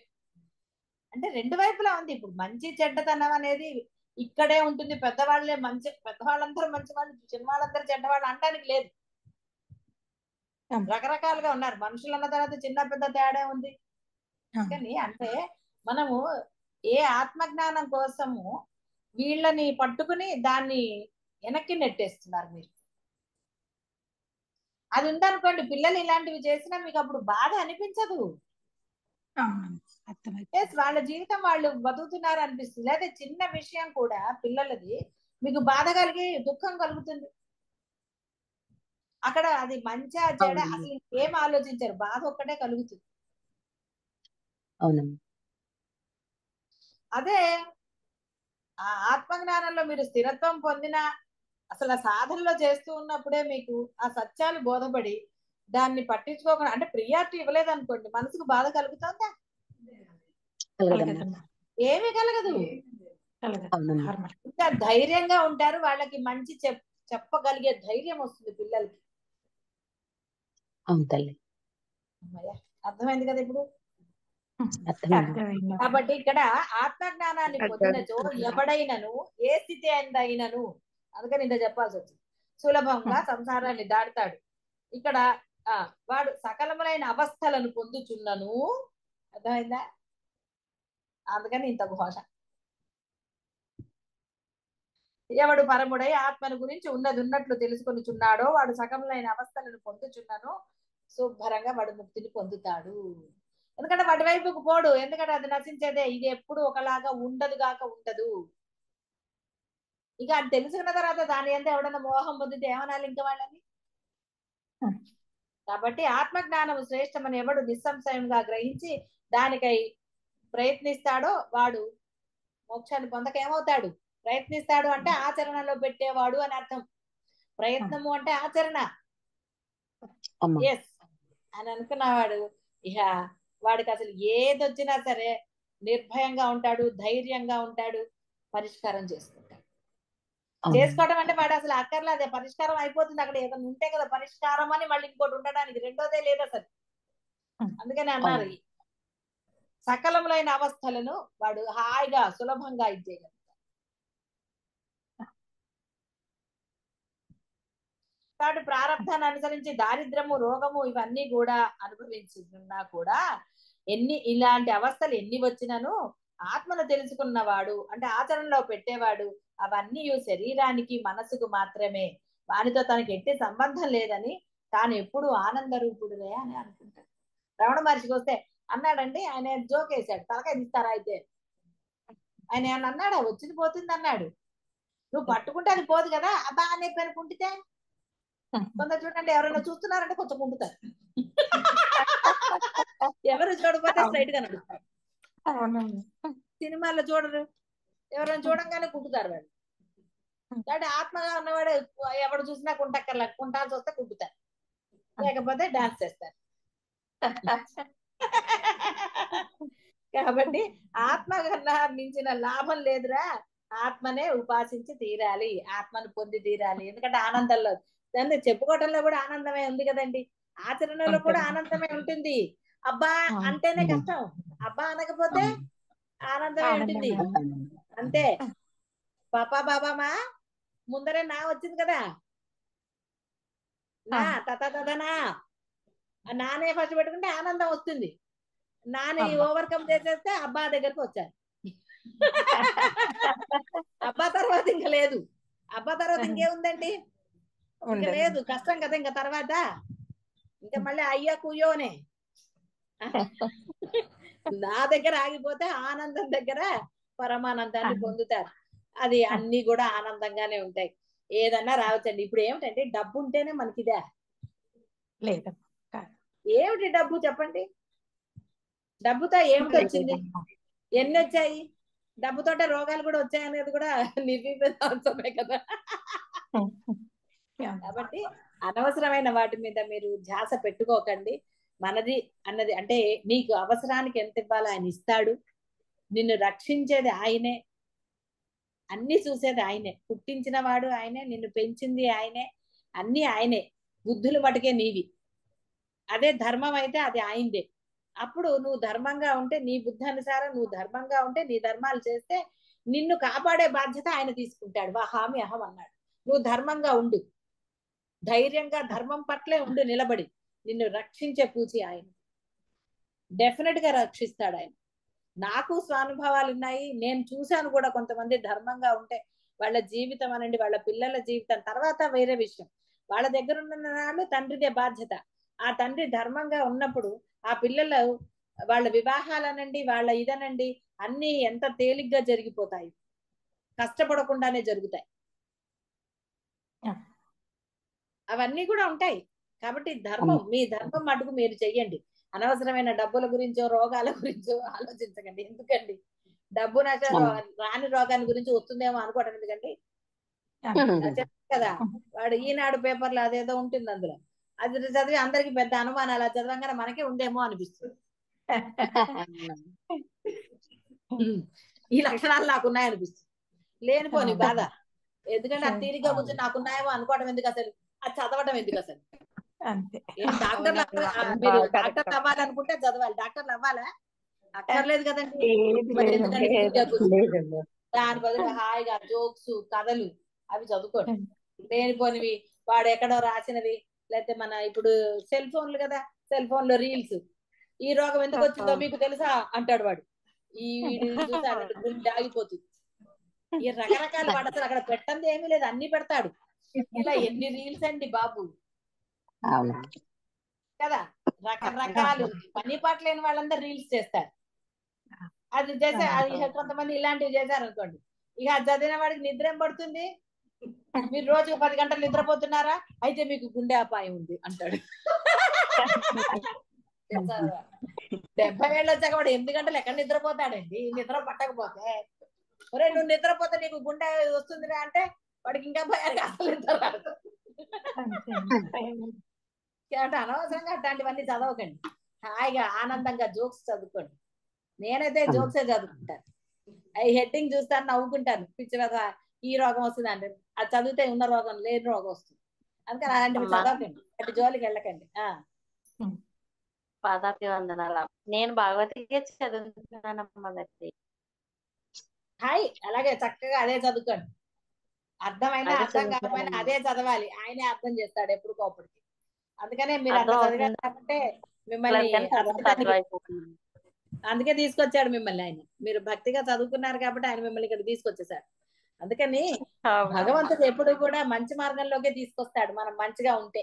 H: అంటే 2 వైపులా ఉంది. ఇప్పుడు మంచి చెడ్డతనం అనేది ఇక్కడే ఉంటుంది. పెద్దవాళ్ళే మంచి, పెద్దవాళ్ళందరూ మంచి వాళ్ళు, చిన్నవాళ్ళందరూ చెడ్డవాళ్ళు అనడానికి లేదు. రకరకాలుగా ఉన్నారు మనుషులు. అన్న తర్వాత చిన్న పెద్ద తేడా ఉంది. కానీ అంటే మనము ఏ ఆత్మజ్ఞానం కోసము వీళ్ళని పట్టుకుని దాన్ని వెనక్కి నెట్టేస్తున్నారు మీరు. అది ఉందనుకోండి, పిల్లలు ఇలాంటివి చేసినా మీకు అప్పుడు బాధ అనిపించదు. వాళ్ళ జీవితం వాళ్ళు బతుకుతున్నారు అనిపిస్తుంది. లేదా చిన్న విషయం కూడా పిల్లలది మీకు బాధ కలిగి దుఃఖం కలుగుతుంది. అక్కడ అది మంచి చెడ అసలు ఏం ఆలోచించారు, బాధ ఒక్కటే కలుగుతుంది. అదే ఆ ఆత్మజ్ఞానంలో మీరు స్థిరత్వం పొందిన, అసలు ఆ సాధనలో చేస్తూ ఉన్నప్పుడే మీకు ఆ సత్యాలు బోధపడి దాన్ని పట్టించుకోకుండా, అంటే ప్రియారిటీ ఇవ్వలేదు అనుకోండి, మనసుకు బాధ కలుగుతుందా? ఏమీ కలగదు. ఇంకా ధైర్యంగా ఉంటారు. వాళ్ళకి మంచి చెప్పగలిగే ధైర్యం వస్తుంది పిల్లలకి. అర్థమైంది కదా ఇప్పుడు? కాబట్టి ఇక్కడ ఆత్మజ్ఞానాన్ని పొందినచో ఎవడైనను ఏ స్థితి అయినను అందుకని ఇంత చెప్పాల్సి వచ్చింది. సులభంగా సంసారాన్ని దాటుతాడు. ఇక్కడ వాడు సకలములైన అవస్థలను పొందుచున్నను. అర్థమైందా? అందుకని ఇంత ఘోష. ఎవడు పరముడై ఆత్మను గురించి ఉన్నది ఉన్నట్లు తెలుసుకొనిచున్నాడో వాడు సకలమైన అవస్థలను పొందుచున్నను. శుభ్రంగా వాడు ముక్తిని పొందుతాడు. ఎందుకంటే వాటి వైపుకు పోడు. ఎందుకంటే అది నశించేదే. ఇది ఎప్పుడు ఒకలాగా ఉండదు. ఇక అది తెలుసుకున్న తర్వాత దాని ఎంత ఎవడన్నా మోహం పొందితే ఏమనాలి ఇంకా వాళ్ళని? కాబట్టి ఆత్మజ్ఞానం శ్రేష్టమని ఎవడు నిస్సంశయంగా గ్రహించి దానికై ప్రయత్నిస్తాడో వాడు మోక్షాన్ని పొందక ఏమవుతాడు? ప్రయత్నిస్తాడు అంటే ఆచరణలో పెట్టేవాడు అని అర్థం. ప్రయత్నము అంటే ఆచరణ. ఎస్ అని అనుకున్నవాడు ఇక వాడికి అసలు ఏది వచ్చినా సరే నిర్భయంగా ఉంటాడు, ధైర్యంగా ఉంటాడు, పరిష్కారం చేసుకుంటాడు. చేసుకోవడం అంటే వాడు అసలు అక్కర్లేదే, పరిష్కారం అయిపోతుంది. అక్కడ ఏదైనా ఉంటే కదా పరిష్కారం అని మళ్ళీ ఇంకోటి ఉండడానికి, రెండోదే లేదు అసలు. అందుకని అన్నారు సకలములైన అవస్థలను వాడు హాయిగా సులభంగా ఇచ్చేయగలరు. కాబట్టి ప్రారంధాన్ని అనుసరించి దారిద్రము, రోగము ఇవన్నీ కూడా అనుభవించుకున్నా కూడా ఇలాంటి అవస్థలు ఎన్ని వచ్చినాను ఆత్మను తెలుసుకున్నవాడు అంటే ఆచరణలో పెట్టేవాడు అవన్నీ శరీరానికి మనసుకు మాత్రమే, వానితో తనకి ఎట్టి సంబంధం లేదని తాను ఎప్పుడు ఆనంద రూపుడులే అని అనుకుంటాడు. రమణ మహర్షికి వస్తే అన్నాడండి, ఆయన జోక్ వేశాడు, తలకాయ తీస్తారా అయితే ఆయన ఏమన్నా అన్నాడా? వచ్చింది పోతుంది అన్నాడు. నువ్వు పట్టుకుంటే అది పోదు కదా, అబ్బా అనే పని కుంటితే. కొందరు చూడండి, ఎవరైనా చూస్తున్నారంటే కొంచెం కుంటుతారు, ఎవరు చూడకపోతే స్ట్రైట్ గా నడుస్తారు. సినిమాల్లో చూడరు, ఎవరైనా చూడంగానే కుంటుతారు వాడు. కాబట్టి ఆత్మగా ఉన్నవాడు ఎవడు చూసినా కుంటక్కర్లా, కుంటాల్సి వస్తే కుంటుతారు, లేకపోతే డాన్స్ చేస్తారు. కాబట్టి ఆత్మ కన్నా మించిన లాభం లేదురా, ఆత్మనే ఉపాసించి తీరాలి, ఆత్మను పొంది తీరాలి. ఎందుకంటే ఆనందంలో దాన్ని చెప్పుకోవటంలో కూడా ఆనందమే ఉంది కదండి, ఆచరణలో కూడా ఆనందమే ఉంటుంది. అబ్బా అంటేనే కష్టం, అబ్బా అనకపోతే ఆనందమే ఉంటుంది. అంతే. పాపా బాబామా ముందరే నా వచ్చింది కదా, నా తదనా నానే ఫస్ట్ పెట్టుకుంటే ఆనందం వస్తుంది. నాని ఓవర్కమ్ చేసేస్తే అబ్బా దగ్గరకు వచ్చారు. అబ్బా తర్వాత ఇంకా లేదు, అబ్బా తర్వాత ఇంకేముందండి, ఇంకా లేదు, కష్టం కదా. ఇంకా తర్వాత ఇంకా మళ్ళీ అయ్యా కుయ్యోనే. నా దగ్గర ఆగిపోతే ఆనందం దగ్గర పరమానందాన్ని పొందుతారు. అది అన్ని కూడా ఆనందంగానే ఉంటాయి. ఏదన్నా రావచ్చండి. ఇప్పుడు ఏమిటంటే డబ్బు ఉంటేనే మనకిదే
G: లేదు.
H: ఏమిటి డబ్బు చెప్పండి? డబ్బుతో ఏమిటి వచ్చింది? ఎన్ని వచ్చాయి? డబ్బుతోటే రోగాలు కూడా వచ్చాయనేది కూడా నిర్విభేదమే కదా. కాబట్టి అనవసరమైన వాటి మీద మీరు ధ్యాస పెట్టుకోకండి. మనది అన్నది అంటే నీకు అవసరానికి ఎంత ఇవ్వాలో ఆయన ఇస్తాడు. నిన్ను రక్షించేది ఆయనే, అన్ని చూసేది ఆయనే, పుట్టించిన వాడు ఆయనే, నిన్ను పెంచింది ఆయనే, అన్ని ఆయనే. బుద్ధులు మటుకే నీవి. అదే ధర్మం అయితే అది ఆయనదే. అప్పుడు నువ్వు ధర్మంగా ఉంటే, నీ బుద్ధి అనుసారం నువ్వు ధర్మంగా ఉంటే, నీ ధర్మాలు చేస్తే నిన్ను కాపాడే బాధ్యత ఆయన తీసుకుంటాడు. వహామి అహం అన్నాడు. నువ్వు ధర్మంగా ఉండు, ధైర్యంగా ధర్మం పట్లే ఉండు నిలబడి. నిన్ను రక్షించే పూచి ఆయన, డెఫినెట్ గా రక్షిస్తాడు ఆయన. నాకు స్వానుభవాలు ఉన్నాయి, నేను చూశాను కూడా. కొంతమంది ధర్మంగా ఉంటే వాళ్ళ జీవితం అనండి, వాళ్ళ పిల్లల జీవితం తర్వాత వేరే విషయం, వాళ్ళ దగ్గర ఉన్న వాళ్ళు తండ్రిదే బాధ్యత. ఆ తండ్రి ధర్మంగా ఉన్నప్పుడు ఆ పిల్లలు వాళ్ళ వివాహాలనండి, వాళ్ళ ఇదనండి అన్ని ఎంత తేలిగ్గా జరిగిపోతాయి, కష్టపడకుండానే జరుగుతాయి. అవన్నీ కూడా ఉంటాయి. కాబట్టి ధర్మం, మీ ధర్మం మటుకు మీరు చెయ్యండి. అనవసరమైన డబ్బుల గురించో రోగాల గురించో ఆలోచించకండి. ఎందుకండి? డబ్బు రాని రోగాన్ని గురించి వస్తుందేమో అనుకోవటం ఎందుకండి కదా. వాడు ఈనాడు పేపర్లో అదేదో ఉంటుంది, అందులో అది చదివి అందరికి పెద్ద అనుమానాలు, అది చదవంగానే మనకే ఉందేమో అనిపిస్తుంది. ఈ లక్షణాలు నాకున్నాయనిపిస్తుంది, లేనిపోని బాధ. ఎందుకంటే అది తీరిగ్గా కూర్చొని నాకున్నాయేమో అనుకోవడం ఎందుకు అసలు, అది చదవటం ఎందుకు అసలు? డాక్టర్లు మీరు డాక్టర్లు అవ్వాలనుకుంటే చదవాలి, డాక్టర్లు అవ్వాలా? అక్కర్లేదు కదండి. దాని బదులు హాయిగా జోక్స్, కథలు, అవి చదువుకోండి. లేనిపోనివి వాడు ఎక్కడో రాసినవి, లేకపోతే మన ఇప్పుడు సెల్ ఫోన్లు కదా, సెల్ ఫోన్ లో రీల్స్, ఈ రోగం ఎందుకు వచ్చిందో మీకు తెలుసా అంటాడు వాడు. ఈ వీడియో చూసి అక్కడ గుండె ఆగిపోతుంది. ఈ రకరకాల వాడు అసలు అక్కడ పెట్టంది ఏమీ లేదు, అన్ని పెడతాడు. ఇలా ఎన్ని రీల్స్ అండి బాబు కదా, రకరకాలు పని పాట లేని వాళ్ళందరూ రీల్స్ చేస్తారు. అది చేసే అది కొంతమంది ఇలాంటివి చేశారు అనుకోండి, ఇక అది చదివిన వాడికి నిద్ర ఏం పడుతుంది? మీరు రోజుకు 10 గంటలు నిద్రపోతున్నారా, అయితే మీకు గుండె అపాయం ఉంది అంటాడు. 70 ఏళ్ళు వచ్చాక వాడు 8 గంటలు ఎక్కడ నిద్రపోతాడండి? నిద్ర పట్టకపోతే, ఒరే నువ్వు నిద్రపోతే నీకు గుండె వస్తుందిరా అంటే వాడికి ఇంకా భయానికి అసలు నిద్ర రాదు. అంటే అనవసరంగా అట్లాంటివన్నీ చదవకండి, హాయిగా ఆనందంగా జోక్స్ చదువుకోండి. నేనైతే జోక్సే చదువుకుంటాను, అవి హెడ్డింగ్ చూస్తాను నవ్వుకుంటాను. పిచ్చి కదా ఈ రోగం వస్తుంది అంటే, అది చదివితే ఉన్న రోగం లేని రోగం వస్తుంది. అందుకని అలాంటివి చదవకండి, అటు జోలికి వెళ్ళకండి.
D: పాదాభివందనాలు. నేను భగవద్గీత చదువుతున్నానమ్మా. మరి
H: హాయ్, అలాగే చక్కగా అదే చదువుకోండి. అర్థమైనా
D: అదే
H: అర్థం కాకపోయినా
D: చదువుతున్నానమ్మా.
H: అదే చదవాలి, ఆయనే అర్థం చేస్తాడు ఎప్పటికోప్పటికి. అందుకనే మీరు అంత
D: అర్థం
H: చదివారు
D: అవుతుంది
H: కాబట్టి మిమ్మల్ని
D: కానీ చదవక
H: అద్భుతానికి
D: అర్థమైపోతుంది.
H: అందుకే తీసుకొచ్చాడు మిమ్మల్ని ఆయన. మీరు భక్తిగా చదువుకున్నారు కాబట్టి ఆయన మిమ్మల్ని ఇక్కడ తీసుకొచ్చేసాడు. అందుకని భగవంతుడు ఎప్పుడు కూడా మంచి మార్గంలోకే తీసుకొస్తాడు, మనం మంచిగా ఉంటే.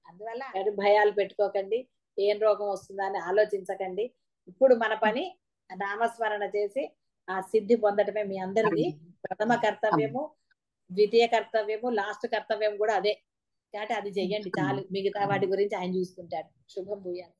H: అందువల్ల ఎటు భయాలు పెట్టుకోకండి, ఏం రోగం వస్తుందా అని ఆలోచించకండి. ఇప్పుడు మన పని నామస్మరణ చేసి ఆ సిద్ధి పొందటమే మీ అందరిది ప్రథమ కర్తవ్యము, ద్వితీయ కర్తవ్యము, లాస్ట్ కర్తవ్యం కూడా అదే. కాబట్టి అది చెయ్యండి చాలు, మిగతా వాటి గురించి ఆయన చూసుకుంటాడు. శుభం భూయాలు.